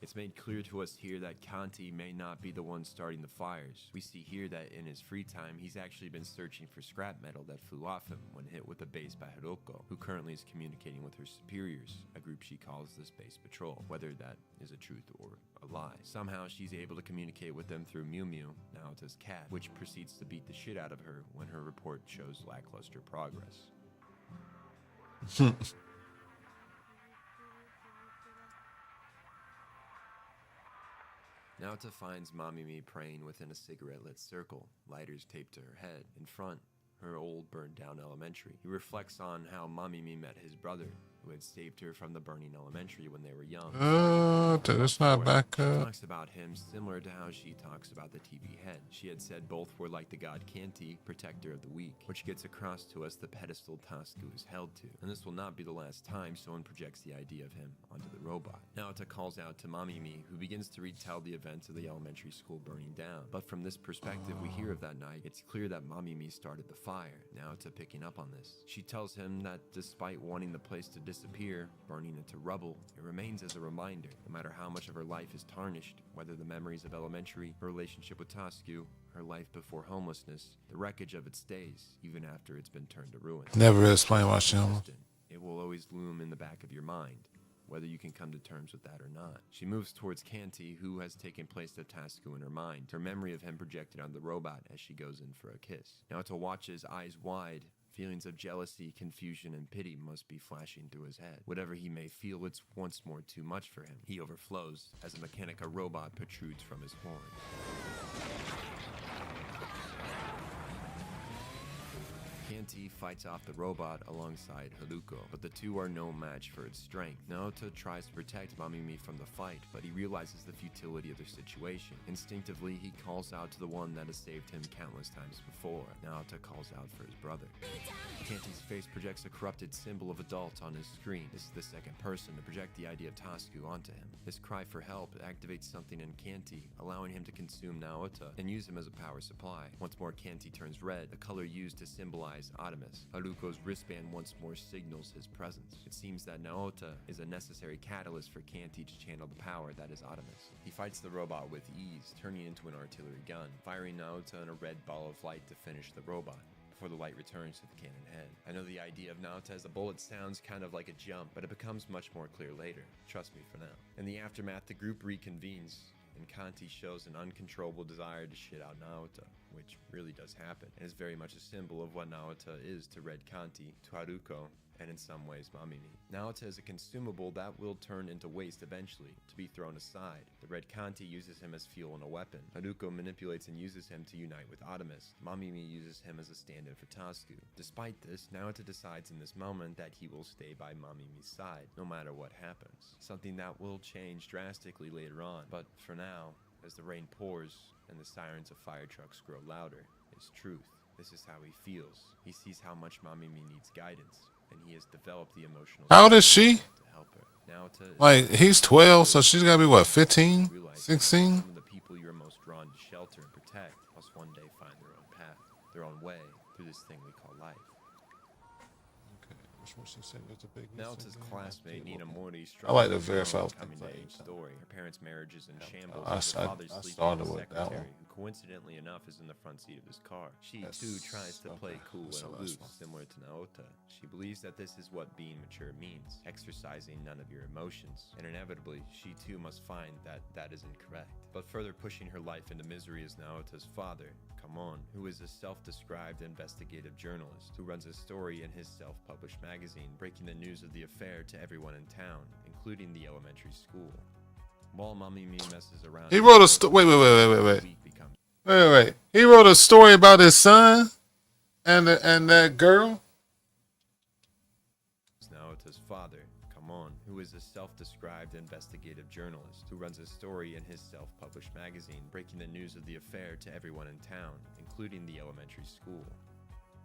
[SPEAKER 8] It's made clear to us here that Kanti may not be the one starting the fires. We see here that in his free time, he's actually been searching for scrap metal that flew off him when hit with a base by Hiroko, who currently is communicating with her superiors, a group she calls the Space Patrol, whether that is a truth or a lie. Somehow she's able to communicate with them through Mew Mew, Naota's cat, which proceeds to beat the shit out of her when her report shows lackluster progress. Naota finds Mamimi praying within a cigarette-lit circle, lighters taped to her head. In front, her old burned-down elementary. He reflects on how Mamimi met his brother, who had saved her from the burning elementary when they were young.
[SPEAKER 3] That's not back
[SPEAKER 8] She
[SPEAKER 3] up.
[SPEAKER 8] talks about him similar to how she talks about the TV head. She had said both were like the god Kanti, protector of the weak, which gets across to us the pedestal Tasku is held to. And this will not be the last time someone projects the idea of him onto the robot. Naota calls out to Mamimi, who begins to retell the events of the elementary school burning down. But from this perspective we hear of that night, it's clear that Mamimi started the fire. Naota picking up on this. She tells him that despite wanting the place to disappear, burning into rubble, it remains as a reminder, no matter how much of her life is tarnished, whether the memories of elementary, her relationship with Tasku, her life before homelessness, the wreckage of it stays, even after it's been turned to ruin.
[SPEAKER 3] Never explain why she almost.
[SPEAKER 8] It will always loom in the back of your mind, whether you can come to terms with that or not. She moves towards Kanti, who has taken place of Tasku in her mind, her memory of him projected on the robot as she goes in for a kiss. Naota watches, eyes wide. Feelings of jealousy, confusion, and pity must be flashing through his head. Whatever he may feel, it's once more too much for him. He overflows as a Mechanica robot protrudes from his horn. Kanti fights off the robot alongside Haruko, but the two are no match for its strength. Naota tries to protect Mamimi from the fight, but he realizes the futility of their situation. Instinctively, he calls out to the one that has saved him countless times before. Naota calls out for his brother. Kanti's face projects a corrupted symbol of adult on his screen. This is the second person to project the idea of Tasku onto him. His cry for help activates something in Kanti, allowing him to consume Naota and use him as a power supply. Once more, Kanti turns red, the color used to symbolize Artemis. Haruko's wristband once more signals his presence. It seems that Naota is a necessary catalyst for Kanti to channel the power that is Artemis. He fights the robot with ease, turning into an artillery gun, firing Naota in a red ball of light to finish the robot, before the light returns to the cannon head. I know the idea of Naota as a bullet sounds kind of like a jump, but it becomes much more clear later. Trust me for now. In the aftermath, the group reconvenes, and Kanti shows an uncontrollable desire to shit out Naota, which really does happen, and is very much a symbol of what Naota is to Red Kanti, to Haruko, and in some ways Mamimi. Naota is a consumable that will turn into waste eventually, to be thrown aside. The Red Kanti uses him as fuel and a weapon. Haruko manipulates and uses him to unite with Artemis. Mamimi uses him as a stand-in for Tasku. Despite this, Naota decides in this moment that he will stay by Mamimi's side, no matter what happens. Something that will change drastically later on, but for now, as the rain pours and the sirens of fire trucks grow louder, is truth. This is how he feels. He sees how much Mamimi needs guidance, and he has developed the emotional
[SPEAKER 3] How old is she?
[SPEAKER 8] to help her. Naota is
[SPEAKER 3] Like, he's 12, so she's gotta be what, 15? 16?
[SPEAKER 8] some of the people you're most drawn to shelter and protect must one day find their own path, their own way through this thing we call life. Naota's classmate Nina Mori
[SPEAKER 3] I like the
[SPEAKER 8] struggles with her own
[SPEAKER 3] verified
[SPEAKER 8] coming-to-age story. Her parents' marriage is in shambles.
[SPEAKER 3] I
[SPEAKER 8] and her father sleeps with
[SPEAKER 3] started
[SPEAKER 8] the
[SPEAKER 3] with that
[SPEAKER 8] secretary,
[SPEAKER 3] one.
[SPEAKER 8] who coincidentally enough is in the front seat of his car. She
[SPEAKER 3] That's-
[SPEAKER 8] too tries to play
[SPEAKER 3] okay,
[SPEAKER 8] cool
[SPEAKER 3] that's the
[SPEAKER 8] and
[SPEAKER 3] last
[SPEAKER 8] aloof,
[SPEAKER 3] one.
[SPEAKER 8] similar to Naota. She believes that this is what being mature means, exercising none of your emotions. And inevitably, she too must find that that is incorrect. But further pushing her life into misery is Naota's father, Kamon, who is a self-described investigative journalist who runs a story in his self-published magazine, breaking the news of the affair to everyone in town, including the elementary school. While Mamimi messes around,
[SPEAKER 3] He wrote a wait. He wrote a story about his son and that girl.
[SPEAKER 8] Naota's father, Kamon, who is a self-described investigative journalist who runs a story in his self-published magazine, breaking the news of the affair to everyone in town, including the elementary school.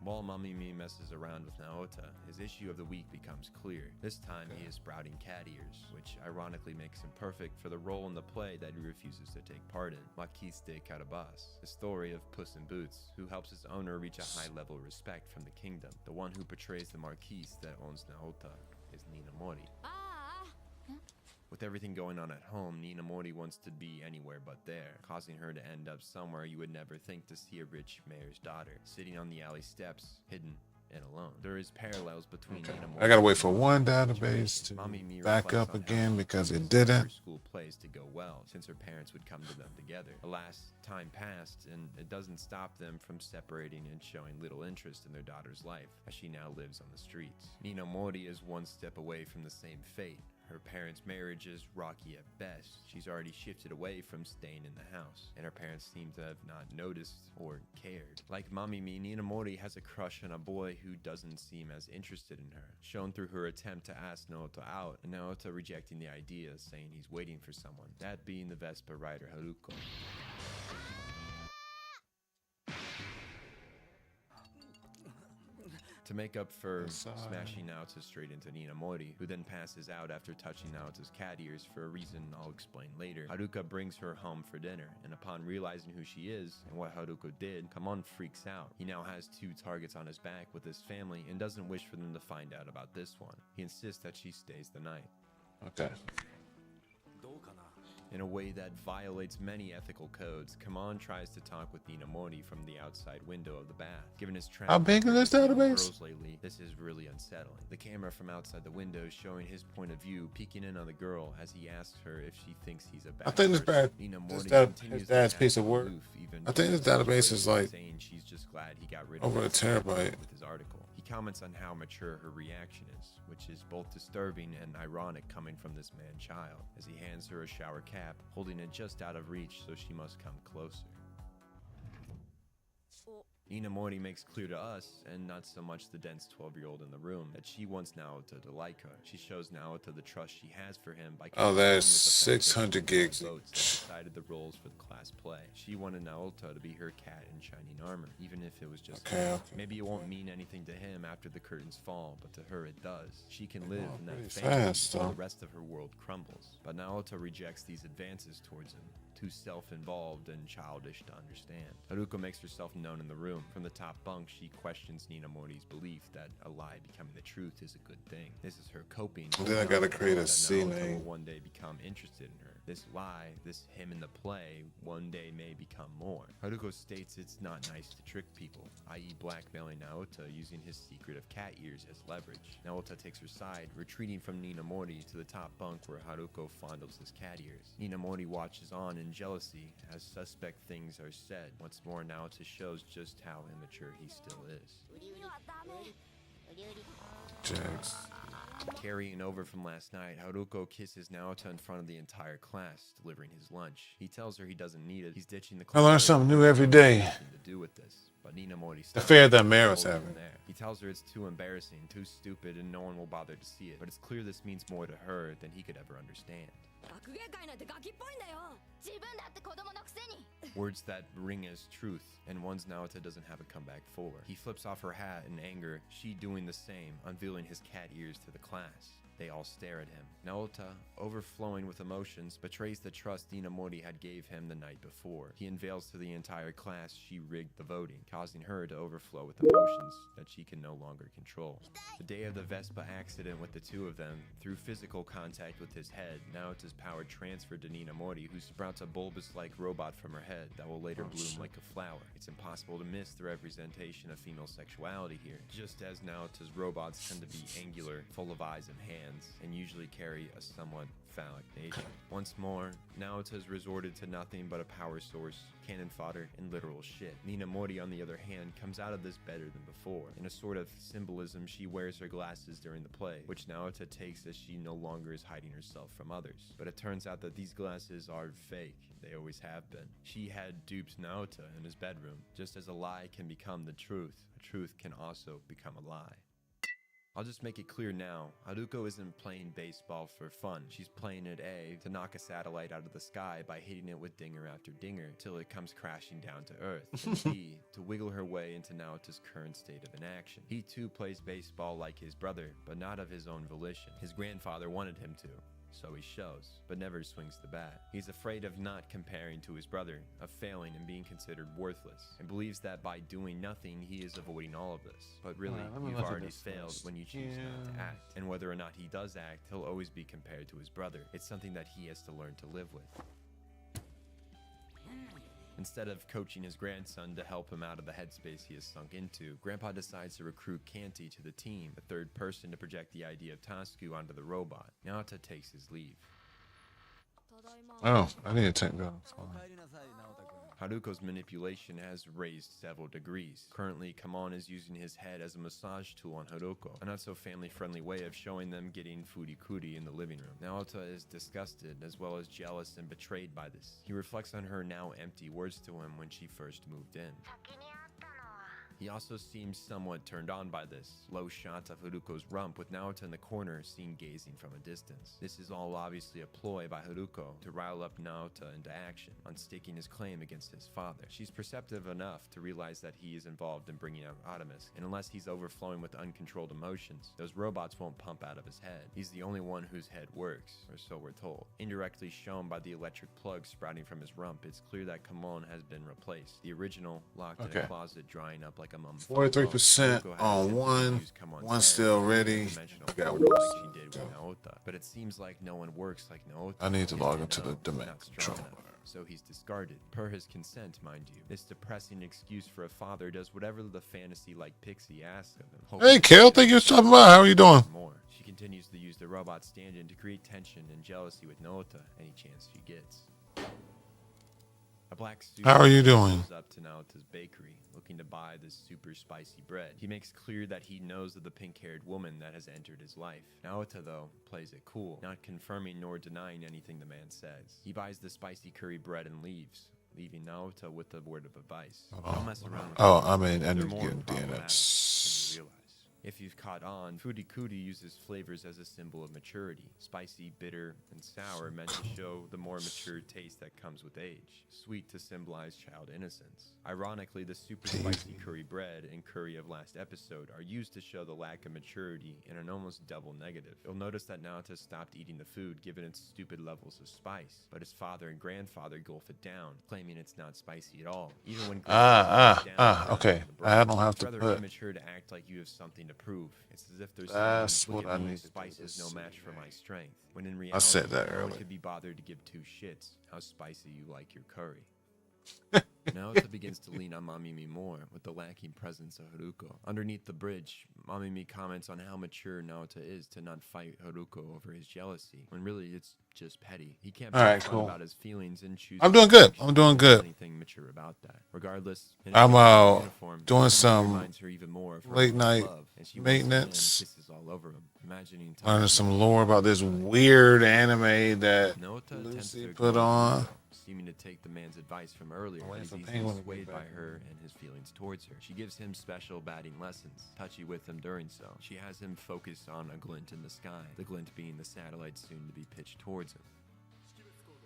[SPEAKER 8] While Mamimi messes around with Naota, his issue of the week becomes clear. This time he is sprouting cat ears, which ironically makes him perfect for the role in the play that he refuses to take part in, Marquise de Carabas, the story of Puss in Boots, who helps his owner reach a high level of respect from the kingdom. The one who portrays the Marquise that owns Naota is Nina Mori. With everything going on at home, Nina Mori wants to be anywhere but there, causing her to end up somewhere you would never think to see a rich mayor's daughter, sitting on the alley steps, hidden and alone. There is parallels between Nina Mori.
[SPEAKER 3] I gotta wait for one database to back up again because it didn't.
[SPEAKER 8] School plays to go well, since her parents would come to them together. Alas, time passed, and it doesn't stop them from separating and showing little interest in their daughter's life, as she now lives on the streets. Nina Mori is one step away from the same fate. Her parents' marriage is rocky at best. She's already shifted away from staying in the house, and her parents seem to have not noticed or cared. Like Mamimi, Nina Mori has a crush on a boy who doesn't seem as interested in her, shown through her attempt to ask Naota out, and Naota rejecting the idea, saying he's waiting for someone, that being the Vespa rider Haruko. To make up for smashing Naota straight into Nina Mori, who then passes out after touching Naota's cat ears for a reason I'll explain later, Haruka brings her home for dinner, and upon realizing who she is and what Haruko did, Kamon freaks out. He now has 2 targets on his back with his family and doesn't wish for them to find out about this one. He insists that she stays the night.
[SPEAKER 3] Okay.
[SPEAKER 8] In a way that violates many ethical codes, Kamon tries to talk with Nina Mori from the outside window of the bath. Given his track
[SPEAKER 3] How big is this database?
[SPEAKER 8] lately, this is really unsettling. The camera from outside the window is showing his point of view, peeking in on the girl as he asks her if she thinks he's a bad
[SPEAKER 3] I think this
[SPEAKER 8] person.
[SPEAKER 3] bad.
[SPEAKER 8] Nina
[SPEAKER 3] This
[SPEAKER 8] Mori
[SPEAKER 3] his dad's piece of work. I think this database is like
[SPEAKER 8] saying she's just glad he got rid
[SPEAKER 3] over
[SPEAKER 8] of
[SPEAKER 3] a terabyte.
[SPEAKER 8] with his article. He comments on how mature her reaction is, which is both disturbing and ironic coming from this man-child, as he hands her a shower cap, holding it just out of reach so she must come closer. Nina Mori makes clear to us, and not so much the dense 12-year-old in the room, that she wants Naota to like her. She shows Naota the trust she has for him by
[SPEAKER 3] Oh, there's 600 gigs.
[SPEAKER 8] votes that decided the roles for the class play. She wanted Naota to be her cat in shining armor, even if it was just
[SPEAKER 3] Okay.
[SPEAKER 8] maybe it won't mean anything to him after the curtains fall, but to her it does. She can live in that
[SPEAKER 3] pretty
[SPEAKER 8] fantasy
[SPEAKER 3] fast,
[SPEAKER 8] while
[SPEAKER 3] though.
[SPEAKER 8] the rest of her world crumbles. But Naota rejects these advances towards him, too self-involved and childish to understand. Haruko makes herself known in the room. From the top bunk, she questions Nina Mori's belief that a lie becoming the truth is a good thing. This is her coping.
[SPEAKER 3] Then I gotta create a
[SPEAKER 8] that
[SPEAKER 3] C
[SPEAKER 8] Naota
[SPEAKER 3] name.
[SPEAKER 8] will one day become interested in her. This lie, this him in the play, one day may become more. Haruko states it's not nice to trick people, i.e. blackmailing Naota using his secret of cat ears as leverage. Naota takes her side, retreating from Nina Mori to the top bunk where Haruko fondles his cat ears. Nina Mori watches on in jealousy as suspect things are said. Once more, Naota shows just how immature he still is.
[SPEAKER 3] Jags.
[SPEAKER 8] Carrying over from last night, Haruko kisses Naota in front of the entire class, delivering his lunch. He tells her he doesn't need it. He's ditching the class.
[SPEAKER 3] I learn something new every day.
[SPEAKER 8] Nothing to do with this. But Nina Mori
[SPEAKER 3] The fair that Mara's
[SPEAKER 8] stops
[SPEAKER 3] having.
[SPEAKER 8] there. He tells her it's too embarrassing, too stupid, and no one will bother to see it. But it's clear this means more to her than he could ever understand. Words that ring as truth, and one's Naota doesn't have a comeback for. He flips off her hat in anger, she doing the same, unveiling his cat ears to the class. They all stare at him. Naota, overflowing with emotions, betrays the trust Nina Mori had gave him the night before. He unveils to the entire class she rigged the voting, causing her to overflow with emotions that she can no longer control. The day of the Vespa accident with the two of them, through physical contact with his head, Naota's power transferred to Nina Mori, who sprouts a bulbous-like robot from her head that will later bloom like a flower. It's impossible to miss the representation of female sexuality here, just as Naota's robots tend to be angular, full of eyes and hands, and usually carry a somewhat phallic nature. Once more, Naota's resorted to nothing but a power source, cannon fodder, and literal shit. Nina Mori, on the other hand, comes out of this better than before. In a sort of symbolism, she wears her glasses during the play, which Naota takes as she no longer is hiding herself from others. But it turns out that these glasses are fake. They always have been. She had duped Naota in his bedroom. Just as a lie can become the truth, a truth can also become a lie. I'll just make it clear now, Haruko isn't playing baseball for fun. She's playing it A, to knock a satellite out of the sky by hitting it with dinger after dinger till it comes crashing down to Earth, and B, to wiggle her way into Naota's current state of inaction. He too plays baseball like his brother, but not of his own volition. His grandfather wanted him to. So he shows, but never swings the bat. He's afraid of not comparing to his brother, of failing and being considered worthless, and believes that by doing nothing, he is avoiding all of this. But really, you've already failed when you choose not to act. And whether or not he does act, he'll always be compared to his brother. It's something that he has to learn to live with. Instead of coaching his grandson to help him out of the headspace he has sunk into, Grandpa decides to recruit Kanti to the team, a third person to project the idea of Tasku onto the robot. Naota takes his leave.
[SPEAKER 3] Oh, I need to take that.
[SPEAKER 8] Haruko's manipulation has raised several degrees. Currently, Kamon is using his head as a massage tool on Haruko, a not so family-friendly way of showing them getting furikuri in the living room. Naota is disgusted, as well as jealous and betrayed by this. He reflects on her now empty words to him when she first moved in. He also seems somewhat turned on by this. Low shots of Haruko's rump with Naota in the corner seen gazing from a distance. This is all obviously a ploy by Haruko to rile up Naota into action on staking his claim against his father. She's perceptive enough to realize that he is involved in bringing out Artemis, and unless he's overflowing with uncontrolled emotions, those robots won't pump out of his head. He's the only one whose head works, or so we're told. Indirectly shown by the electric plug sprouting from his rump, it's clear that Kamon has been replaced. The original locked in a closet, drying up like a mum.
[SPEAKER 3] 43% on one still ready. I got one.
[SPEAKER 8] But it seems like no one works like Naota.
[SPEAKER 3] I need to log into the domain controller.
[SPEAKER 8] So he's discarded, per his consent, mind you. This depressing excuse for a father does whatever the fantasy-like pixie asks of him.
[SPEAKER 3] Hey, Kel, think you was talking about. How are you doing?
[SPEAKER 8] More. She continues to use the robot stand-in to create tension and jealousy with Naota any chance she gets. A black suit.
[SPEAKER 3] How are you doing?
[SPEAKER 8] Goes up to Naota's bakery, looking to buy this super spicy bread. He makes clear that he knows of the pink-haired woman that has entered his life. Naota, though, plays it cool, not confirming nor denying anything the man says. He buys the spicy curry bread and leaves, leaving Naota with a word of advice. Don't mess around with
[SPEAKER 3] I mean, I
[SPEAKER 8] They're
[SPEAKER 3] need to
[SPEAKER 8] more
[SPEAKER 3] get
[SPEAKER 8] problematic
[SPEAKER 3] DNS.
[SPEAKER 8] than you realize. If you've caught on, furikuri uses flavors as a symbol of maturity. Spicy, bitter, and sour meant to show the more mature taste that comes with age. Sweet to symbolize child innocence. Ironically, the super spicy curry bread and curry of last episode are used to show the lack of maturity in an almost double negative. You'll notice that Naota stopped eating the food given its stupid levels of spice, but his father and grandfather gulp it down, claiming it's not spicy at all. Even when
[SPEAKER 3] okay. I don't have to
[SPEAKER 8] rather
[SPEAKER 3] put.
[SPEAKER 8] immature to act like you have something to prove. It's as if there's
[SPEAKER 3] That's what I need to do.
[SPEAKER 8] spice is no match for my strength. When in
[SPEAKER 3] I
[SPEAKER 8] reality,
[SPEAKER 3] said that
[SPEAKER 8] no one
[SPEAKER 3] earlier.
[SPEAKER 8] could be bothered to give two shits how spicy you like your curry. Naota begins to lean on Mamimi more with the lacking presence of Haruko. Underneath the bridge, Mamimi comments on how mature Naota is to not fight Haruko over his jealousy, when really it's just petty. He can't be
[SPEAKER 3] Alright,
[SPEAKER 8] upfront
[SPEAKER 3] cool.
[SPEAKER 8] about his feelings and choose.
[SPEAKER 3] I'm doing good. I'm doing good.
[SPEAKER 8] Anything mature about that. Regardless,
[SPEAKER 3] I'm
[SPEAKER 8] uniform,
[SPEAKER 3] doing
[SPEAKER 8] he
[SPEAKER 3] some
[SPEAKER 8] reminds her even more of her
[SPEAKER 3] late
[SPEAKER 8] first
[SPEAKER 3] night
[SPEAKER 8] love, and she
[SPEAKER 3] maintenance.
[SPEAKER 8] kisses all over him, imagining
[SPEAKER 3] Learning some lore about this weird anime that
[SPEAKER 8] Naota tends
[SPEAKER 3] Lucy
[SPEAKER 8] to
[SPEAKER 3] put
[SPEAKER 8] ignore
[SPEAKER 3] on.
[SPEAKER 8] Haruko, seeming to take the man's advice from earlier,
[SPEAKER 3] waiting
[SPEAKER 8] as
[SPEAKER 3] for
[SPEAKER 8] he's
[SPEAKER 3] Penguin to get
[SPEAKER 8] swayed by
[SPEAKER 3] back.
[SPEAKER 8] her and his feelings towards her. She gives him special batting lessons, touchy with him during so. She has him focus on a glint in the sky, the glint being the satellite soon to be pitched towards him.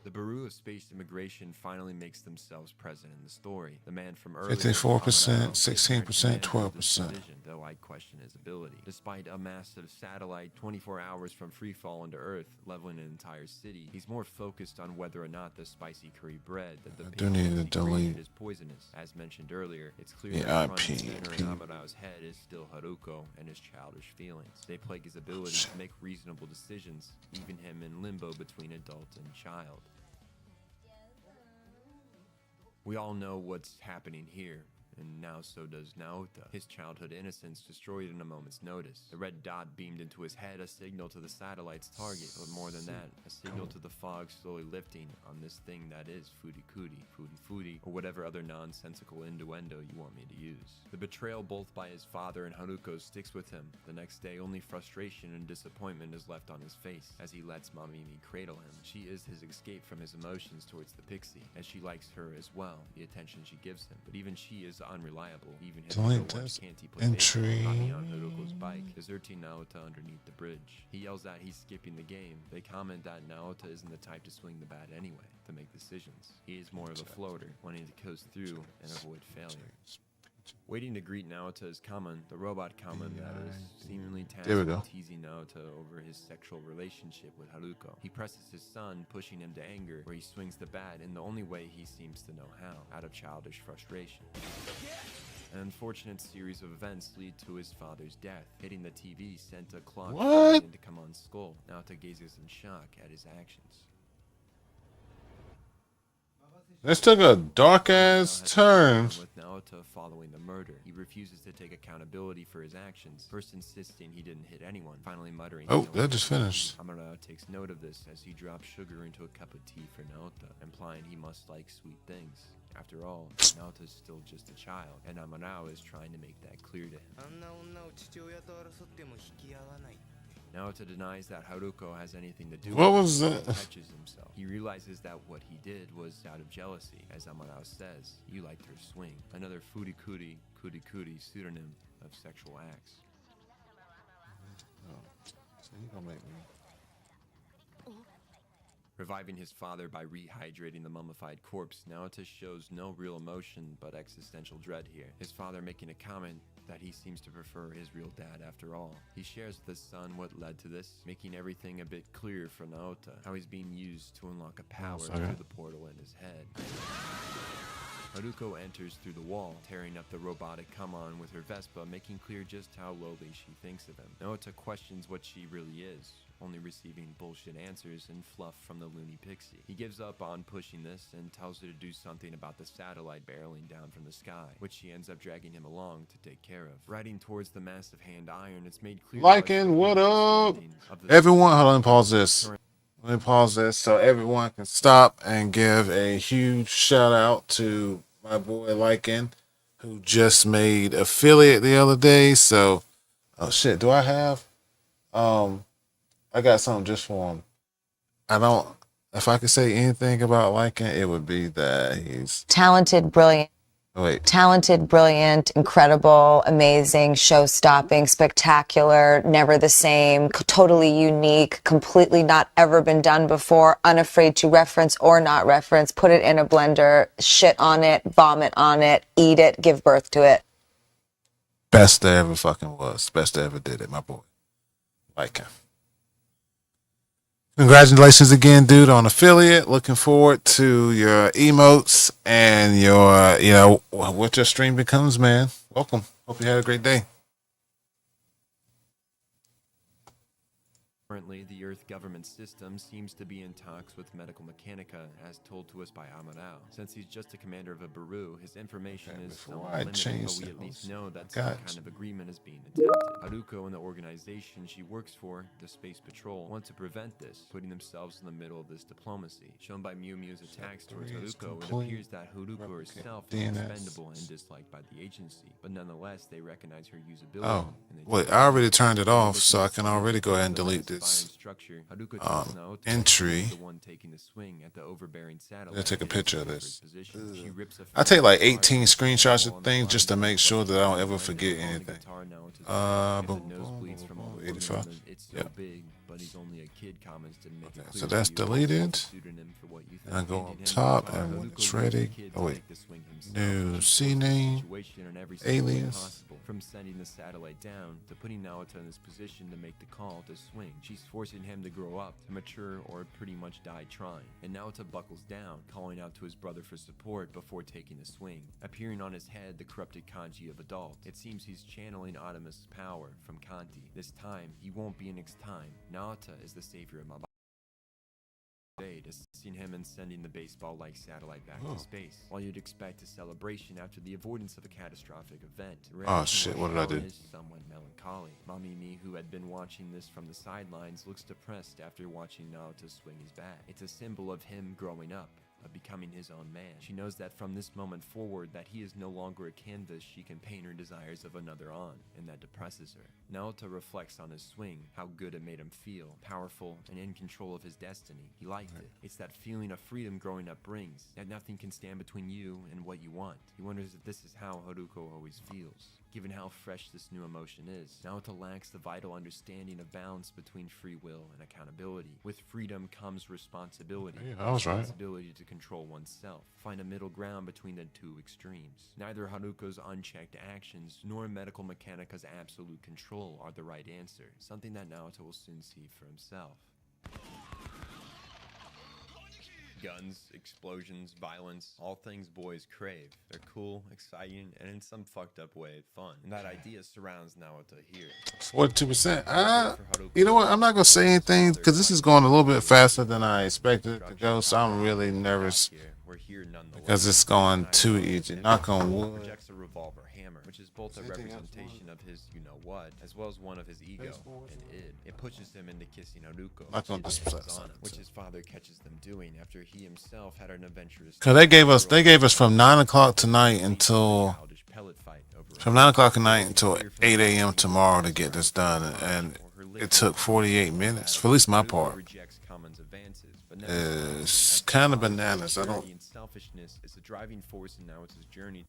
[SPEAKER 8] The Bureau of Space Immigration finally makes themselves present in the story. The man from earlier,
[SPEAKER 3] 54%, 16%, 12%.
[SPEAKER 8] Though I question his ability. Despite a massive satellite 24 hours from freefall into Earth, leveling an entire city, he's more focused on whether or not the spicy curry bread that the
[SPEAKER 3] do need to
[SPEAKER 8] pig
[SPEAKER 3] delete
[SPEAKER 8] created is poisonous. As mentioned earlier, it's clear
[SPEAKER 3] the
[SPEAKER 8] that front
[SPEAKER 3] IP,
[SPEAKER 8] and center in Amarao's head is still Haruko and his childish feelings. They plague his ability to make reasonable decisions, leaving him in limbo between adult and child. We all know what's happening here, and now so does Naota. His childhood innocence destroyed in a moment's notice. The red dot beamed into his head, a signal to the satellite's target, but more than that, a signal to the fog slowly lifting on this thing that is furikuri, furi, or whatever other nonsensical innuendo you want me to use. The betrayal both by his father and Haruko sticks with him. The next day, only frustration and disappointment is left on his face as he lets Mamimi cradle him. She is his escape from his emotions towards the pixie, as she likes her as well, the attention she gives him. But even she is unreliable, even his
[SPEAKER 3] Delete
[SPEAKER 8] watch
[SPEAKER 3] this
[SPEAKER 8] can't he play
[SPEAKER 3] entry.
[SPEAKER 8] baseball, knocking on Haruko's bike, deserting Naota underneath the bridge. He yells that he's skipping the game. They comment that Naota isn't the type to swing the bat anyway, to make decisions. He is more of a floater, wanting to coast through and avoid failure. Waiting to greet Naota is Kamen, the robot Kamen that is seemingly tasked
[SPEAKER 3] There we go.
[SPEAKER 8] with teasing Naota over his sexual relationship with Haruko. He presses his son, pushing him to anger, where he swings the bat in the only way he seems to know how, out of childish frustration. An unfortunate series of events lead to his father's death. Hitting the TV sent a clock
[SPEAKER 3] What?
[SPEAKER 8] into Kamon's skull. Naota gazes in shock at his actions.
[SPEAKER 3] This took a dark ass turn.
[SPEAKER 8] With Naota following the murder, he refuses to take accountability for his actions, first insisting he didn't hit anyone, finally muttering.
[SPEAKER 3] Oh, that just finished.
[SPEAKER 8] Amara takes note of this as he drops sugar into a cup of tea for Naota, implying he must like sweet things. After all, Naota is still just a child, and Amara is trying to make that clear to him. Naota denies that Haruko has anything to do with it.
[SPEAKER 3] What was that?
[SPEAKER 8] He catches himself. He realizes that what he did was out of jealousy. As Amarao says, you liked her swing. Another furikuri pseudonym of sexual acts.
[SPEAKER 3] So you gonna make me.
[SPEAKER 8] Reviving his father by rehydrating the mummified corpse, Naota shows no real emotion but existential dread here. His father making a comment that he seems to prefer his real dad after all. He shares with his son what led to this, making everything a bit clear for Naota, how he's being used to unlock a power through the portal in his head. Haruko enters through the wall, tearing up the robotic Kamen with her Vespa, making clear just how lowly she thinks of him. Naota questions what she really is, only receiving bullshit answers and fluff from the loony pixie. He gives up on pushing this and tells her to do something about the satellite barreling down from the sky, which she ends up dragging him along to take care of. Riding towards the massive hand iron, it's made clear.
[SPEAKER 3] Liking, what up? Everyone, hold on, let me pause this. Let me pause this so everyone can stop and give a huge shout out to my boy Lycan, who just made affiliate the other day. So, oh shit, do I have? I got something just for him. If I could say anything about Lycan, it would be that he's
[SPEAKER 9] talented, brilliant.
[SPEAKER 3] Wait.
[SPEAKER 9] Talented, brilliant, incredible, amazing, show-stopping, spectacular, never the same, totally unique, completely not ever been done before, unafraid to reference or not reference, put it in a blender, shit on it, vomit on it, eat it, give birth to it.
[SPEAKER 3] Best there ever fucking was. Best that ever did it, my boy. Lycan. Congratulations again, dude, on affiliate. Looking forward to your emotes and your, what your stream becomes, man. Welcome. Hope you had a great day.
[SPEAKER 8] Currently, the Earth government system seems to be in talks with Medical Mechanica, as told to us by Amarao. Since he's just a commander of a Baru, his information is somewhat limited, but we at least know that some kind of agreement is being attempted. Haruko and the organization she works for, the Space Patrol, want to prevent this, putting themselves in the middle of this diplomacy. Shown by Miu Miu's attacks towards Haruko, it appears that Haruko herself is expendable and disliked by the agency, but nonetheless, they recognize her usability.
[SPEAKER 3] Oh, wait, I already turned it off, so I can already go ahead and delete this entry. I'll take a picture of this. I take like 18 screenshots of things just to make sure that I don't ever forget anything. 85. Yeah. Okay, so that's deleted. And I go on top, and when it's ready, oh wait, new C name, alias.
[SPEAKER 8] From sending the satellite down to putting Naota in this position to make the call to swing, she's forcing him to grow up, to mature, or pretty much die trying. And Naota buckles down, calling out to his brother for support before taking the swing. Appearing on his head, the corrupted kanji of adult. It seems he's channeling Artemis' power from Kanti. This time, he won't be in next time. Naota is the savior of my body. Assisting him in sending the baseball-like satellite back to space. While you'd expect a celebration after the avoidance of a catastrophic event,
[SPEAKER 3] Oh shit, what did I do?
[SPEAKER 8] is somewhat melancholy. Mamimi, who had been watching this from the sidelines, looks depressed after watching Naota swing his bat. It's a symbol of him growing up. of becoming his own man. She knows that from this moment forward that he is no longer a canvas she can paint her desires of another on, and that depresses her. Naoto reflects on his swing, how good it made him feel, powerful and in control of his destiny. He liked it. It's that feeling of freedom growing up brings, that nothing can stand between you and what you want. He wonders if this is how Haruko always feels. Given how fresh this new emotion is, Naoto lacks the vital understanding of balance between free will and accountability. With freedom comes responsibility.
[SPEAKER 3] Yeah, I was right.
[SPEAKER 8] Responsibility to control oneself. Find a middle ground between the two extremes. Neither Haruko's unchecked actions nor Medical Mechanica's absolute control are the right answer, something that Naoto will soon see for himself. Guns, explosions, violence, all things boys crave. They're cool, exciting, and in some fucked up way, fun. And that idea surrounds Naoto here.
[SPEAKER 3] 42%. You know what? I'm not gonna say anything because this is going a little bit faster than I expected it to go. So I'm really nervous because it's going too easy. Knock on wood.
[SPEAKER 8] Projects a revolver hammer, which is both a representation of his you-know-what, as well as one of his ego and id. It pushes him into kissing Haruko, which his father catches them doing after he himself had an adventurous.
[SPEAKER 3] Cause they gave us from 9 o'clock tonight until 8 a.m. tomorrow to get this done, and it took 48 minutes for at least my part. It's kind of bananas. I don't.
[SPEAKER 8] Selfishness is the driving force in Naoto's journey.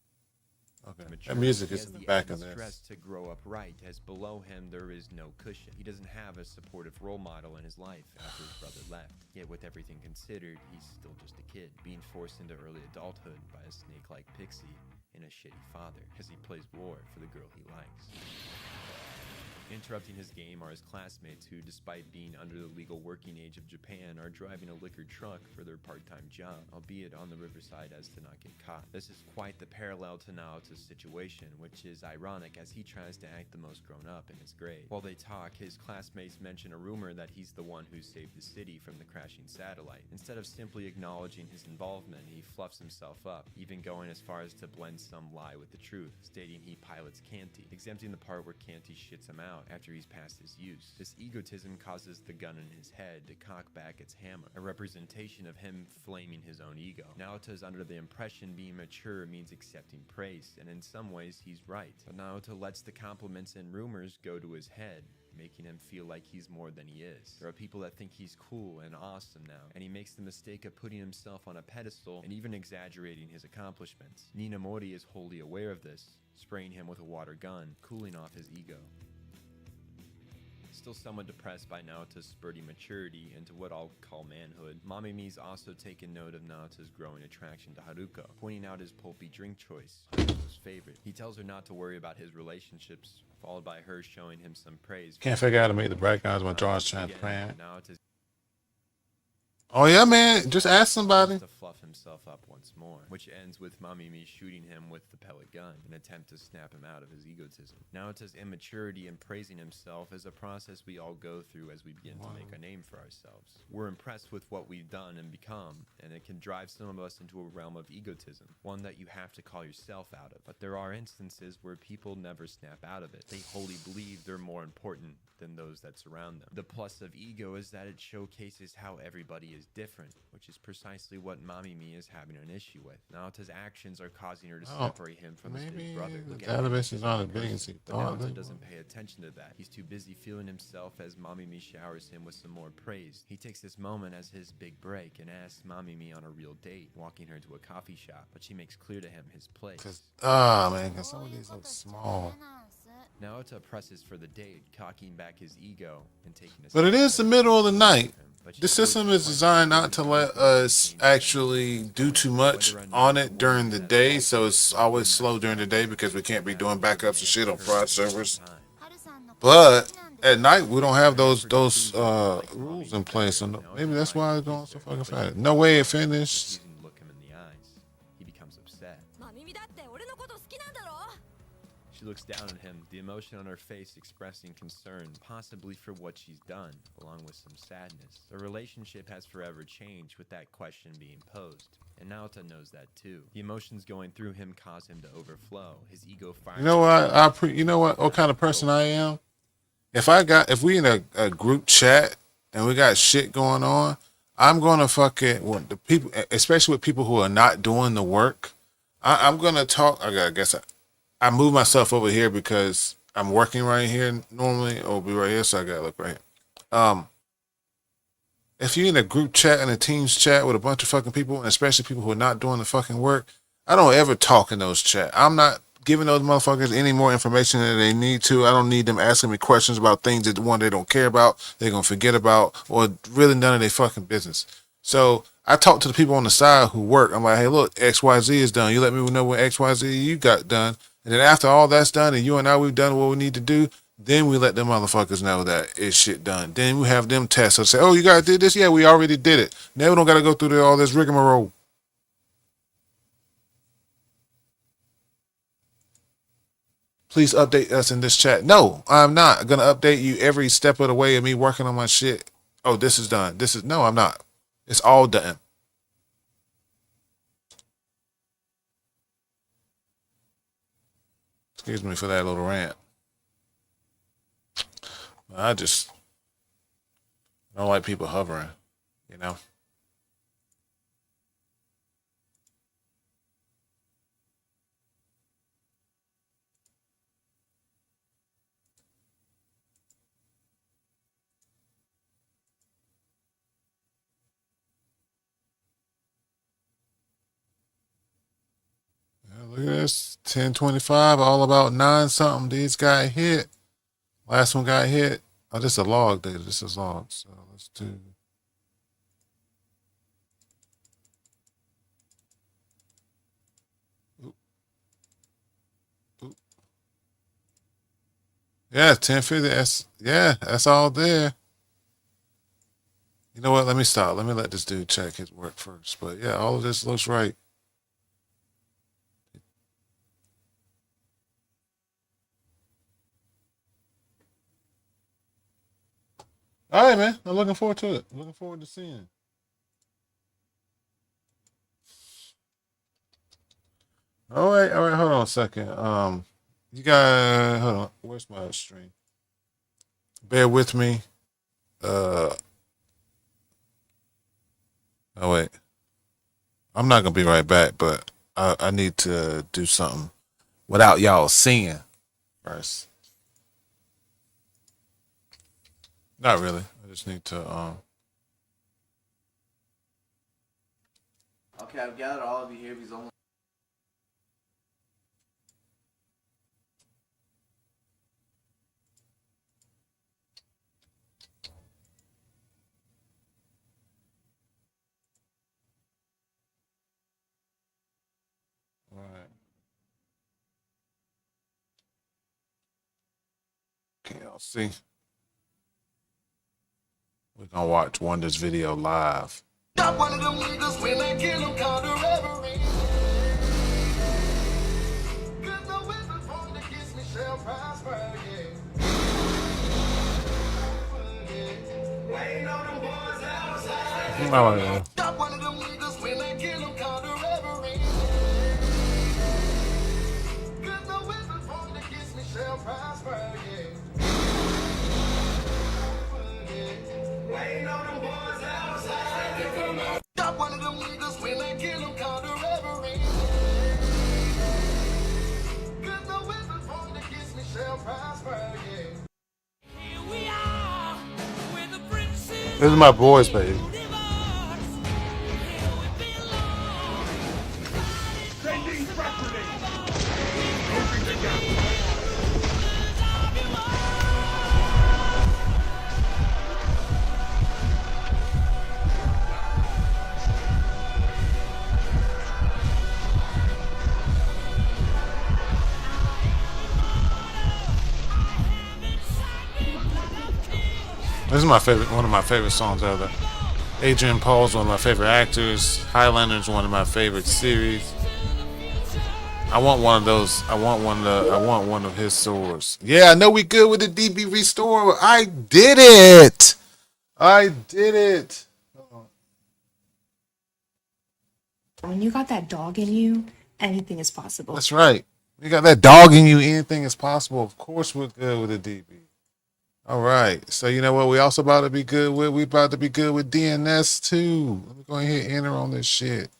[SPEAKER 3] Okay. That music is in the back of this.
[SPEAKER 8] Stress to grow up right, as below him there is no cushion. He doesn't have a supportive role model in his life after his brother left. Yet with everything considered, he's still just a kid, being forced into early adulthood by a snake-like pixie and a shitty father, as he plays war for the girl he likes. Interrupting his game are his classmates who, despite being under the legal working age of Japan, are driving a liquor truck for their part-time job, albeit on the riverside as to not get caught. This is quite the parallel to Naoto's situation, which is ironic as he tries to act the most grown up in his grade. While they talk, his classmates mention a rumor that he's the one who saved the city from the crashing satellite. Instead of simply acknowledging his involvement, he fluffs himself up, even going as far as to blend some lie with the truth, stating he pilots Canty, exempting the part where Canty shits him out after he's past his use. This egotism causes the gun in his head to cock back its hammer, a representation of him flaming his own ego. Naoto's under the impression being mature means accepting praise, and in some ways he's right. But Naoto lets the compliments and rumors go to his head, making him feel like he's more than he is. There are people that think he's cool and awesome now, and he makes the mistake of putting himself on a pedestal and even exaggerating his accomplishments. Ninamori is wholly aware of this, spraying him with a water gun, cooling off his ego. Still somewhat depressed by Naoto's spurting maturity into what I'll call manhood, Mamimi's also taken note of Naoto's growing attraction to Haruko, pointing out his pulpy drink choice, Haruko's favorite. He tells her not to worry about his relationships, followed by her showing him some praise.
[SPEAKER 3] Can't figure out how to make the backgrounds when drawing transparent. Oh yeah, man. Just ask somebody.
[SPEAKER 8] To fluff himself up once more, which ends with Mamimi shooting him with the pellet gun, an attempt to snap him out of his egotism. Naoto's immaturity in praising himself is a process we all go through as we begin to make a name for ourselves. We're impressed with what we've done and become, and it can drive some of us into a realm of egotism, one that you have to call yourself out of. But there are instances where people never snap out of it. They wholly believe they're more important than those that surround them. The plus of ego is that it showcases how everybody is different, which is precisely what Mamimi is having an issue with. Naoto's actions are causing her to separate him from his big brother.
[SPEAKER 3] The database is not as big as he thought.
[SPEAKER 8] Naoto doesn't pay attention to that. He's too busy feeling himself as Mamimi showers him with some more praise. He takes this moment as his big break and asks Mamimi on a real date, walking her to a coffee shop, but she makes clear to him his place.
[SPEAKER 3] Man, cause some of these look small.
[SPEAKER 8] Naoto presses for the date, cocking back his ego and taking a
[SPEAKER 3] But it is the middle of the night. This system is designed not to let us actually do too much on it during the day, so it's always slow during the day because we can't be doing backups and shit on fried servers. But at night we don't have those rules in place, so maybe that's why it's going so fucking fast. No way it finished.
[SPEAKER 8] Look him in the eyes. He becomes upset. She looks down at him, the emotion on her face expressing concern, possibly for what she's done, along with some sadness. Their relationship has forever changed with that question being posed, and Naoto knows that too. The emotions going through him cause him to overflow, his ego fires.
[SPEAKER 3] You know what? You know what kind of person I am? If we in a group chat and we got shit going on, I'm gonna fucking when the people, especially with people who are not doing the work. I'm gonna talk. I guess I move myself over here because I'm working right here normally, or be right here, so I gotta look right here. If you're in a group chat and a teams chat with a bunch of fucking people, and especially people who are not doing the fucking work, I don't ever talk in those chat. I'm not giving those motherfuckers any more information than they need to. I don't need them asking me questions about things that one they don't care about, they're gonna forget about, or really none of their fucking business. So I talk to the people on the side who work. I'm like, hey, look, XYZ is done. You let me know when XYZ you got done. And then after all that's done and you and I, we've done what we need to do, then we let them motherfuckers know that it's shit done. Then we have them test us. Say, oh, you guys did this? Yeah, we already did it. Now we don't got to go through all this rigmarole. Please update us in this chat. No, I'm not going to update you every step of the way of me working on my shit. Oh, this is done. No, I'm not. It's all done. Excuse me for that little rant. I just don't like people hovering, you know? Yeah, look at this. 1025, all about 9 something. These got hit. Last one got hit. Oh, this is a log data. This is log. So let's do. Oop. Oop. Yeah, 1050. That's all there. You know what? Let me stop. Let me let this dude check his work first. But yeah, all of this looks right. All right, man. I'm looking forward to it. I'm looking forward to seeing. All right. Hold on a second. You got. Hold on. Where's my stream? Bear with me. Oh wait. I'm not gonna be right back, but I need to do something without y'all seeing first. Not really. I just need to
[SPEAKER 10] Okay, I've gathered all of you here because only.
[SPEAKER 3] all right. Can y'all see? We're gonna watch Wonder's video live. Got one of them niggas when I kill him, call the reverie. Cause no weapon formed against me shall prosper, yeah. Waiting on them boys outside. Oh, yeah. Got one of them niggas when I kill him, call the reverie. Cause no weapon formed against me shall prosper, yeah. Waiting on them boys outside. Got one of them niggas when I kill him, call the reverie. Cause no weapon formed against me shall prosper, yeah. Here we are, where the princes. This is my boys, baby. This is my favorite, one of my favorite songs ever. Adrian Paul's one of my favorite actors. Highlander's one of my favorite series. I want one of those. I want one of his swords. Yeah, I know we good with the DB restore. I did it.
[SPEAKER 11] When you got that dog in you, anything is possible.
[SPEAKER 3] That's right. You got that dog in you. Anything is possible. Of course, we're good with the DB. All right. So you know what we also about to be good with? We about to be good with DNS too. Let me go ahead and enter on this shit.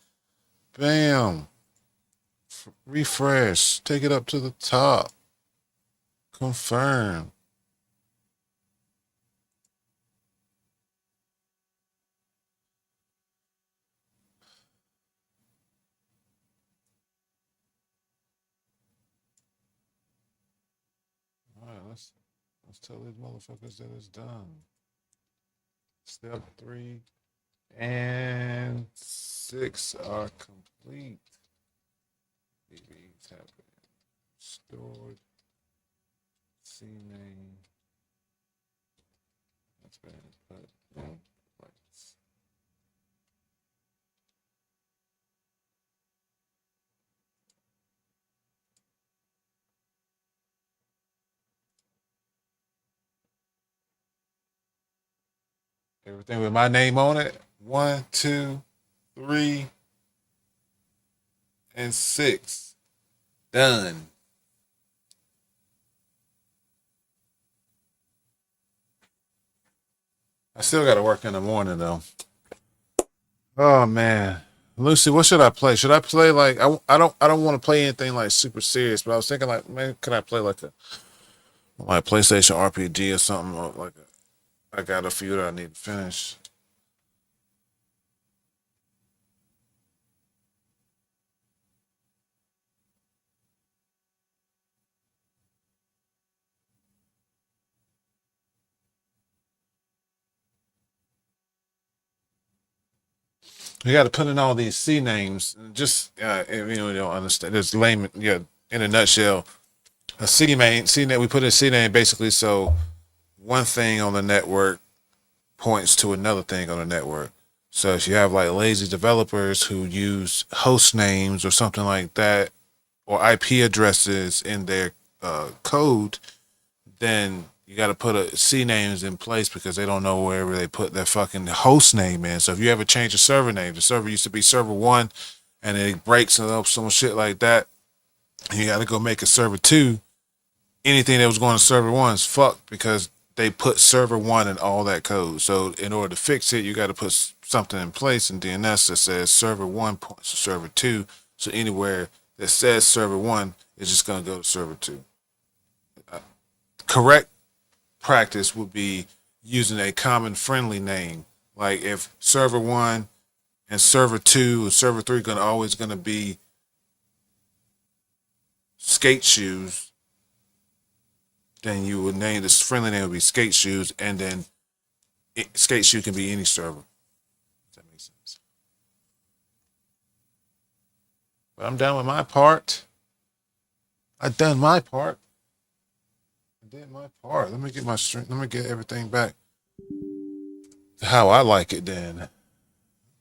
[SPEAKER 3] Bam. Refresh. Take it up to the top. Confirm. All right, let's tell these motherfuckers that it's done. Step 3 and 6 are complete. BB's have been stored. CNAME has been put in place. Everything with my name on it. 1, 2, 3, and 6. Done. I still got to work in the morning though. Oh man, Lucy, what should I play? Should I play like I don't want to play anything like super serious, but I was thinking like maybe could I play like a PlayStation RPG or something or like I got a few that I need to finish. You got to put in all these C names. Just if you don't understand, there's lame. Yeah, in a nutshell, a C name. We put a C name basically so one thing on the network points to another thing on the network. So if you have like lazy developers who use host names or something like that, or IP addresses in their code, then you got to put a C names in place because they don't know wherever they put their fucking host name in. So if you ever change a server name, the server used to be server 1 and it breaks and up some shit like that, you got to go make a server 2. Anything that was going to server 1 is fucked because they put server 1 in all that code. So in order to fix it, you got to put something in place in DNS that says server 1 points to server 2. So anywhere that says server 1 is just going to go to server 2. Correct practice would be using a common friendly name. Like if server 1 and server 2 or server 3 always going to be skate shoes, then you would name this friendly name would be skate shoes, and then skate shoe can be any server. Does that make sense? But I'm done with my part. I've done my part. I did my part. Let me get my string. Let me get everything back to how I like it then.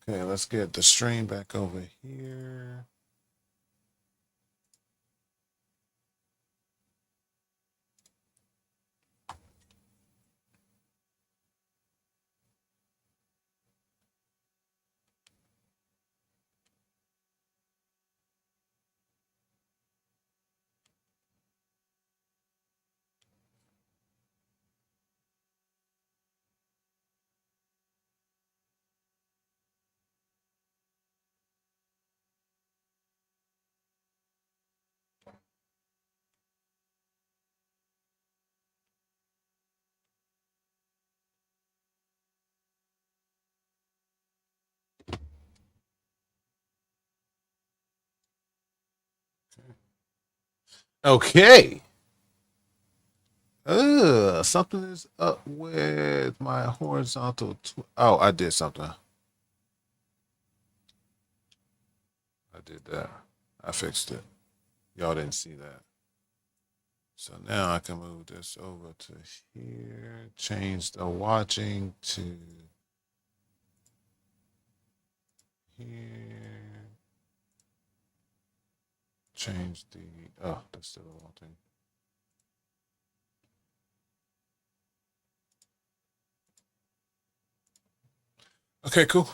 [SPEAKER 3] Okay, let's get the stream back over here. Okay. Something is up with my horizontal. Oh, I did something. I did that. I fixed it. Y'all didn't see that. So now I can move this over to here. Change the watching to here. Change the. Oh, that's still the wrong thing. Okay, cool.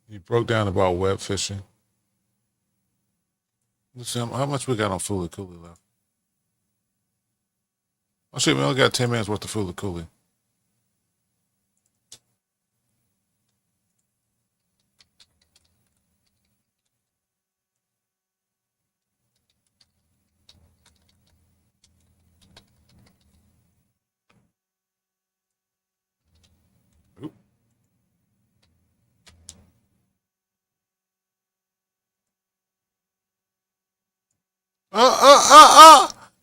[SPEAKER 3] You broke down about web fishing. Let's see how much we got on Fooly Cooly left. Oh shit, we only got 10 minutes worth of Fooly Cooly.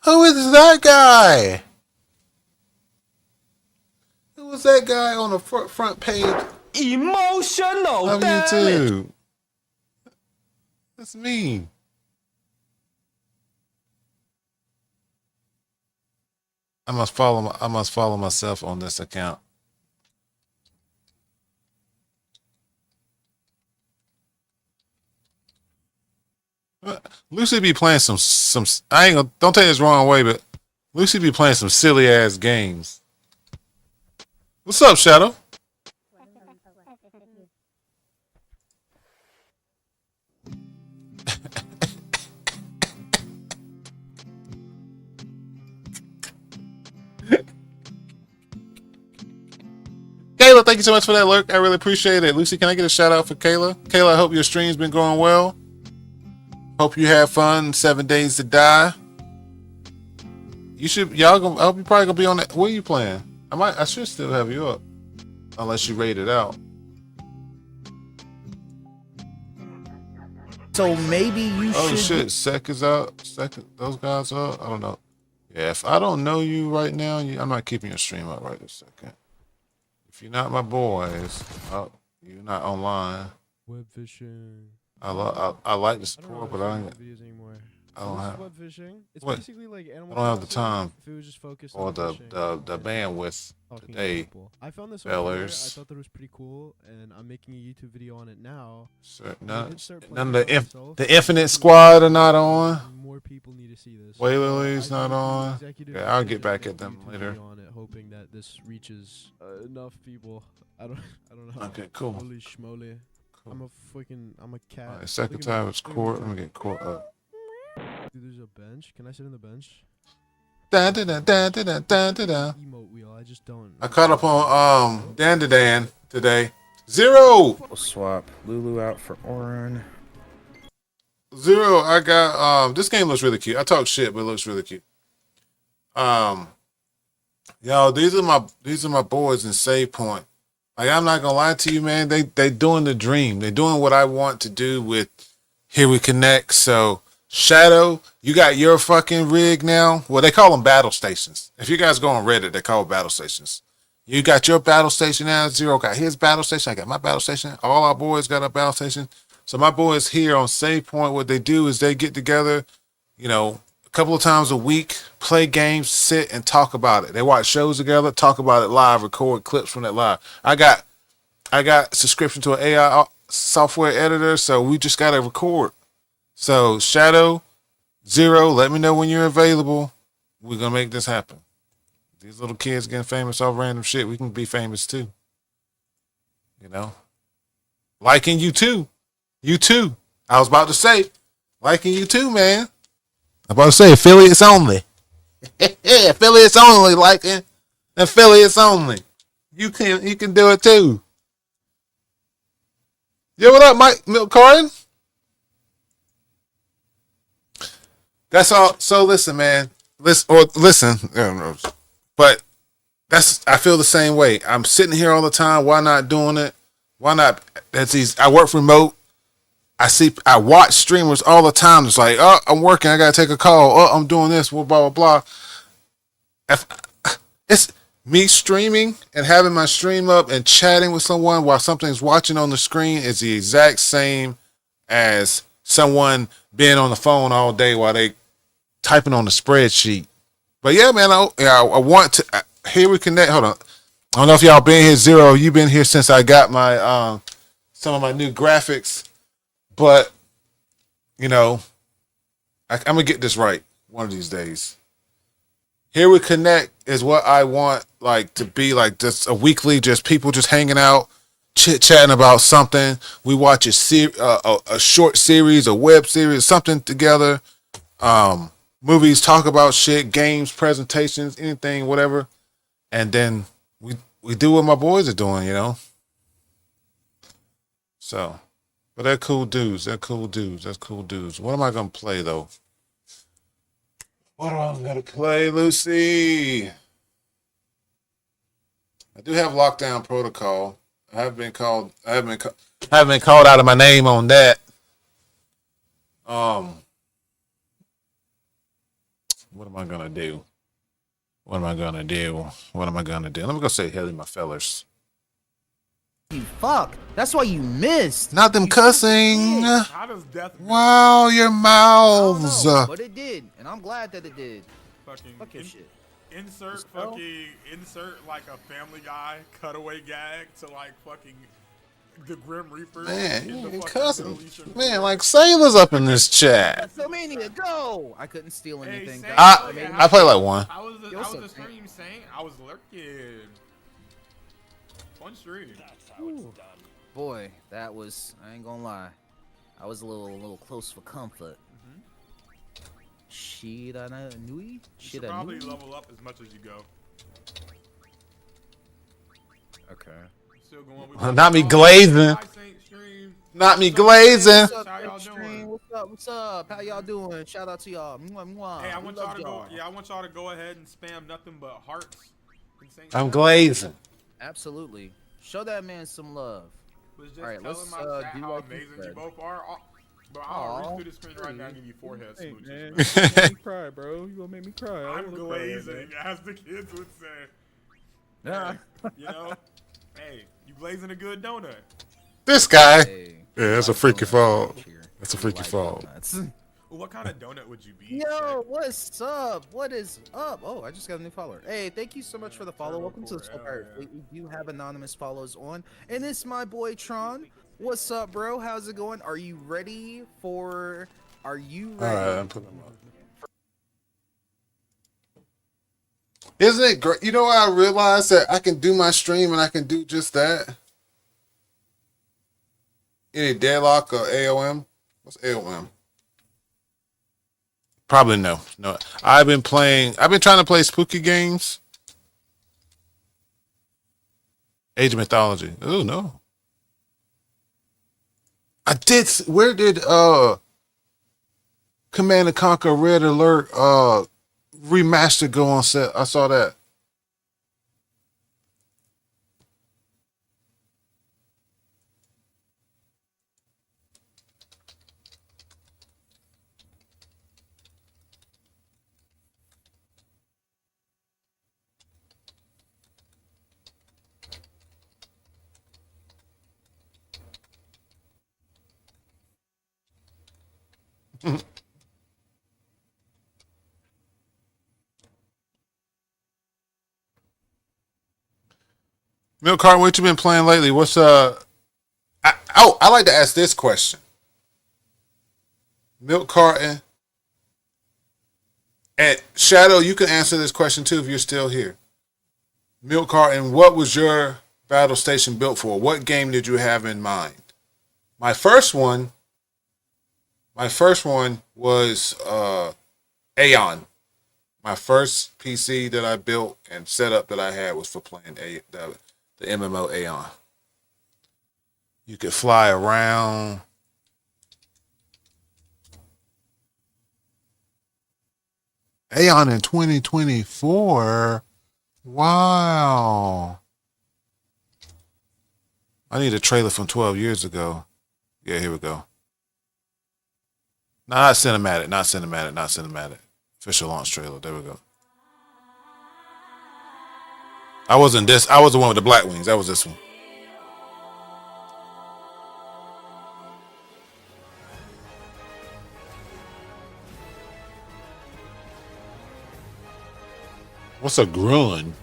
[SPEAKER 3] Who is that guy? Who was that guy on the front page
[SPEAKER 12] Emotional
[SPEAKER 3] of YouTube? That's me. I must follow myself on this account. Lucy be playing some don't take this the wrong way, but Lucy be playing some silly ass games. What's up, Shadow? Kayla, thank you so much for that lurk. I really appreciate it. Lucy, can I get a shout out for Kayla? Kayla, I hope your stream's been going well. Hope you have fun. 7 Days to Die. I hope you probably gonna be on that. What are you playing? I should still have you up. Unless you rate it out.
[SPEAKER 12] So maybe you should.
[SPEAKER 3] Oh shit, Sec is out. Those guys up. I don't know. Yeah, if I don't know you right now, I'm not keeping your stream up right this second. If you're not my boys, you're not online.
[SPEAKER 13] Web fishing.
[SPEAKER 3] I like the support, but I don't have
[SPEAKER 13] web fishing. It's
[SPEAKER 3] what?
[SPEAKER 13] Basically like Animal
[SPEAKER 3] I don't have the
[SPEAKER 13] Crossing
[SPEAKER 3] time
[SPEAKER 13] if it was just focused
[SPEAKER 3] or
[SPEAKER 13] on
[SPEAKER 3] the
[SPEAKER 13] fishing.
[SPEAKER 3] bandwidth
[SPEAKER 13] Talking to
[SPEAKER 3] today.
[SPEAKER 13] people. I found this over there. I
[SPEAKER 3] Fellers.
[SPEAKER 13] thought that was pretty cool, and I'm making a YouTube video on it now.
[SPEAKER 3] None
[SPEAKER 13] did start
[SPEAKER 3] of
[SPEAKER 13] playing it myself.
[SPEAKER 3] the Infinite Squad are not on.
[SPEAKER 13] More people need to see this.
[SPEAKER 3] Waylily's
[SPEAKER 13] I
[SPEAKER 3] not
[SPEAKER 13] did an
[SPEAKER 3] on.
[SPEAKER 13] executive
[SPEAKER 3] Yeah, I'll
[SPEAKER 13] decision
[SPEAKER 3] get back
[SPEAKER 13] to
[SPEAKER 3] at
[SPEAKER 13] make a
[SPEAKER 3] them
[SPEAKER 13] YouTube
[SPEAKER 3] later.
[SPEAKER 13] video on it, hoping that this reaches enough people. I don't know.
[SPEAKER 3] Okay, cool.
[SPEAKER 13] Holy schmoly. I'm a cat.
[SPEAKER 3] Alright, second
[SPEAKER 13] Look at
[SPEAKER 3] time
[SPEAKER 13] me.
[SPEAKER 3] it's
[SPEAKER 13] Look at
[SPEAKER 3] court.
[SPEAKER 13] me.
[SPEAKER 3] Let me get court up.
[SPEAKER 13] Dude, there's a bench. Can I sit on the bench?
[SPEAKER 3] Da da da da da da da da da.
[SPEAKER 13] Emote wheel. I just don't.
[SPEAKER 3] I caught up on Dan today. Zero.
[SPEAKER 14] We'll swap Lulu out for Orin.
[SPEAKER 3] Zero. I got this game looks really cute. I talk shit, but it looks really cute. Y'all, these are my boys in Save Point. Like, I'm not gonna lie to you, man. They doing the dream. They're doing what I want to do with Here We Connect. So Shadow, you got your fucking rig now. Well, they call them battle stations. If you guys go on Reddit, they call it battle stations. You got your battle station now. Zero got his battle station. I got my battle station. All our boys got a battle station. So my boys here on Save Point, what they do is they get together, a couple of times a week, play games, sit and talk about it. They watch shows together, talk about it live, record clips from that live. I got subscription to an AI software editor, so we just got to record. So Shadow, Zero, let me know when you're available. We're going to make this happen. These little kids getting famous off random shit. We can be famous too. Liking you too. You too. I was about to say, liking you too, man. I'm about to say affiliates only. Affiliates only, liking. Affiliates only. You can do it too. Yo, what up, Mike Milk-Carton? That's all. So listen, man. Listen. But I feel the same way. I'm sitting here all the time. Why not doing it? Why not? That's easy. I work remote. I watch streamers all the time. It's like, oh, I'm working. I gotta take a call. Oh, I'm doing this. Blah blah blah. It's me streaming and having my stream up and chatting with someone while something's watching on the screen is the exact same as someone being on the phone all day while they typing on the spreadsheet. But yeah, man, I want to. Here we connect. Hold on. I don't know if y'all been here. Zero, you've been here since I got my some of my new graphics. But, I'm going to get this right one of these days. Here We Connect is what I want, to be just a weekly, just people just hanging out, chit-chatting about something. We watch a short series, a web series, something together. movies, talk about shit, games, presentations, anything, whatever. And then we do what my boys are doing, you know. So, but they're cool dudes. They're cool dudes. That's cool dudes. What am I gonna play though? What am I gonna play, Lucy? I do have Lockdown Protocol. I have been called. I haven't been called out of my name on that. What am I gonna do? What am I gonna do? What am I gonna do? Let me go say hey to my fellers.
[SPEAKER 12] You fuck. That's why you missed.
[SPEAKER 3] Not them cussing.
[SPEAKER 15] How does death?
[SPEAKER 3] Wow, your mouths.
[SPEAKER 12] But it did, and I'm glad that it did.
[SPEAKER 15] Fucking
[SPEAKER 12] fuck your shit.
[SPEAKER 15] Insert like a Family Guy cutaway gag to like fucking the Grim Reaper.
[SPEAKER 3] Man, you cussing. Man, like Sailor's up in this chat.
[SPEAKER 12] WrestleMania, go! I couldn't steal anything.
[SPEAKER 3] I play like one.
[SPEAKER 15] How was the stream, Saint? I was lurking. One stream. That's how it's done.
[SPEAKER 12] Boy, that was, I ain't gonna lie, I was a little close for comfort. Shiranui?
[SPEAKER 15] You should probably level up as much as you go.
[SPEAKER 12] Okay.
[SPEAKER 15] Still going.
[SPEAKER 3] Not me glazing. Not me glazing.
[SPEAKER 12] What's up? How y'all doing? Shout out to y'all. Mwah, mwah.
[SPEAKER 15] Hey, I want y'all to go. Yeah, I want y'all to go ahead and spam nothing but hearts.
[SPEAKER 3] I'm glazing.
[SPEAKER 12] Absolutely. Show that man some love. All right, let's do
[SPEAKER 15] how
[SPEAKER 12] like
[SPEAKER 15] amazing you both are. Bro, I'll reach through the screen right now and give you forehead smooches.
[SPEAKER 13] Man, you gonna make me cry, bro. You gonna make me cry.
[SPEAKER 15] I'm glazing, as the kids would say.
[SPEAKER 12] Yeah.
[SPEAKER 15] You know? Hey, you glazing a good donut.
[SPEAKER 3] This guy.
[SPEAKER 12] Hey,
[SPEAKER 3] yeah, that's a freaky fault. That's a freaky fault.
[SPEAKER 15] Well, what kind of donut would you be?
[SPEAKER 12] Yo, what's up? What is up? Oh, I just got a new follower. Hey, thank you so much for the follow. Welcome to the show. We do have anonymous follows on. And it's my boy Tron. What's up, bro? How's it going? Are you ready for... Are you ready?
[SPEAKER 3] All right, I'm putting them up. Isn't it great? You know what I realized? That I can do my stream and I can do just that. Any deadlock or AOM? What's AOM? Probably no. No. I've been trying to play spooky games. Age of Mythology. Oh no. I did. Where did Command and Conquer Red Alert remaster go on set? I saw that. Milk Carton, what you been playing lately? What's I like to ask this question. Milk Carton and Shadow, you can answer this question too if you're still here. Milk Carton, what was your battle station built for? What game did you have in mind? My first one was Aeon. My first PC that I built and setup that I had was for playing the MMO Aeon. You could fly around. Aeon in 2024. Wow. I need a trailer from 12 years ago. Yeah, here we go. Not cinematic. Official launch trailer. There we go. I was the one with the black wings. That was this one. What's a grun?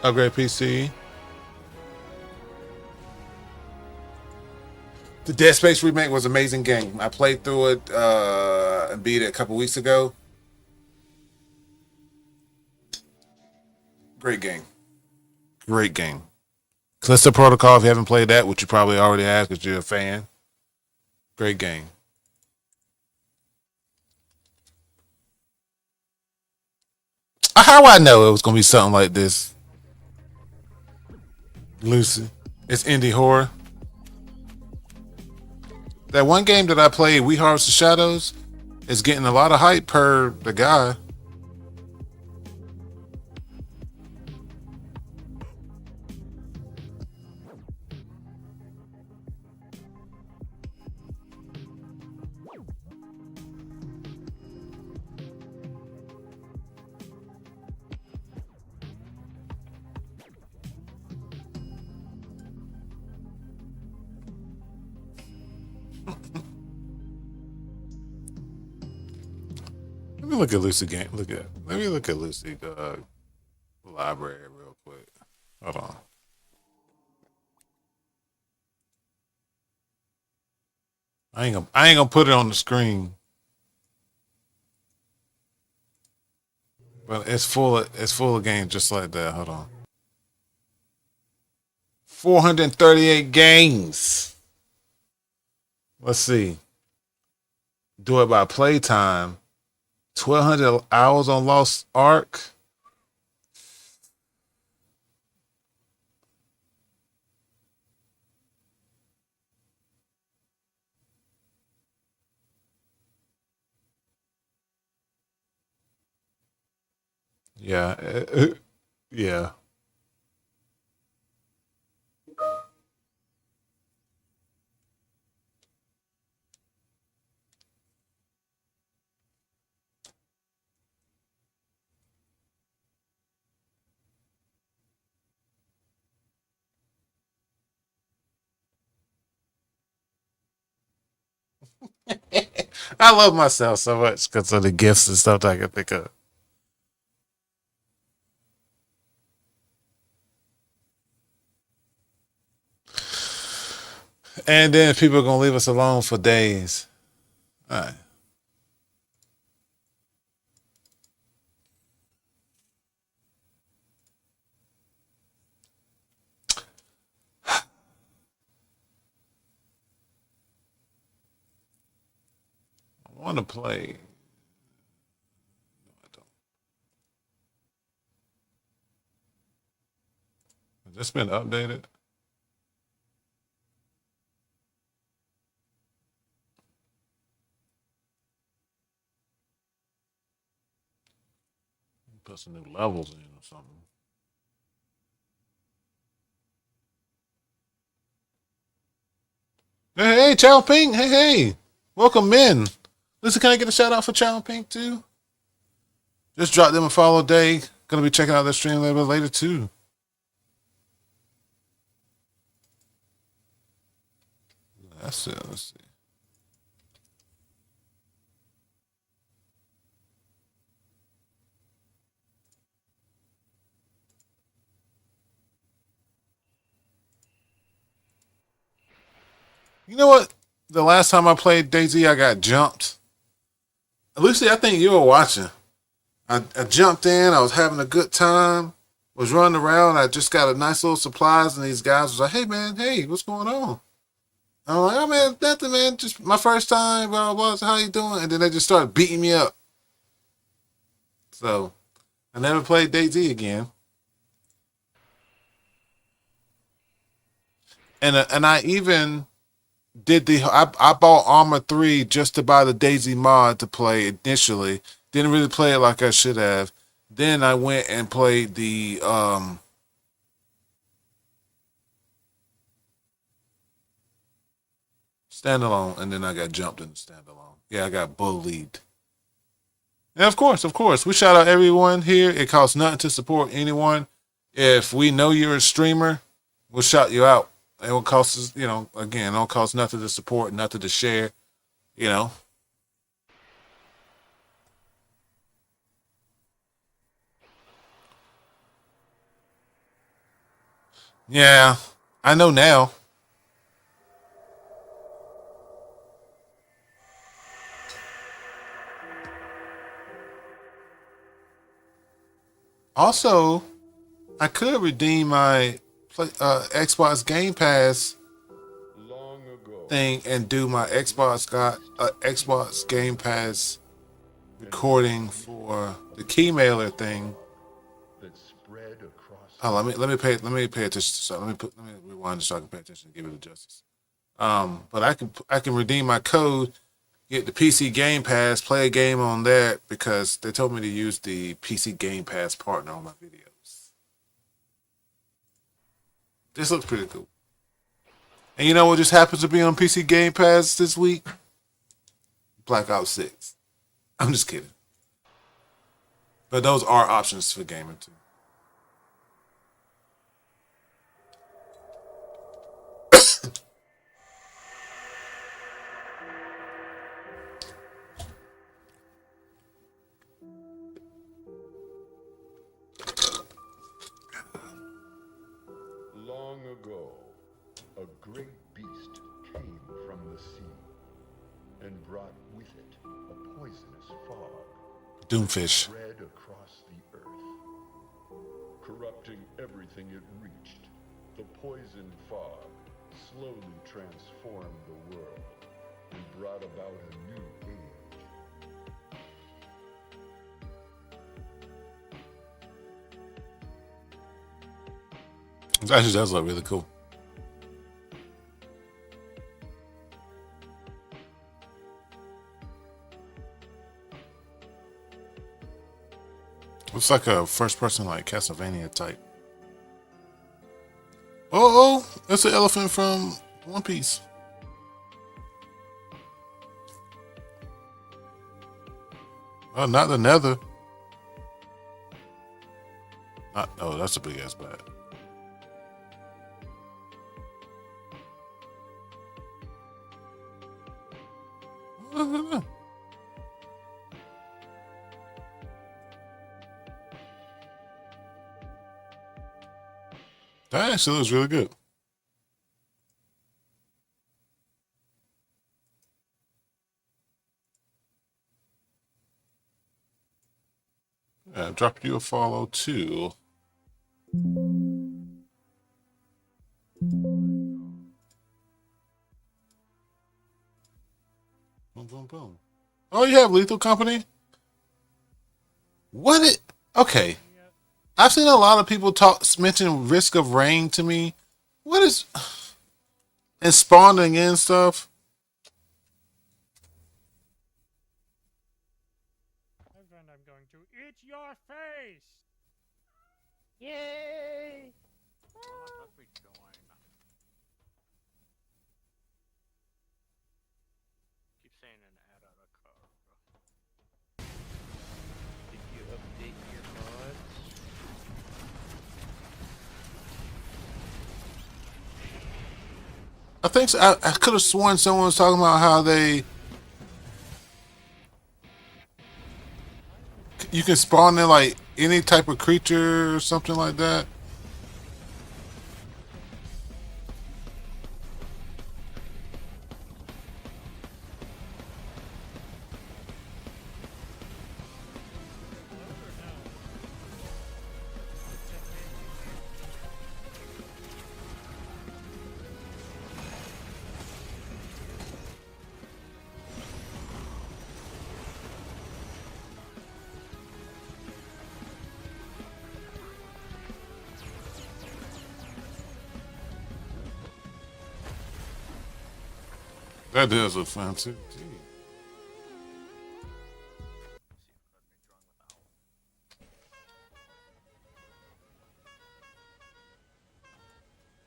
[SPEAKER 3] Upgrade PC. The Dead Space remake was an amazing game. I played through it and beat it a couple weeks ago. Great game. Great game. Callisto Protocol, if you haven't played that, which you probably already have because you're a fan. Great game. How I know it was gonna be something like this? Lucy. It's indie horror. That one game that I played, We Harvest the Shadows, is getting a lot of hype per the guy. Let me look at Lucy game. Let me look at Lucy library real quick. Hold on. I ain't gonna put it on the screen. But it's full of games just like that. Hold on. 438 games. Let's see. Do it by playtime. 1,200 hours on Lost Ark. Yeah. Yeah. I love myself so much because of the gifts and stuff that I can think of. And then people are going to leave us alone for days. All right. I want to play. Has this been updated? Put some new levels in or something. Hey, Chow Pink. Hey. Welcome in. Listen, can I get a shout out for Chow Pink too? Just drop them a follow day. Gonna be checking out their stream a little bit later too. That's it. Let's see. You know what? The last time I played DayZ, I got jumped. Lucy, I think you were watching. I jumped in. I was having a good time. Was running around. I just got a nice little supplies, and these guys was like, "Hey, man, hey, what's going on?" I'm like, "Oh, man, nothing, man. Just my first time. Blah, blah, blah. How you doing?" And then they just started beating me up. So I never played DayZ again. And I even did I bought Armor 3 just to buy the DayZ mod to play initially. Didn't really play it like I should have. Then I went and played the standalone, and then I got jumped in the standalone. Yeah, I got bullied. And of course, we shout out everyone here. It costs nothing to support anyone. If we know you're a streamer, we'll shout you out. It will cost us, again, it don't cost nothing to support, nothing to share, Yeah, I know now. Also, I could redeem my Xbox Game Pass thing and do my Xbox Game Pass recording for the Keymailer thing Oh, let me pay attention. So let me rewind so I can pay attention and give it a justice. But I can redeem my code, get the PC Game Pass, play a game on that because they told me to use the PC Game Pass partner on my videos. This looks pretty cool. And you know what just happens to be on PC Game Pass this week? Black Ops 6. I'm just kidding. But those are options for gaming too.
[SPEAKER 16] Long ago, a great beast came from the sea and brought with it a poisonous fog.
[SPEAKER 3] Doomfish.
[SPEAKER 16] Spread across the earth, corrupting everything it reached. The poison fog slowly transformed the world and brought about a new age.
[SPEAKER 3] It actually does look really cool. Looks like a first person like Castlevania type. Oh, that's an elephant from One Piece. Oh, not the Nether. Oh, that's a big ass bat. That actually looks really good. Yeah, drop you a follow too. Boom, boom, boom. Oh, you have Lethal Company? What it? Okay. I've seen a lot of people mention Risk of Rain to me. What is and spawning in stuff?
[SPEAKER 17] My friend, I'm going to eat your face. Yay! What we doing? Keep saying an ad out of code.
[SPEAKER 6] Did you update your mods?
[SPEAKER 3] I think so. I could have sworn someone was talking about how you can spawn in like any type of creature or something like that. That does look fun too. Gee.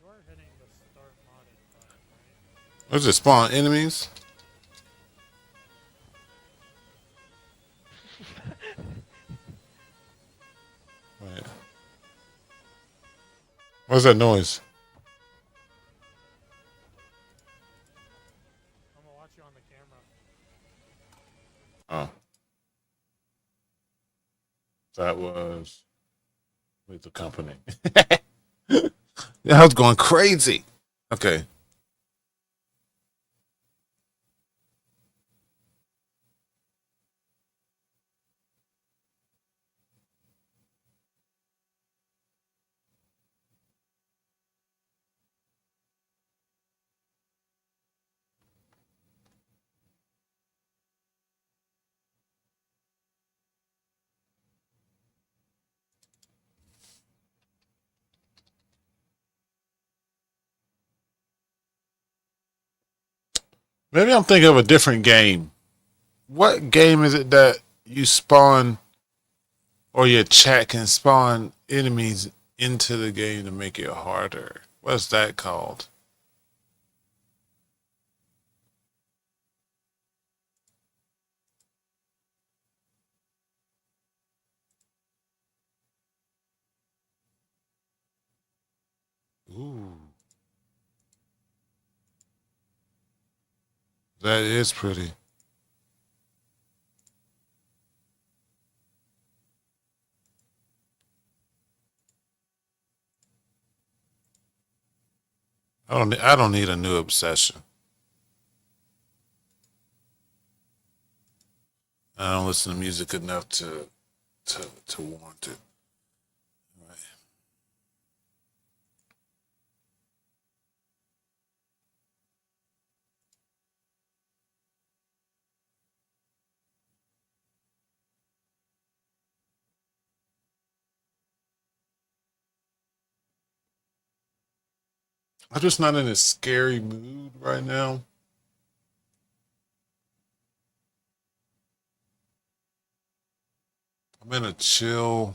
[SPEAKER 17] You are hitting the start modding button, right?
[SPEAKER 3] Does it spawn enemies? Wait. What's that noise?
[SPEAKER 17] I'm gonna watch you on the camera.
[SPEAKER 3] Oh. That was with the company. I was going crazy. Okay. Maybe I'm thinking of a different game. What game is it that you spawn or your chat can spawn enemies into the game to make it harder? What's that called? Ooh. That is pretty. I don't need a new obsession. I don't listen to music enough to want it. Right. I'm just not in a scary mood right now. I'm in a chill.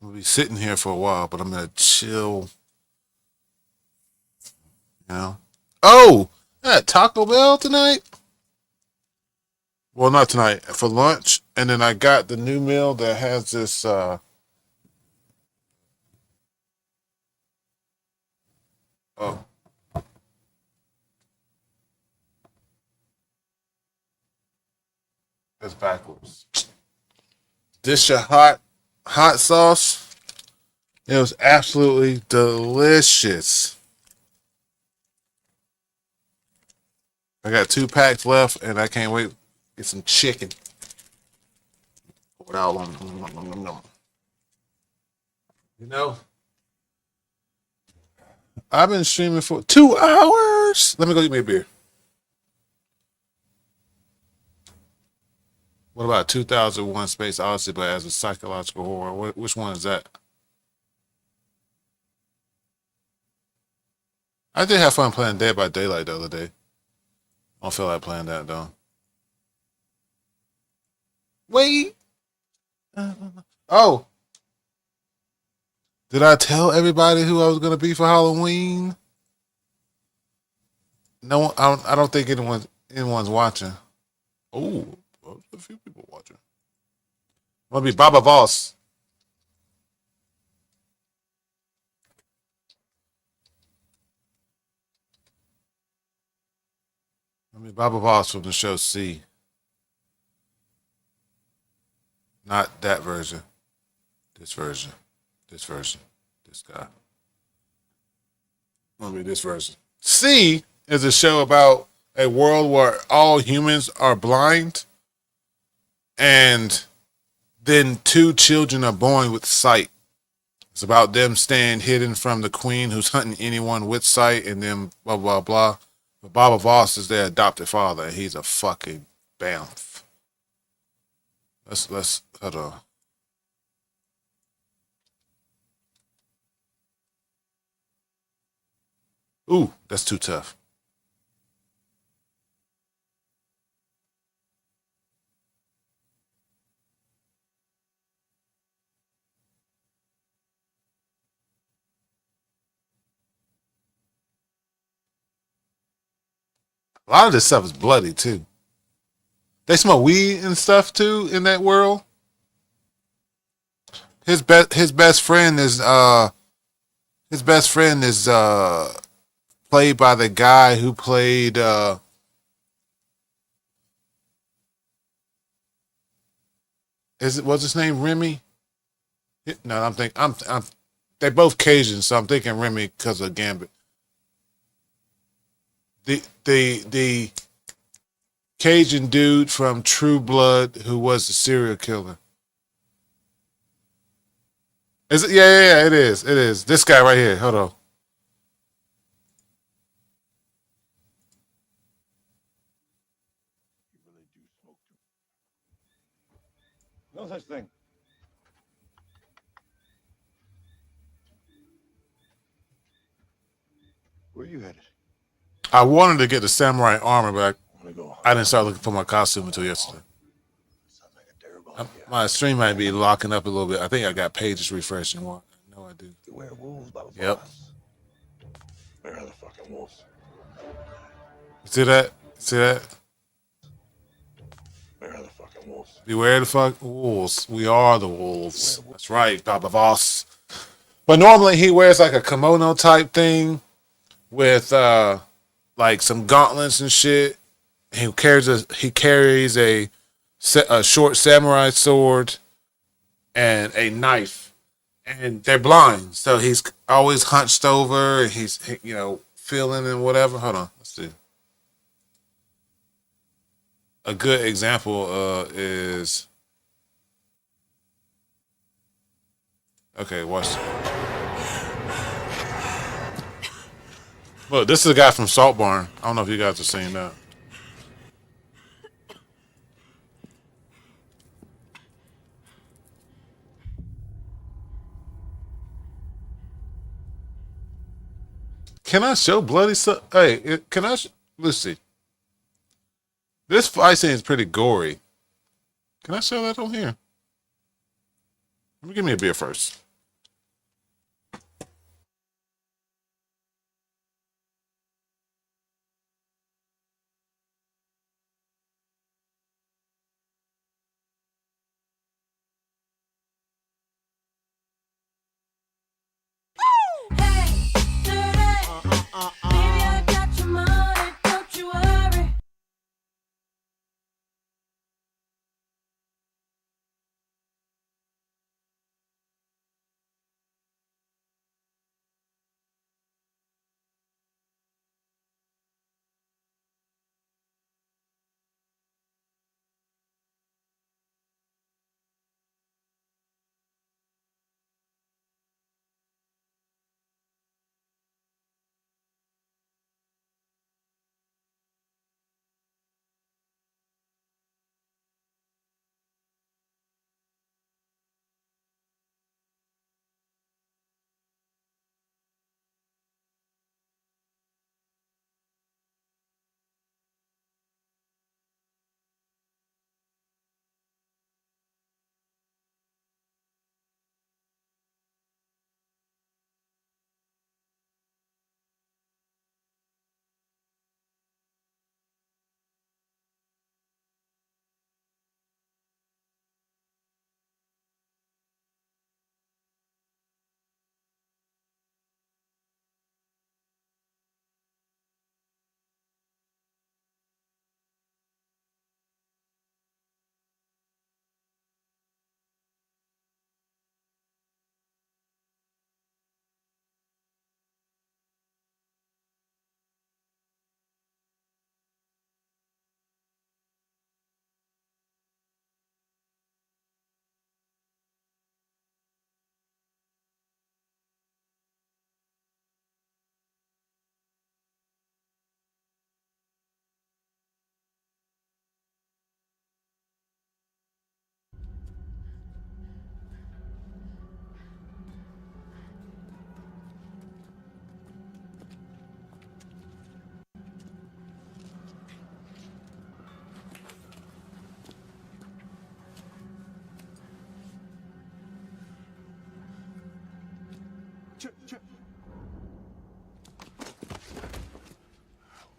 [SPEAKER 3] I'll be sitting here for a while, but I'm in a chill. You know. Oh, Taco Bell tonight. Well, not tonight, for lunch. And then I got the new meal that has this oh, it's backwards. Dish of hot sauce. It was absolutely delicious. I got 2 packs left and I can't wait to get some chicken. Pour it out on. You know? I've been streaming for 2 hours. Let me go get me a beer. What about 2001 Space Odyssey, but as a psychological horror? Which one is that? I did have fun playing Dead by Daylight the other day. I don't feel like playing that though. Wait. Oh. Did I tell everybody who I was gonna be for Halloween? No, I don't think anyone's watching. Oh, a few people watching. I'm gonna be Baba Voss. I mean Baba Voss from the show C. Not that version. This version. This version. This guy. Let me this version. C is a show about a world where all humans are blind and then 2 children are born with sight. It's about them staying hidden from the queen who's hunting anyone with sight and then blah, blah, blah. But Baba Voss is their adopted father and he's a fucking bamf. Let's, hold on. Ooh, that's too tough. A lot of this stuff is bloody too. They smoke weed and stuff too in that world. His best friend is played by the guy who played what's his name, Remy? No, I'm they both Cajun, so I'm thinking Remy because of Gambit. The Cajun dude from True Blood who was the serial killer. Is it? Yeah, it is. It is. This guy right here. Hold on.
[SPEAKER 18] No such thing. Where are you headed?
[SPEAKER 3] I wanted to get the samurai armor, but I didn't start looking for my costume until yesterday. My stream might be locking up a little bit. I think I got pages refreshing. No, I do.
[SPEAKER 18] Beware wolves, blah, blah, blah.
[SPEAKER 3] Yep.
[SPEAKER 18] Where are the fucking wolves?
[SPEAKER 3] See that? See that?
[SPEAKER 18] Where are the fucking wolves?
[SPEAKER 3] Beware the fuck wolves. We are the wolves. That's right, Papa Voss. But normally he wears like a kimono type thing with like some gauntlets and shit. He carries a short samurai sword and a knife, and they're blind, so he's always hunched over and he's feeling and whatever. Hold on, let's see. A good example is okay. Watch. Look, this is a guy from Salt Barn. I don't know if you guys have seen that. Can I show bloody stuff? Hey, can I? Let's see. This fight scene is pretty gory. Can I show that on here? Let me give me a beer first.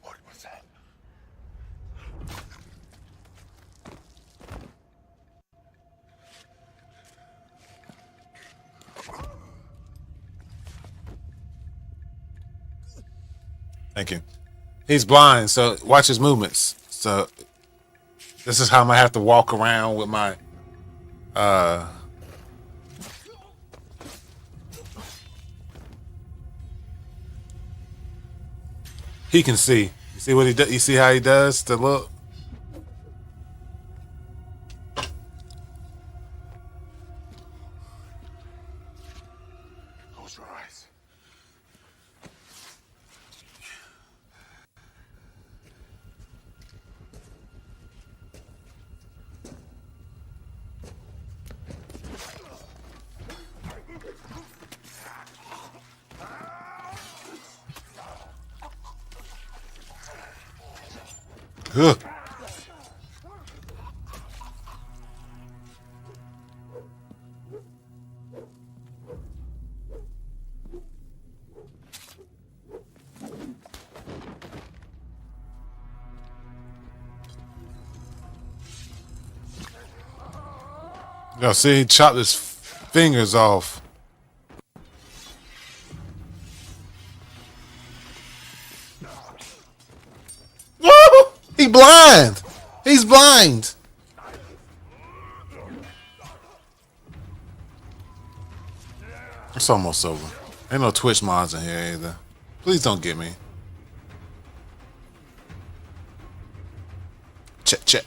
[SPEAKER 18] What was that?
[SPEAKER 3] Thank you. He's blind, so watch his movements. So this is how I'm gonna have to walk around with my he can see. You see what he does? You see how he does the look?
[SPEAKER 18] Close your eyes.
[SPEAKER 3] Ugh. Y'all see, he chopped his fingers off. Woo! He blind. He's blind. It's almost over. Ain't no Twitch mods in here either. Please don't get me. Check, check.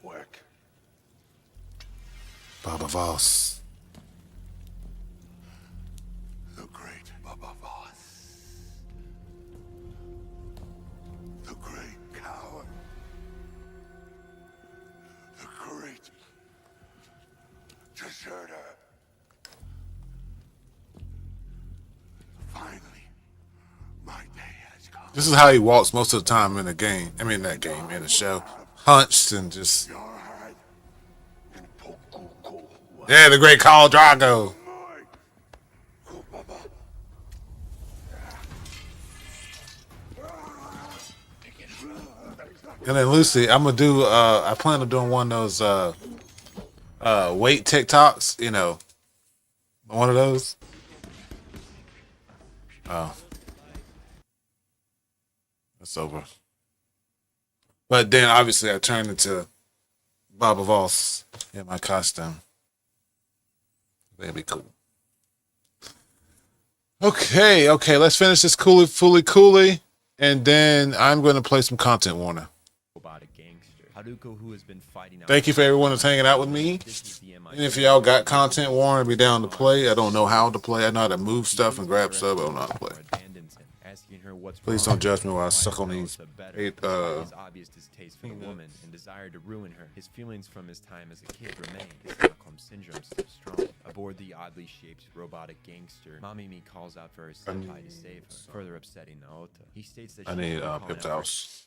[SPEAKER 18] Work.
[SPEAKER 3] Baba Voss.
[SPEAKER 18] The great Baba Voss. The great coward. The great deserter. Finally, my day has come.
[SPEAKER 3] This is how he walks most of the time in the game. I mean, that game, in the show. Hunched and just... Yeah, the great Khal Drago. And then Lucy, I'm gonna do I plan on doing one of those weight TikToks, you know. One of those. Oh. That's over. But then obviously I turned into Baba Voss in my costume. That'd be cool. Okay, let's finish this fully coolly, and then I'm going to play some content warner.
[SPEAKER 8] Who has been fighting out.
[SPEAKER 3] Thank you for everyone that's hanging out with me. And if y'all got content warner, be down to play. I don't know how to play. I know how to move stuff and grab stuff, but I don't know how to play. Please don't judge me while I suck on these.
[SPEAKER 8] His obvious distaste for the woman and desire to ruin her. His feelings from his time as a kid remain. His Stockholm syndrome still strong. Aboard the oddly shaped robotic gangster, Mamimi calls out for her senpai to save her, further upsetting Naota. He states that
[SPEAKER 3] I need Pip's house.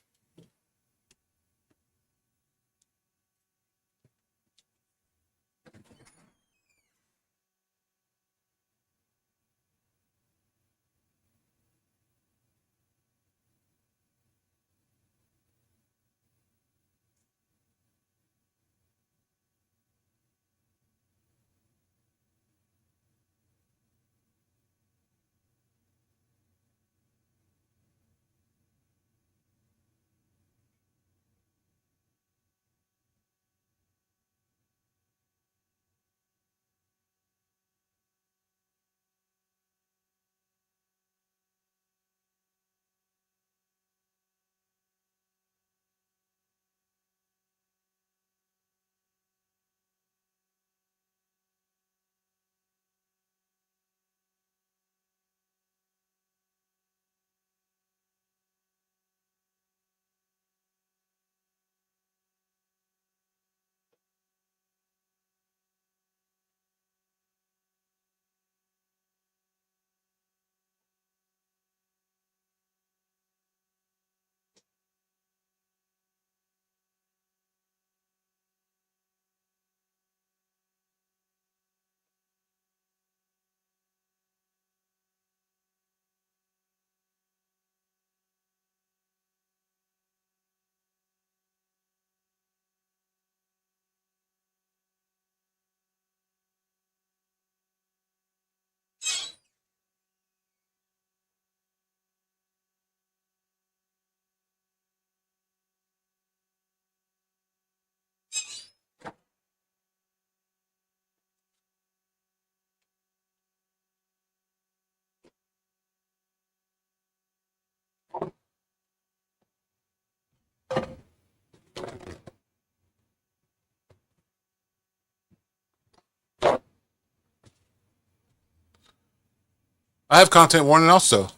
[SPEAKER 3] I have content warning also.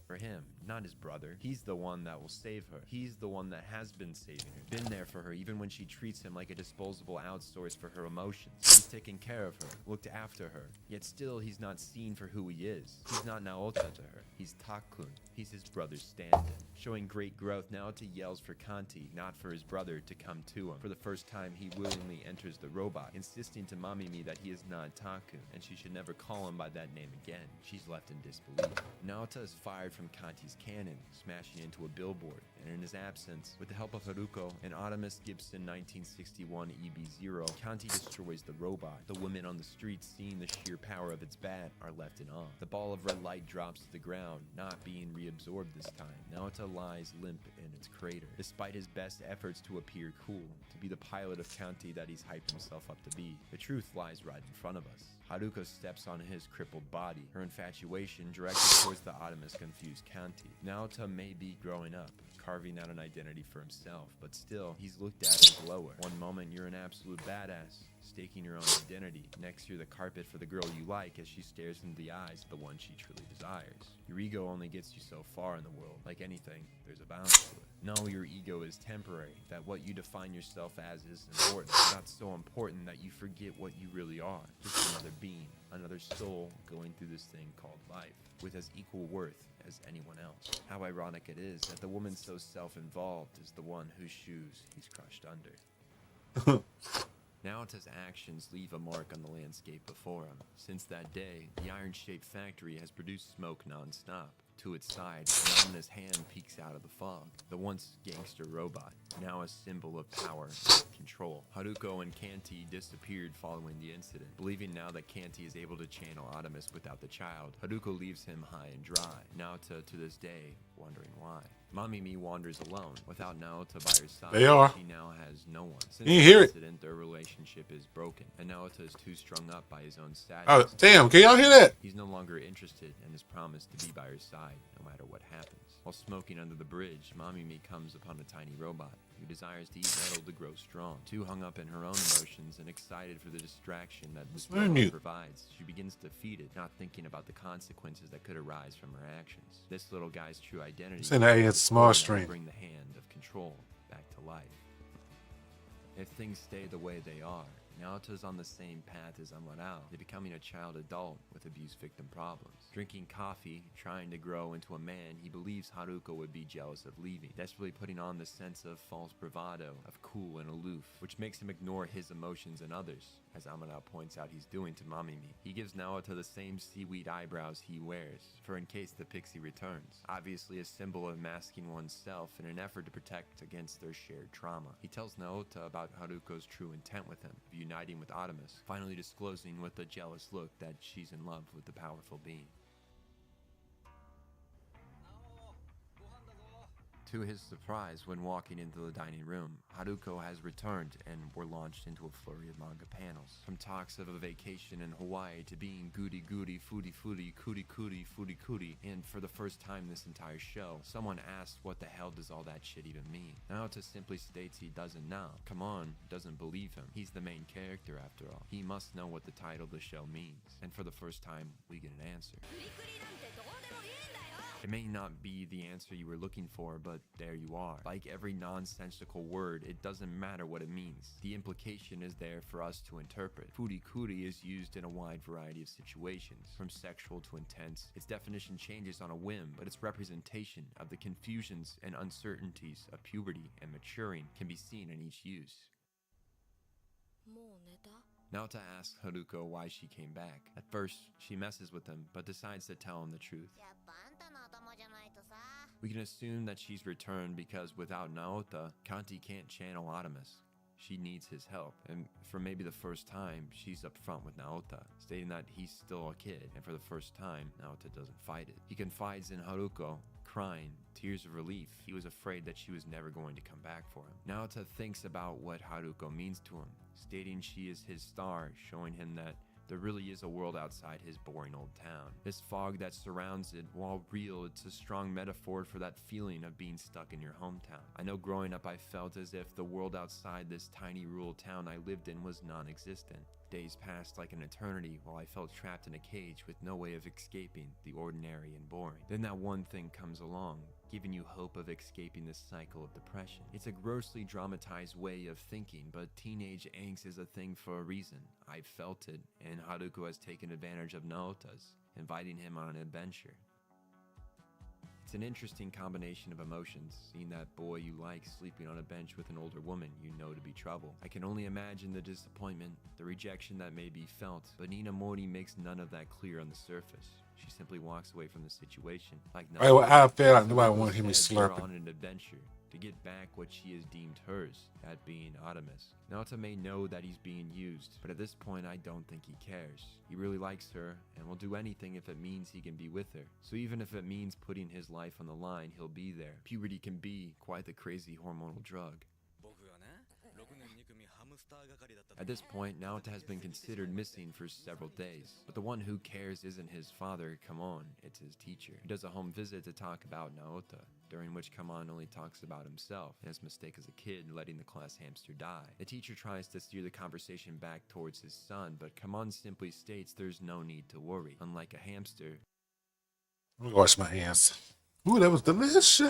[SPEAKER 8] For him, not his brother. brother. He's the one that will save her. He's the one that has been saving her. Been there for her even when she treats him like a disposable outsource for her emotions. He's taken care of her, looked after her. Yet still he's not seen for who he is. He's not Naota to her. He's Takun. He's his brother's stand-in. Showing great growth, Naota yells for Kanti, not for his brother, to come to him. For the first time, he willingly enters the robot, insisting to Mamimi that he is not Takun, and she should never call him by that name again. She's left in disbelief. Naota is fired from Kanti's cannon, smashing into a billboard, and in his absence, with the help of Haruko and Artemis Gibson 1961 EB0, Kanti destroys the robot. The women on the streets, seeing the sheer power of its bat, are left in awe. The ball of red light drops to the ground, not being reabsorbed this time. Naota lies limp in its crater. Despite his best efforts to appear cool, to be the pilot of Kanti that he's hyped himself up to be, the truth lies right in front of us. Haruko steps on his crippled body, her infatuation directed towards the Artemis confused Kanti. Naota may be growing up, carving out an identity for himself, but still, he's looked at as lower. One moment you're an absolute badass, staking your own identity. Next, you're the carpet for the girl you like as she stares into the eyes of the one she truly desires. Your ego only gets you so far in the world. Like anything, there's a balance to it. No, your ego is temporary, that what you define yourself as is important. Not so important that you forget what you really are. Just another being, another soul going through this thing called life, with as equal worth as anyone else. How ironic it is that the woman so self-involved is the one whose shoes he's crushed under. Naota's actions leave a mark on the landscape before him. Since that day, the iron-shaped factory has produced smoke non-stop. To its side, an ominous hand peeks out of the fog. The once gangster robot, now a symbol of power and control. Haruko and Kanti disappeared following the incident. Believing now that Kanti is able to channel Artemis without the child, Haruko leaves him high and dry. Naota, to this day, wondering why. Mamimi wanders alone, without Naota by her side.
[SPEAKER 3] They are.
[SPEAKER 8] She now has no one. Since
[SPEAKER 3] You
[SPEAKER 8] the
[SPEAKER 3] hear it.
[SPEAKER 8] incident, their relationship is broken, and Naota is too strung up by his own sadness.
[SPEAKER 3] Oh, damn, can y'all hear that?
[SPEAKER 8] He's no longer interested and has promised to be by her side, no matter what happens. While smoking under the bridge, Mamimi comes upon a tiny robot who desires to eat metal to grow strong. Too hung up in her own emotions and excited for the distraction that this
[SPEAKER 3] very
[SPEAKER 8] robot
[SPEAKER 3] mute.
[SPEAKER 8] provides, she begins to feed it, not thinking about the consequences that could arise from her actions. This little guy's true identity
[SPEAKER 3] It's in the
[SPEAKER 8] is
[SPEAKER 3] small
[SPEAKER 8] to
[SPEAKER 3] stream.
[SPEAKER 8] bring the hand of control back to life. If things stay the way they are, Naota's on the same path as Amaral, becoming a child adult with abuse victim problems. Drinking coffee, trying to grow into a man he believes Haruko would be jealous of leaving, desperately putting on the sense of false bravado, of cool and aloof, which makes him ignore his emotions and others, as Amaral points out he's doing to Mamimi. He gives Naota the same seaweed eyebrows he wears, for in case the pixie returns, obviously a symbol of masking oneself in an effort to protect against their shared trauma. He tells Naota about Haruko's true intent with him, of uniting with Artemis, finally disclosing with a jealous look that she's in love with the powerful being. To his surprise, when walking into the dining room, Haruko has returned and we're launched into a flurry of manga panels. From talks of a vacation in Hawaii to being goody goody, foodie foodie, cootie cootie, foodie cootie, and for the first time this entire show, someone asked what the hell does all that shit even mean? Naota simply states he doesn't know. Come on, doesn't believe him. He's the main character after all. He must know what the title of the show means. And for the first time, we get an answer. It may not be the answer you were looking for, but there you are. Like every nonsensical word, it doesn't matter what it means. The implication is there for us to interpret. Furikuri is used in a wide variety of situations, from sexual to intense. Its definition changes on a whim, but its representation of the confusions and uncertainties of puberty and maturing can be seen in each use. Naota asks Haruko why she came back. At first, she messes with him, but decides to tell him the truth. We can assume that she's returned because without Naota, Kanti can't channel Artemis. She needs his help, and for maybe the first time, she's upfront with Naota, stating that he's still a kid, and for the first time, Naota doesn't fight it. He confides in Haruko, crying, tears of relief. He was afraid that she was never going to come back for him. Naota thinks about what Haruko means to him, stating she is his star, showing him that there really is a world outside his boring old town. This fog that surrounds it, while real, it's a strong metaphor for that feeling of being stuck in your hometown. I know growing up I felt as if the world outside this tiny rural town I lived in was non-existent. Days passed like an eternity while I felt trapped in a cage with no way of escaping the ordinary and boring. Then that one thing comes along, giving you hope of escaping this cycle of depression. It's a grossly dramatized way of thinking, but teenage angst is a thing for a reason. I've felt it, and Haruko has taken advantage of Naota's, inviting him on an adventure. It's an interesting combination of emotions, seeing that boy you like sleeping on a bench with an older woman you know to be trouble. I can only imagine the disappointment, the rejection that may be felt, but Nina Mori makes none of that clear on the surface. She simply walks away from the situation. Like
[SPEAKER 3] I feel like nobody wanted him to be slurping.
[SPEAKER 8] On an adventure to get back what she has deemed hers, that being Artemis. Naota may know that he's being used, but at this point I don't think he cares. He really likes her and will do anything if it means he can be with her. So even if it means putting his life on the line, he'll be there. Puberty can be quite the crazy hormonal drug. At this point, Naota has been considered missing for several days, but the one who cares isn't his father, Kamon, it's his teacher. He does a home visit to talk about Naota, during which Kamon only talks about himself and his mistake as a kid letting the class hamster die. The teacher tries to steer the conversation back towards his son, but Kamon simply states there's no need to worry. Unlike a hamster,
[SPEAKER 3] let me wash my hands. Ooh, that was delicious.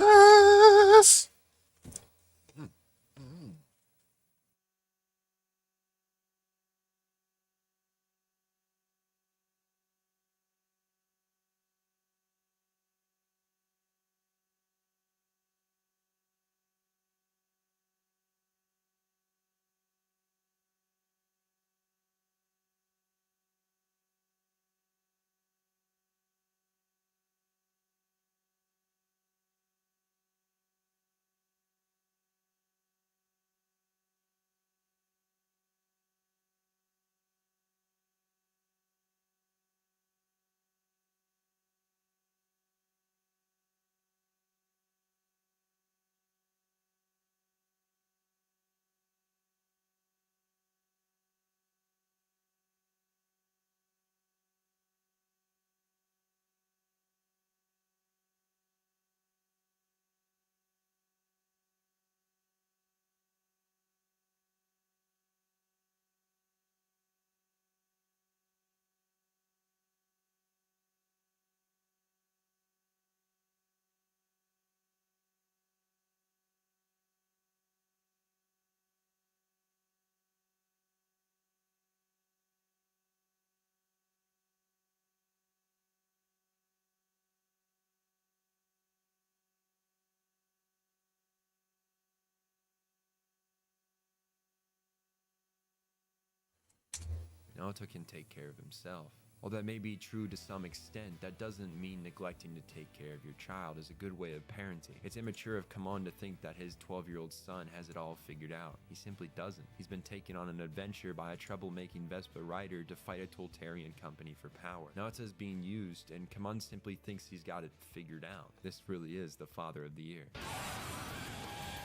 [SPEAKER 8] Naota can take care of himself. While that may be true to some extent, that doesn't mean neglecting to take care of your child is a good way of parenting. It's immature of Kamon to think that his 12-year-old son has it all figured out. He simply doesn't. He's been taken on an adventure by a troublemaking Vespa rider to fight a Toltarian company for power. Naota's being used, and Kamon simply thinks he's got it figured out. This really is the father of the year.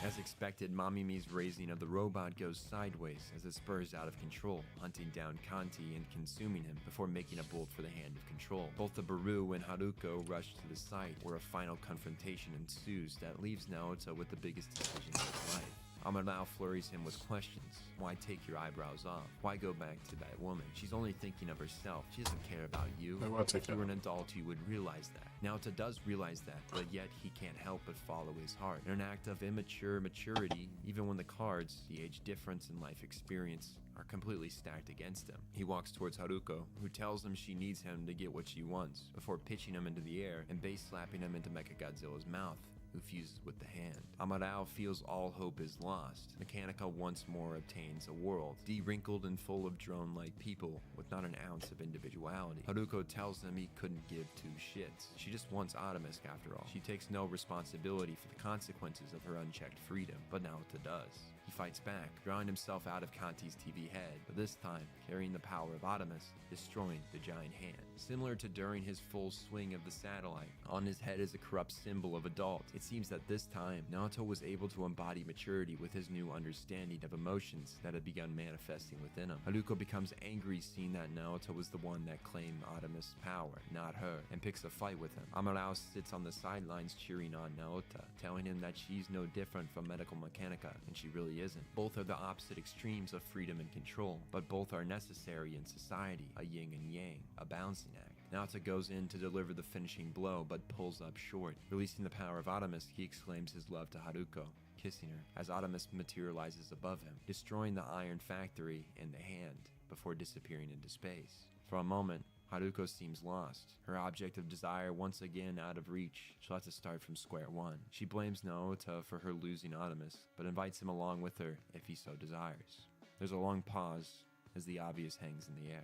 [SPEAKER 8] As expected, Mamimi's raising of the robot goes sideways as it spurs out of control, hunting down Kanti and consuming him before making a bolt for the hand of control. Both the Baru and Haruko rush to the site, where a final confrontation ensues that leaves Naota with the biggest decision of his life. Amadao flurries him with questions. Why take your eyebrows off? Why go back to that woman? She's only thinking of herself. She doesn't care about you. If you were an adult, you would realize that. Naota does realize that, but yet he can't help but follow his heart. In an act of immature maturity, even when the cards, the age difference and life experience, are completely stacked against him. He walks towards Haruko, who tells him she needs him to get what she wants, before pitching him into the air and base slapping him into Mechagodzilla's mouth, who fuses with the hand. Amadao feels all hope is lost. Mechanica once more obtains a world, de-wrinkled and full of drone-like people, with not an ounce of individuality. Haruko tells him he couldn't give two shits. She just wants Artemis after all. She takes no responsibility for the consequences of her unchecked freedom, but Naota does. He fights back, drawing himself out of Kanti's TV head, but this time carrying the power of Artemis, destroying the giant hand. Similar to during his full swing of the satellite, on his head is a corrupt symbol of adult. It seems that this time, Naoto was able to embody maturity with his new understanding of emotions that had begun manifesting within him. Haruko becomes angry seeing that Naoto was the one that claimed Artemis' power, not her, and picks a fight with him. Amarao sits on the sidelines cheering on Naota, telling him that she's no different from Medical Mechanica, and she really isn't. Both are the opposite extremes of freedom and control, but both are necessary in society, a yin and yang, a balancing act. Naota goes in to deliver the finishing blow, but pulls up short. Releasing the power of Artemis, he exclaims his love to Haruko, kissing her, as Artemis materializes above him, destroying the iron factory in the hand, before disappearing into space. For a moment, Haruko seems lost, her object of desire once again out of reach. She'll have to start from square one. She blames Naota for her losing Artemis, but invites him along with her if he so desires. There's a long pause as the obvious hangs in the air.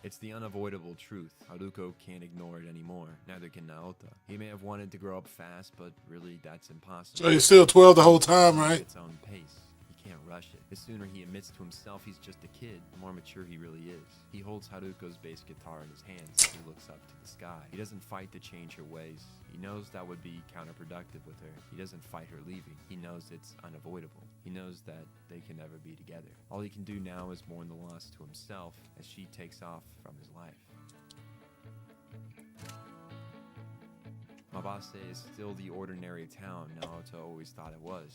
[SPEAKER 8] It's the unavoidable truth. Haruko can't ignore it anymore, neither can Naota. He may have wanted to grow up fast, but really that's impossible.
[SPEAKER 3] So he's still 12 the whole time, right?
[SPEAKER 8] Its own pace. Can't rush it. The sooner he admits to himself he's just a kid, the more mature he really is. He holds Haruko's bass guitar in his hands as he looks up to the sky. He doesn't fight to change her ways. He knows that would be counterproductive with her. He doesn't fight her leaving. He knows it's unavoidable. He knows that they can never be together. All he can do now is mourn the loss to himself as she takes off from his life. Mabase is still the ordinary town Naoto always thought it was.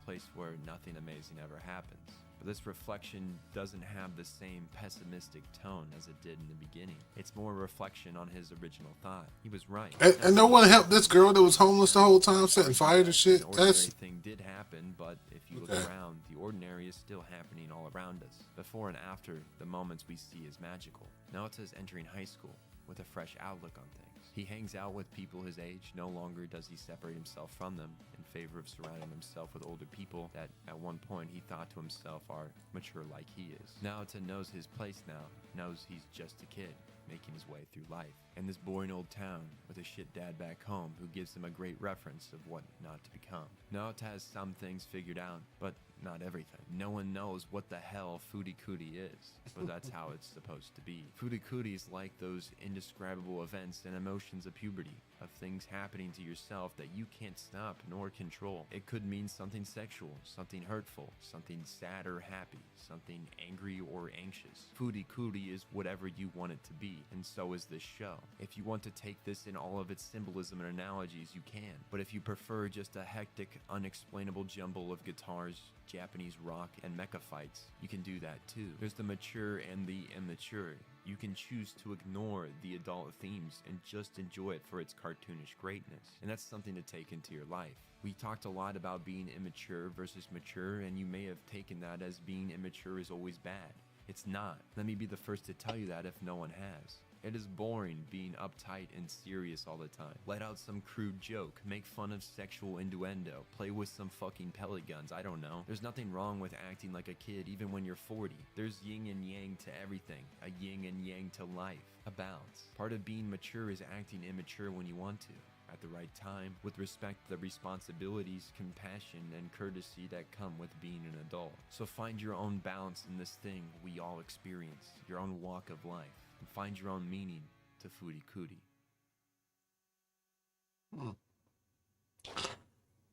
[SPEAKER 8] Place where nothing amazing ever happens. But this reflection doesn't have the same pessimistic tone as it did in the beginning. It's more a reflection on his original thought. He was right.
[SPEAKER 3] And no one helped this girl that was homeless the whole time, setting fire to shit.
[SPEAKER 8] An ordinary thing did happen, but if you look around, the ordinary is still happening all around us. Before and after, the moments we see is magical. Naota is entering high school with a fresh outlook on things. He hangs out with people his age. No longer does he separate himself from them in favor of surrounding himself with older people that at one point he thought to himself are mature like he is. Naota knows his place now, knows he's just a kid making his way through life. In this boring old town with a shit dad back home who gives him a great reference of what not to become. Naota has some things figured out, but not everything. No one knows what the hell Furikuri is, but that's how it's supposed to be. Furikuri is like those indescribable events and emotions of puberty, of things happening to yourself that you can't stop nor control. It could mean something sexual, something hurtful, something sad or happy, something angry or anxious. Furikuri is whatever you want it to be, and so is this show. If you want to take this in all of its symbolism and analogies, you can. But if you prefer just a hectic, unexplainable jumble of guitars, Japanese rock, and mecha fights, you can do that too. There's the mature and the immature. You can choose to ignore the adult themes and just enjoy it for its cartoonish greatness. And that's something to take into your life. We talked a lot about being immature versus mature, and you may have taken that as being immature is always bad. It's not. Let me be the first to tell you that if no one has. It is boring being uptight and serious all the time. Let out some crude joke, make fun of sexual innuendo, play with some fucking pellet guns, I don't know. There's nothing wrong with acting like a kid even when you're 40. There's yin and yang to everything, a yin and yang to life, a balance. Part of being mature is acting immature when you want to, at the right time, with respect to the responsibilities, compassion, and courtesy that come with being an adult. So find your own balance in this thing we all experience, your own walk of life. And find your own meaning to Furikuri.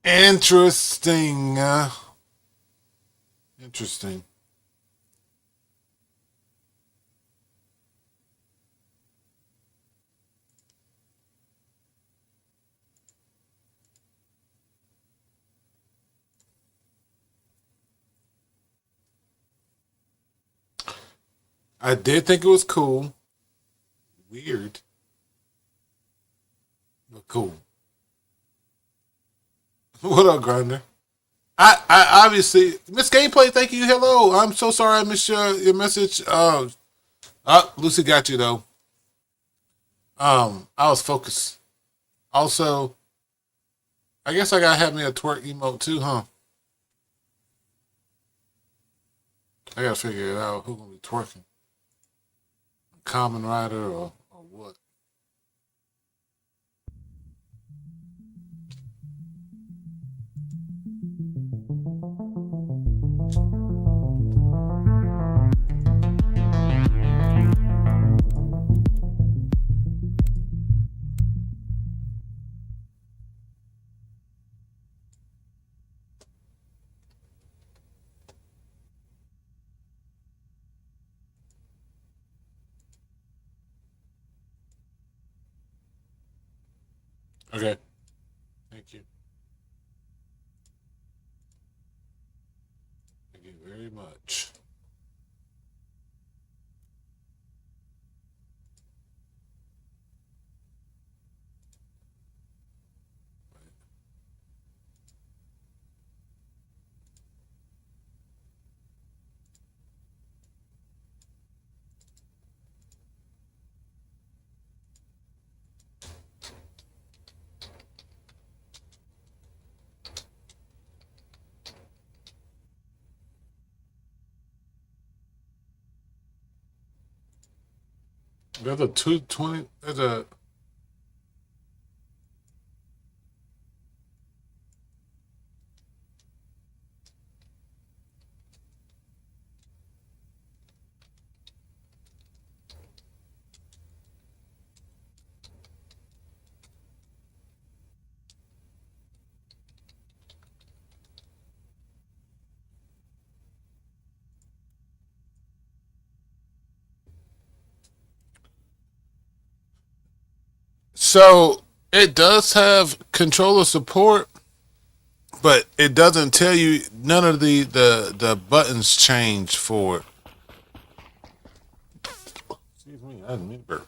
[SPEAKER 3] Interesting. Interesting. I did think it was cool. Weird. But cool. What up, Grinder? I obviously Miss Gameplay, thank you. Hello. I'm so sorry I missed your message. Lucy got you though. I was focused. Also, I guess I gotta have me a twerk emote too, huh? I gotta figure it out. Who's gonna be twerking? Common Rider or what? Okay. Thank you. Thank you very much. There's a 220. There's a. So it does have controller support, but it doesn't tell you none of the buttons change for it. Excuse me, I didn't mean to burp.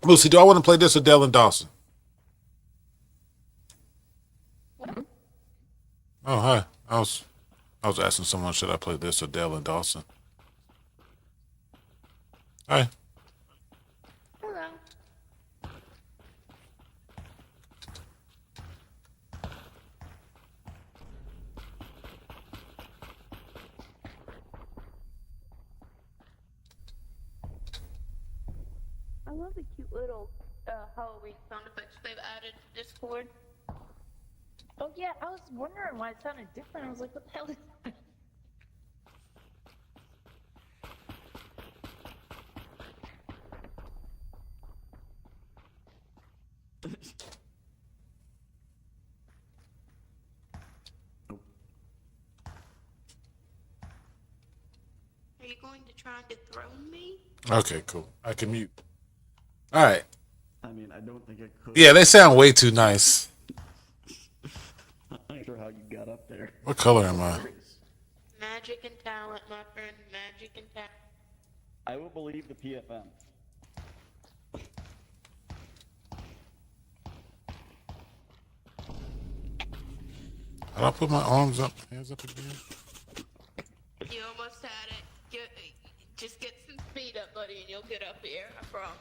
[SPEAKER 3] Lucy, do I want to play this or Dell and Dawson? Oh, hi. I was asking someone, should I play this or Dell and Dawson? Hi.
[SPEAKER 5] Hello. I love the cute little Halloween sound effects they've added to Discord. Oh yeah, I was wondering why it sounded different. I was like, what the hell is that? Are you going to try and dethrone me?
[SPEAKER 3] Okay, cool. I can mute. All right.
[SPEAKER 19] I mean, I don't think I could.
[SPEAKER 3] Yeah, they sound way too nice.
[SPEAKER 19] I'm not sure how you got up there.
[SPEAKER 3] What color am I?
[SPEAKER 5] Magic and talent, my friend. Magic and talent.
[SPEAKER 19] I will believe the PFM.
[SPEAKER 3] How do I put my arms up, hands up again?
[SPEAKER 5] You almost had it. Just get some speed up, buddy, and you'll get up here. I promise.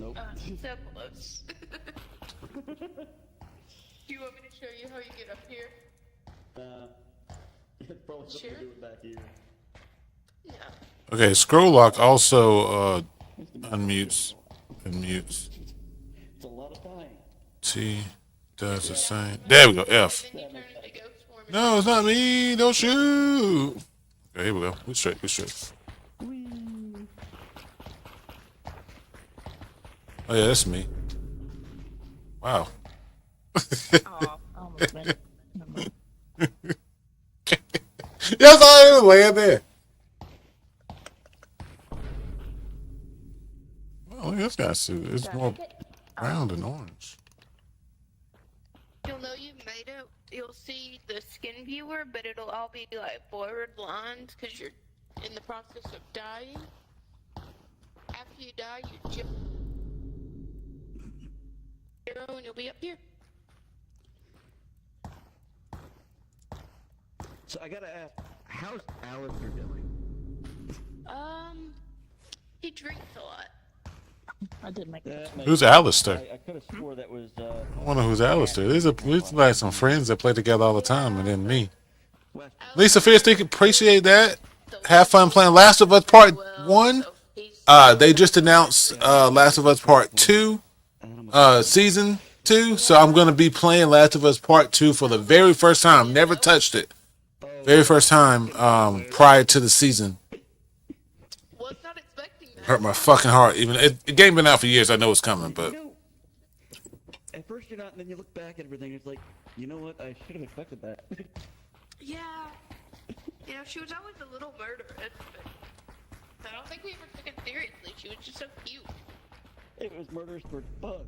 [SPEAKER 19] Nope.
[SPEAKER 5] So close. Do you want me to show you how you get up here?
[SPEAKER 19] It's probably something to do with back here.
[SPEAKER 5] Yeah.
[SPEAKER 3] Okay, scroll lock also unmutes and mutes.
[SPEAKER 19] It's a lot of time.
[SPEAKER 3] T does the same. There we go. F. No, it's not me. Don't shoot. Okay, here we go. We straight. We straight. Oh yeah, that's me. Wow. Yes, I am laying there. Well, look at this guy's suit. It's more brown than orange.
[SPEAKER 5] You'll know you've made it. You'll see the skin viewer, but it'll all be like blurred lines because you're in the process of dying. After you die, you jump and you'll be up here.
[SPEAKER 19] So I gotta ask, how's Alistair doing?
[SPEAKER 5] He drinks a lot.
[SPEAKER 11] I did make that.
[SPEAKER 3] Who's Alistair?
[SPEAKER 19] I could have swore that was.
[SPEAKER 3] I wonder who's Alistair. These are like some friends that play together all the time, and then me. Lisa Fierce, they appreciate that. Have fun playing Last of Us Part 1. They just announced Last of Us Part 2, Season 2. So I'm going to be playing Last of Us Part 2 for the very first time. Never touched it. Very first time prior to the season.
[SPEAKER 5] Was not expecting that.
[SPEAKER 3] Hurt my fucking heart. Even the game been out for years. I know it's coming, but
[SPEAKER 19] At first you're not, and then you look back at everything. It's like, you know what? I should have expected that.
[SPEAKER 5] Yeah. You know, she was always a little murderous, but I don't think we ever took it seriously. She was just so cute.
[SPEAKER 19] It was murderous for bugs.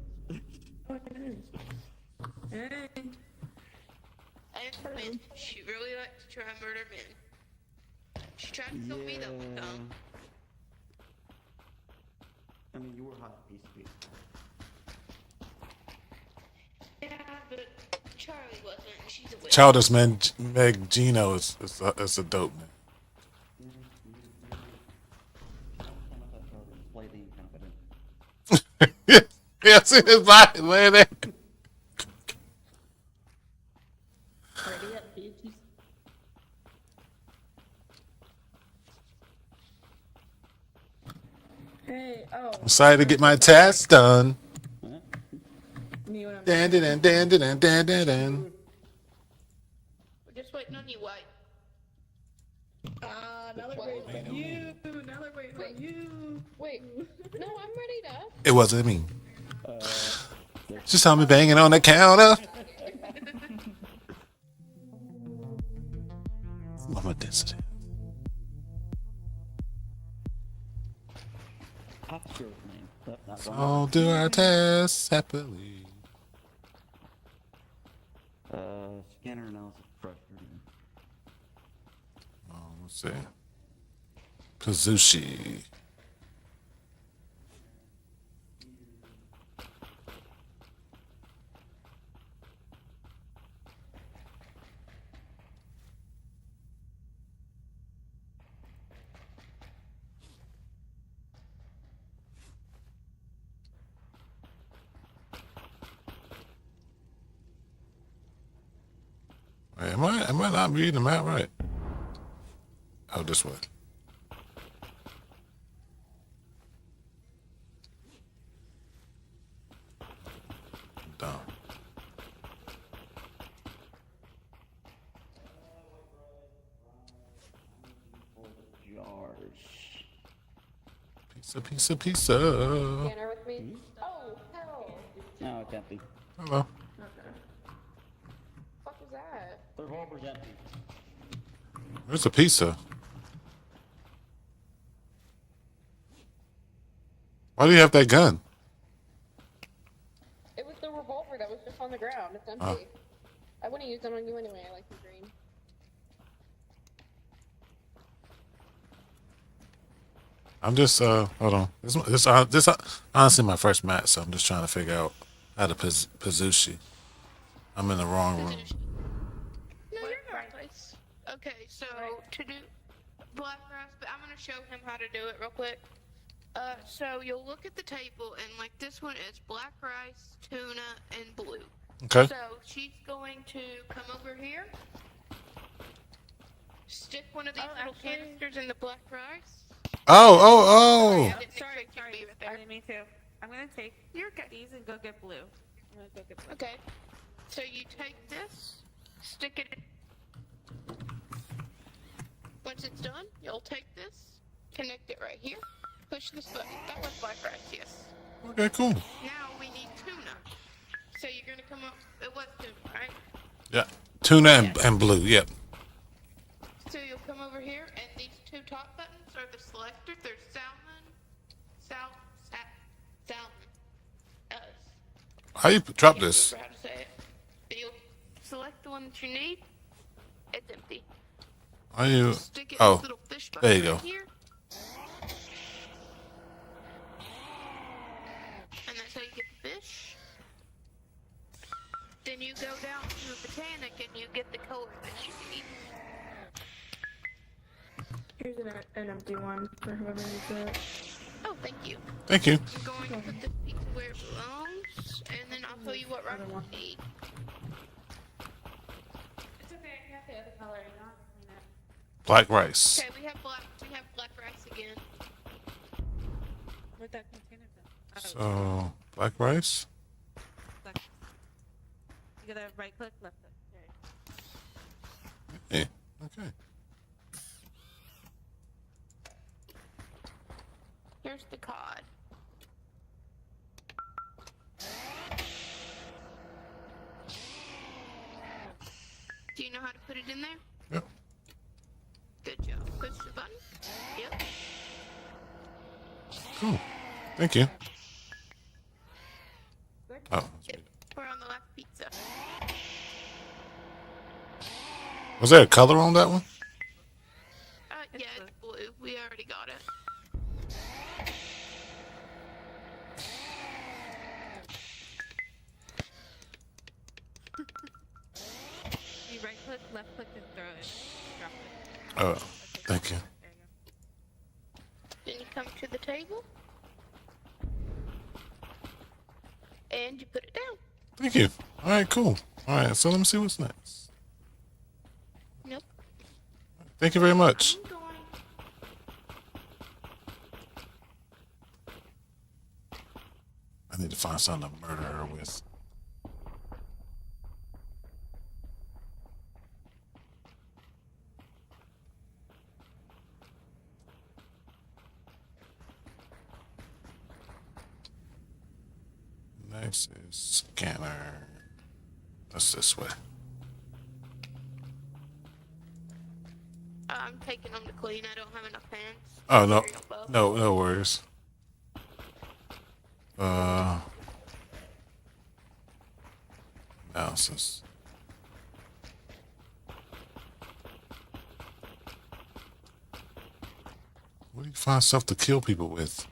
[SPEAKER 5] And men. She really likes to try and murder men. She tried to kill me though one time.
[SPEAKER 19] I mean, you were hot piece of pizza.
[SPEAKER 5] Yeah, but Charlie wasn't. She's a witch.
[SPEAKER 3] Childish Man Meg Gino is a dope man. Yeah, I see his body laying there.
[SPEAKER 11] Hey, oh.
[SPEAKER 3] I'm excited to get my tasks done.
[SPEAKER 11] Me when I'm
[SPEAKER 3] Dan.
[SPEAKER 5] We're just waiting on you, White.
[SPEAKER 11] now they're waiting on you. Now they're waiting on you.
[SPEAKER 5] Wait. No, I'm ready to.
[SPEAKER 3] It wasn't me. She saw me banging on the counter. Mama density. So do our tasks happily.
[SPEAKER 19] Scanner analysis frustrating.
[SPEAKER 3] Let's see. Kazushi. Wait, am I not reading them out right? Oh, this way. Dumb. Pizza.
[SPEAKER 5] Scanner with me? Oh, hell.
[SPEAKER 19] No, it's empty.
[SPEAKER 3] Hello.
[SPEAKER 5] What was that?
[SPEAKER 19] The revolver's empty.
[SPEAKER 3] Where's the pizza? Why do you have that gun?
[SPEAKER 5] It was the revolver that was just on the ground. It's empty. I wouldn't use it on you anyway. I like the green.
[SPEAKER 3] I'm just hold on. This honestly my first match, so I'm just trying to figure out how to Pazushi. I'm in the wrong room.
[SPEAKER 5] No, you're in the right place. Okay, so to do black rice, but I'm gonna show him how to do it real quick. So you'll look at the table, and like this one is black rice, tuna, and blue.
[SPEAKER 3] Okay.
[SPEAKER 5] So she's going to come over here, stick one of these little canisters in the black rice.
[SPEAKER 3] Oh.
[SPEAKER 11] Sorry. I didn't mean to. I'm gonna take these and go get blue. I'm gonna go get blue.
[SPEAKER 5] Okay. So you take this, stick it in. Once it's done, you'll take this, connect it right here, push this button. That was black rice, yes.
[SPEAKER 3] Okay, cool.
[SPEAKER 5] Now we need tuna. So you're gonna come up. It was tuna, right?
[SPEAKER 3] Yeah. Tuna and blue. Yep.
[SPEAKER 5] So you'll come over here, and these two top buttons are the selectors. There's salmon.
[SPEAKER 3] How you drop this?
[SPEAKER 5] How to say it. So you'll select the one that you need. It's empty.
[SPEAKER 3] Are you?
[SPEAKER 5] Stick it in
[SPEAKER 3] Oh,
[SPEAKER 5] this little fish
[SPEAKER 3] there you
[SPEAKER 5] bucket
[SPEAKER 3] go.
[SPEAKER 5] right here. And that's how you get the fish. Then you go down to the botanic and you get the color that you need.
[SPEAKER 11] Here's an empty one for whoever needs it.
[SPEAKER 5] Oh, thank you.
[SPEAKER 3] Thank you.
[SPEAKER 5] I'm going to put this pizza where it belongs, and then I'll tell you what rice you need.
[SPEAKER 11] It's okay. I have the other color. You don't have to clean it.
[SPEAKER 3] Black rice.
[SPEAKER 5] Okay, we have black rice again.
[SPEAKER 11] Where'd that container go?
[SPEAKER 3] So black rice.
[SPEAKER 11] You gotta right click, left click. There.
[SPEAKER 3] Hey, Okay.
[SPEAKER 5] Here's the cod. Do you know how to put it in there?
[SPEAKER 3] Yep.
[SPEAKER 5] Good job. Push the button. Yep.
[SPEAKER 3] Cool. Thank you. Oh.
[SPEAKER 5] Yep. We're on the last pizza.
[SPEAKER 3] Was there a color on that one?
[SPEAKER 5] Yeah, it's blue. We already got it.
[SPEAKER 11] You right click, left click, and throw it. Drop it.
[SPEAKER 3] Oh, thank you.
[SPEAKER 5] Then you come to the table. And you put it down.
[SPEAKER 3] Thank you. All right, cool. All right, so let me see what's next.
[SPEAKER 5] Nope.
[SPEAKER 3] Thank you very much. I need to find something to murder her with. Next is scanner. That's this way.
[SPEAKER 5] I'm taking them to clean. I don't have enough hands.
[SPEAKER 3] Oh, no. No worries. Analysis. Where do you find stuff to kill people with?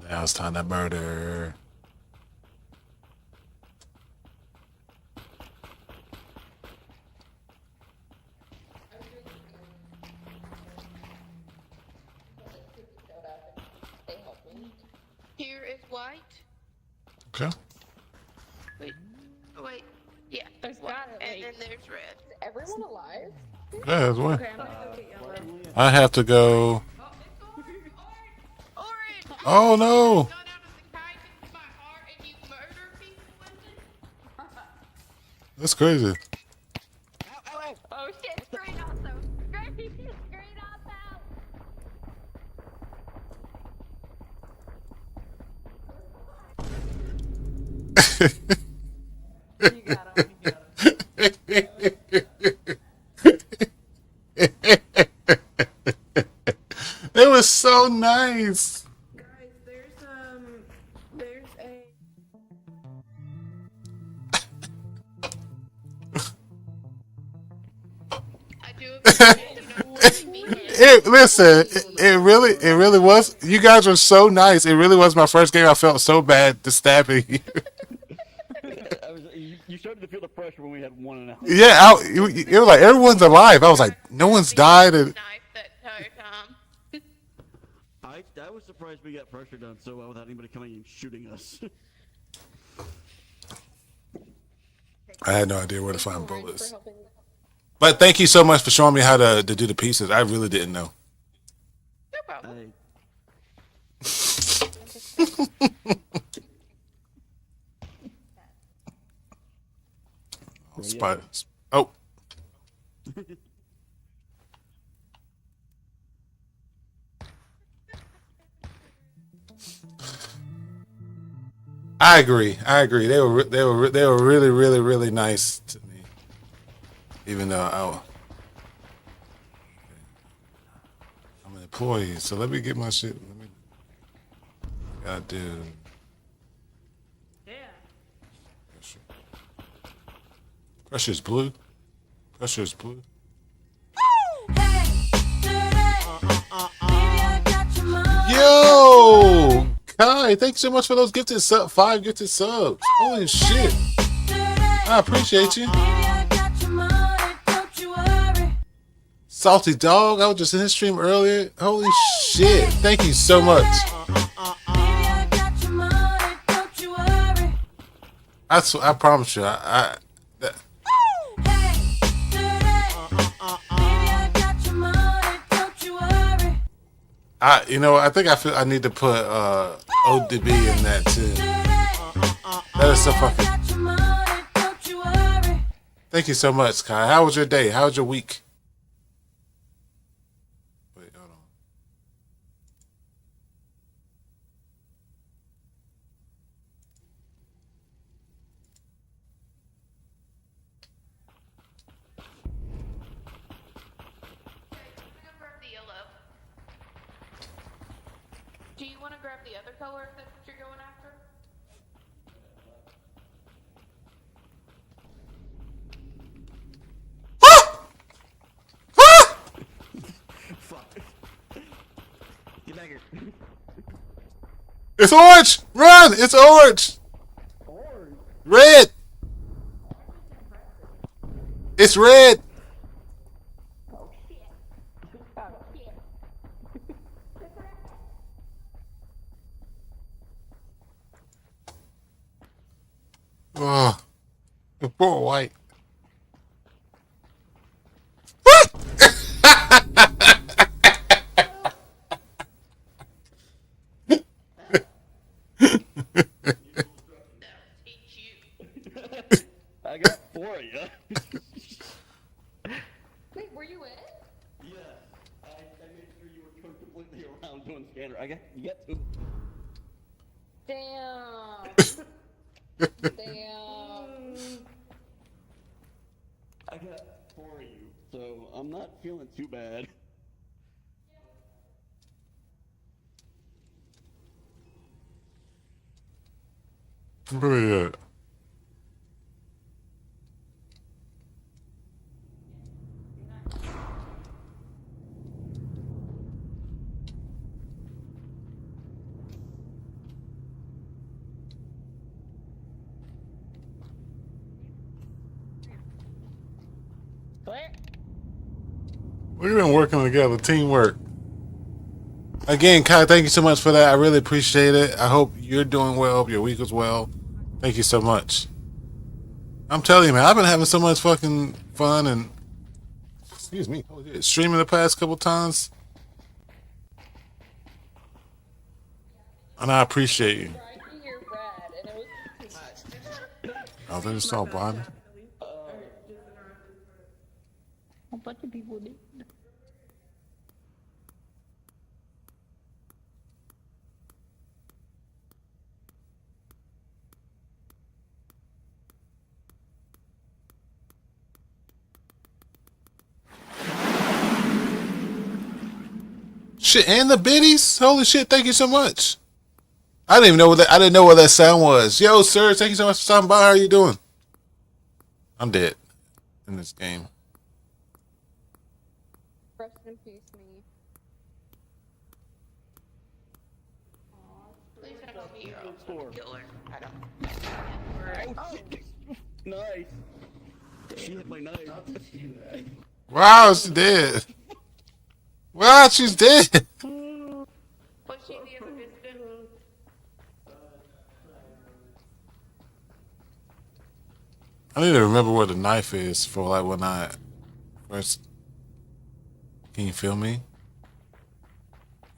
[SPEAKER 3] Now it's time to murder.
[SPEAKER 5] Here is white.
[SPEAKER 3] Okay.
[SPEAKER 5] Wait. Yeah, there's white. And then there's red. Is everyone alive?
[SPEAKER 3] Yeah, that's one.
[SPEAKER 5] Okay, I'm gonna go get yellow.
[SPEAKER 3] I have to go. Oh no! That's crazy.
[SPEAKER 5] Oh shit, straight also. Straight also.
[SPEAKER 3] It was so nice.
[SPEAKER 11] Guys, there's a.
[SPEAKER 3] It really was. You guys were so nice. It really was my first game. I felt so bad to stabbing you.
[SPEAKER 19] You started to feel the pressure when we had one and out.
[SPEAKER 3] Yeah, it was like everyone's alive. I was like, no one's died. And
[SPEAKER 19] I was surprised we got pressure done so well without anybody coming and shooting us.
[SPEAKER 3] I had no idea where to find bullets. But thank you so much for showing me how to do the pieces. I really didn't know.
[SPEAKER 5] No problem.
[SPEAKER 3] Spiders. Oh. I agree. They were really nice to me. Even though I'm an employee, so let me get my shit. Gotta do.
[SPEAKER 11] Yeah.
[SPEAKER 3] Pressure's blue. Pressure's blue. Yo! Kai, thanks so much for those gifted 5 gifted subs. Holy shit. I appreciate you. Salty Dog, I was just in his stream earlier. Holy shit. Thank you so much. I promise you, you know, I think I need to put ODB in that too. That is so fucking. Thank you so much, Kai. How was your day? How was your week? Wait, hold on.
[SPEAKER 5] Do you want to grab the other color if that's what you're going after?
[SPEAKER 19] Fuck. Get back here.
[SPEAKER 3] It's orange! Run! It's orange! Red! It's red! Oh, the poor white.
[SPEAKER 19] I got 4 of you.
[SPEAKER 5] Wait, were you in?
[SPEAKER 19] Yeah. I made sure you were turned completely around doing scanner. You got 2.
[SPEAKER 5] Damn. Damn.
[SPEAKER 19] I got 4 of you, so I'm not feeling too bad.
[SPEAKER 3] Where at? Look at them working together, teamwork. Again, Kai, thank you so much for that. I really appreciate it. I hope you're doing well. Hope your week was well. Thank you so much. I'm telling you, man, I've been having so much fucking fun and excuse me, streaming the past couple times, and I appreciate you. Oh, they just all bonding.
[SPEAKER 5] A bunch of people did.
[SPEAKER 3] Shit, and the biddies. Holy shit! Thank you so much. I didn't even know what I didn't know what that sound was. Yo, sir, thank you so much for stopping by. How are you doing? I'm dead in this game.
[SPEAKER 5] Rest in peace, me. Please don't be a killer. I don't.
[SPEAKER 19] Oh, shit. Nice. She hit my knife.
[SPEAKER 3] Wow, she's dead. Wow, she's dead.
[SPEAKER 5] Was she the other visitor?
[SPEAKER 3] I need to remember where the knife is for like when I first. Can you feel me?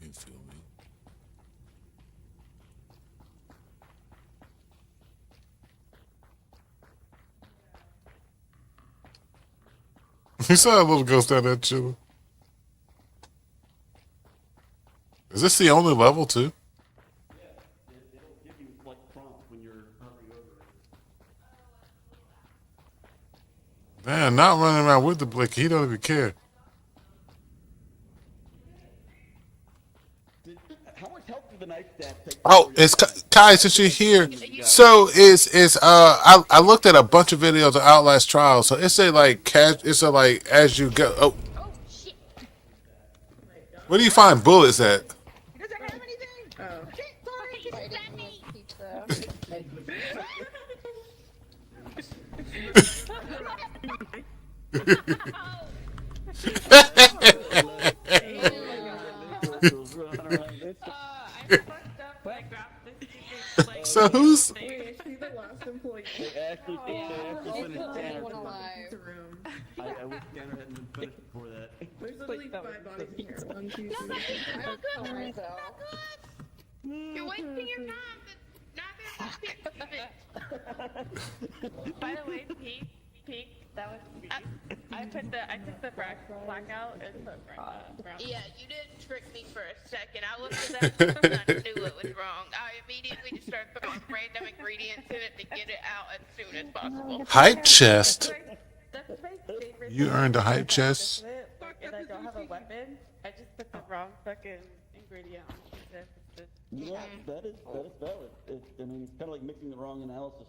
[SPEAKER 3] Can you feel me? You saw a little ghost down there chilling. Is this the only level too?
[SPEAKER 19] Yeah, it'll give you like prompts when you're hovering over it.
[SPEAKER 3] Man, not running around with the blick. He don't even care.
[SPEAKER 19] How much help did the knife stab take?
[SPEAKER 3] Oh, it's Kai. Since you're here, so I looked at a bunch of videos of Outlast Trials. So it's a like as you go. Oh, where do you find bullets at? So who's?
[SPEAKER 11] Wait, is she the last employee?
[SPEAKER 19] They actually finished Tanner.
[SPEAKER 11] Alive. Room.
[SPEAKER 19] I wish Tanner hadn't been finished before that.
[SPEAKER 11] There's literally 5 bodies in here. 1, 2, 3.
[SPEAKER 5] I'm good. You're wasting your time. Not
[SPEAKER 11] By the way, Pete, that was me. I took the blackout and put brown.
[SPEAKER 5] Yeah, you didn't trick me for a second. I looked at that and I knew it was wrong. I immediately just started throwing random ingredients in it to get it out as soon as possible.
[SPEAKER 3] Hype chest.
[SPEAKER 11] That's my favorite.
[SPEAKER 3] You earned a hype chest.
[SPEAKER 11] And I don't have a weapon. I just put the wrong fucking ingredient on it.
[SPEAKER 19] Yeah, that is valid. I mean, it's kind of like making the wrong analysis.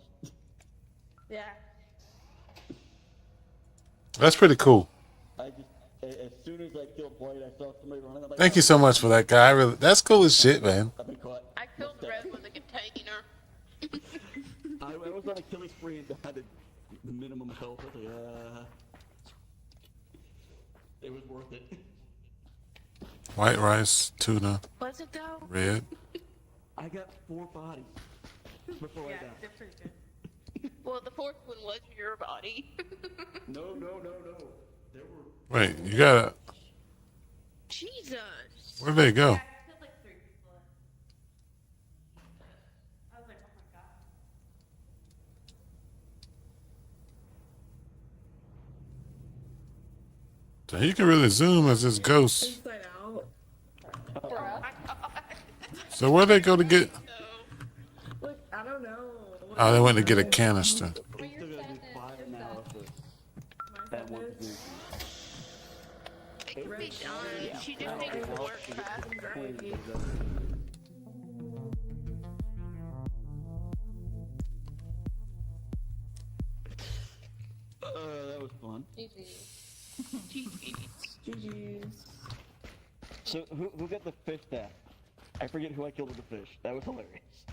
[SPEAKER 11] Yeah.
[SPEAKER 3] That's pretty cool.
[SPEAKER 19] I just, as soon as I killed White, I saw somebody running. I'm like,
[SPEAKER 3] Thank you so much for that, guy. That's cool as shit, man.
[SPEAKER 19] I've been caught.
[SPEAKER 5] I killed Red with a container.
[SPEAKER 19] I was on a killing spree and had the minimum health. I was like, it was worth it.
[SPEAKER 3] White rice, tuna,
[SPEAKER 5] Was it though?
[SPEAKER 3] red.
[SPEAKER 19] I got 4 bodies before I died.
[SPEAKER 11] They're pretty good.
[SPEAKER 5] Well, the fourth one was your body.
[SPEAKER 19] No. There were.
[SPEAKER 3] Wait, you gotta.
[SPEAKER 5] Jesus.
[SPEAKER 3] Where'd they go?
[SPEAKER 11] I killed like 3 people. I was like, oh my god.
[SPEAKER 3] So you can really zoom as this ghost.
[SPEAKER 11] Inside out.
[SPEAKER 3] So where'd they go to get?
[SPEAKER 11] Look, I don't know.
[SPEAKER 3] Oh, they went to get a canister.
[SPEAKER 19] We still gotta do 5 analysis. That one.
[SPEAKER 5] It could be done. She just needs to work faster.
[SPEAKER 19] That was fun.
[SPEAKER 11] GG's.
[SPEAKER 19] So who got the fish staff? I forget who I killed with the fish. That was hilarious.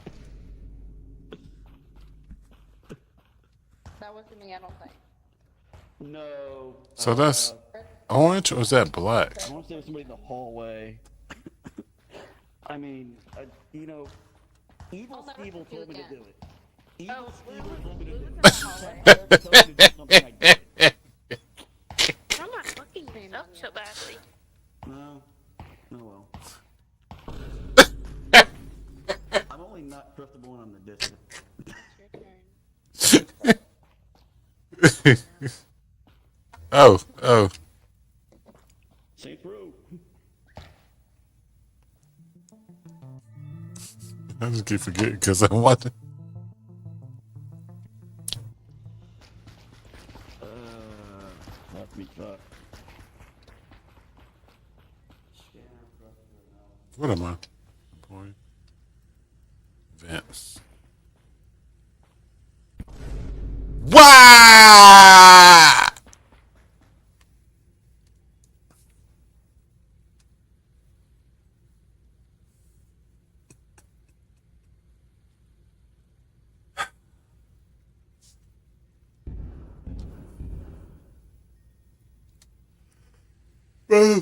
[SPEAKER 7] That wasn't me, I don't think.
[SPEAKER 19] No.
[SPEAKER 3] So that's orange, or is that black?
[SPEAKER 19] I want to say it was somebody in the hallway. I mean, Evil Steve told me to do it. Evil Steve told me to do it.
[SPEAKER 5] I'm not fucking me up so badly.
[SPEAKER 19] No. Oh well. I'm only not trustable when I'm the dissident.
[SPEAKER 3] Oh.
[SPEAKER 19] Saint Row.
[SPEAKER 3] I just keep forgetting because I'm watching.
[SPEAKER 19] Let me try.
[SPEAKER 3] What am I? Boy. Vance. Wow! I'm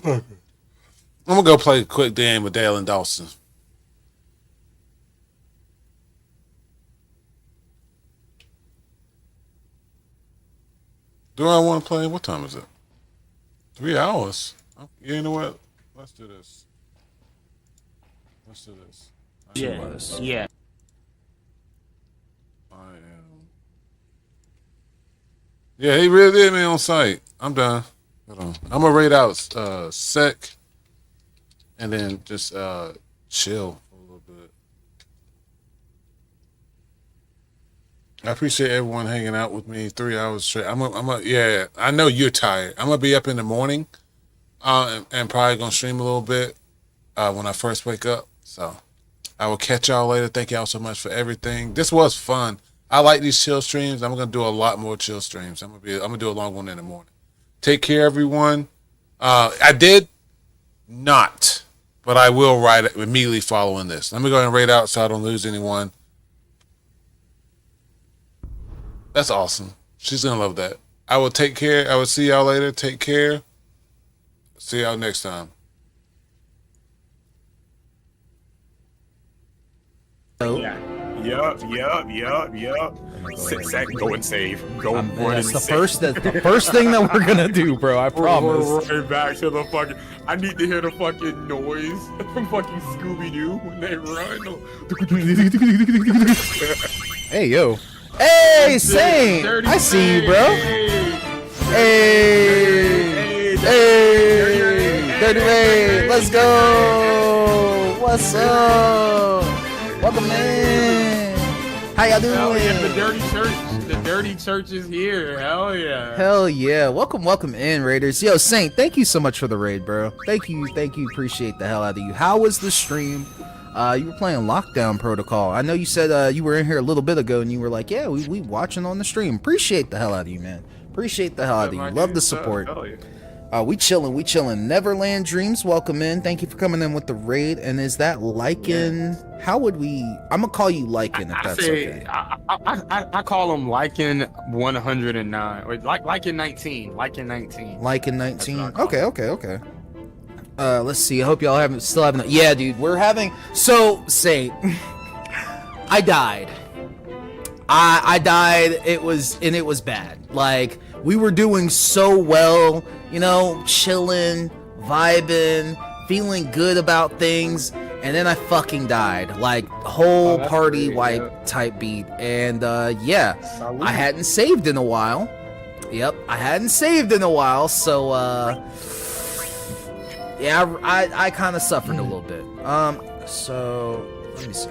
[SPEAKER 3] gonna go play a quick game with Dale and Dawson. Do I want to play? What time is it? 3 hours. You know what? Let's do this.
[SPEAKER 2] Yeah.
[SPEAKER 3] I am. Yeah, he really did me on site. I'm done. Hold on. I'm gonna rate out sec, and then just chill for a little bit. I appreciate everyone hanging out with me 3 hours straight. Yeah. I know you're tired. I'm gonna be up in the morning, and probably gonna stream a little bit when I first wake up. So I will catch y'all later. Thank y'all so much for everything. This was fun. I like these chill streams. I'm gonna do a lot more chill streams. I'm gonna do a long one in the morning. Take care, everyone. I did not, but I will write it immediately following this. Let me go ahead and rate out so I don't lose anyone. That's awesome. She's gonna love that. I will take care. I will see y'all later. Take care. See y'all next time.
[SPEAKER 20] So
[SPEAKER 15] Zach, go and save. Go run
[SPEAKER 12] That's
[SPEAKER 15] and
[SPEAKER 12] the
[SPEAKER 15] save.
[SPEAKER 12] first thing that we're gonna do, bro. I promise.
[SPEAKER 15] We're right back to the fucking. I need to hear the fucking noise from fucking Scooby Doo when they run.
[SPEAKER 12] Hey yo. Hey Saint.
[SPEAKER 15] Dirty
[SPEAKER 12] I see you, bro.
[SPEAKER 15] Hey.
[SPEAKER 12] Dirty Ray. Let's go. What's up? Welcome in. How y'all doing?
[SPEAKER 15] Hell yeah, the dirty church. The dirty church is here. Hell yeah.
[SPEAKER 12] Hell yeah. Welcome in, Raiders. Yo, Saint, thank you so much for the raid, bro. Thank you. Appreciate the hell out of you. How was the stream? You were playing Lockdown Protocol. I know you said you were in here a little bit ago and you were like, yeah, we watching on the stream. Appreciate the hell out of you, man. Appreciate the hell out of you. Love the support.
[SPEAKER 15] Hell yeah.
[SPEAKER 12] We chilling. Neverland Dreams, welcome in. Thank you for coming in with the raid. And is that Lycan? How would we? I'm gonna call you Lycan if that's okay.
[SPEAKER 15] I call him Lycan 109 or Lycan 19. Lycan 19.
[SPEAKER 12] Lycan 19. Okay. Let's see. I hope y'all still haven't. Yeah, dude, we're having. So Saint, I died. I died. It was bad. Like, we were doing so well, you know, chilling, vibing, feeling good about things, and then I fucking died. Like, whole party wipe type beat. And yeah, I hadn't saved in a while. Yep, I hadn't saved in a while, so yeah, I kind of suffered a little bit. So let me see.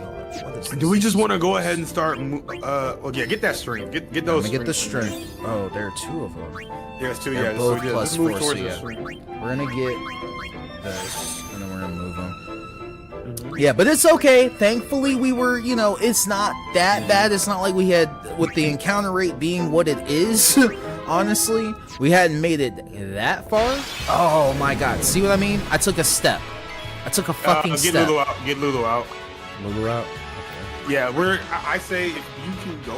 [SPEAKER 15] Do we just want to go ahead and start? Well, yeah, get that string. Get those.
[SPEAKER 12] Let me get the string. Oh, there are two of them.
[SPEAKER 15] There's two.
[SPEAKER 12] They're
[SPEAKER 15] Yeah,
[SPEAKER 12] both
[SPEAKER 15] so, yeah,
[SPEAKER 12] plus
[SPEAKER 15] let's move
[SPEAKER 12] 4.
[SPEAKER 15] towards
[SPEAKER 12] So
[SPEAKER 15] the
[SPEAKER 12] yeah,
[SPEAKER 15] string.
[SPEAKER 12] we're gonna get this, and then we're gonna move them. Yeah, but it's okay. Thankfully, we were, you know, it's not that bad. It's not like we had, with the encounter rate being what it is. Honestly, we hadn't made it that far. Oh my god, see what I mean? I took a step. I took a fucking step.
[SPEAKER 15] Get Lulu out.
[SPEAKER 12] Lulu out.
[SPEAKER 15] Yeah, I say if you can go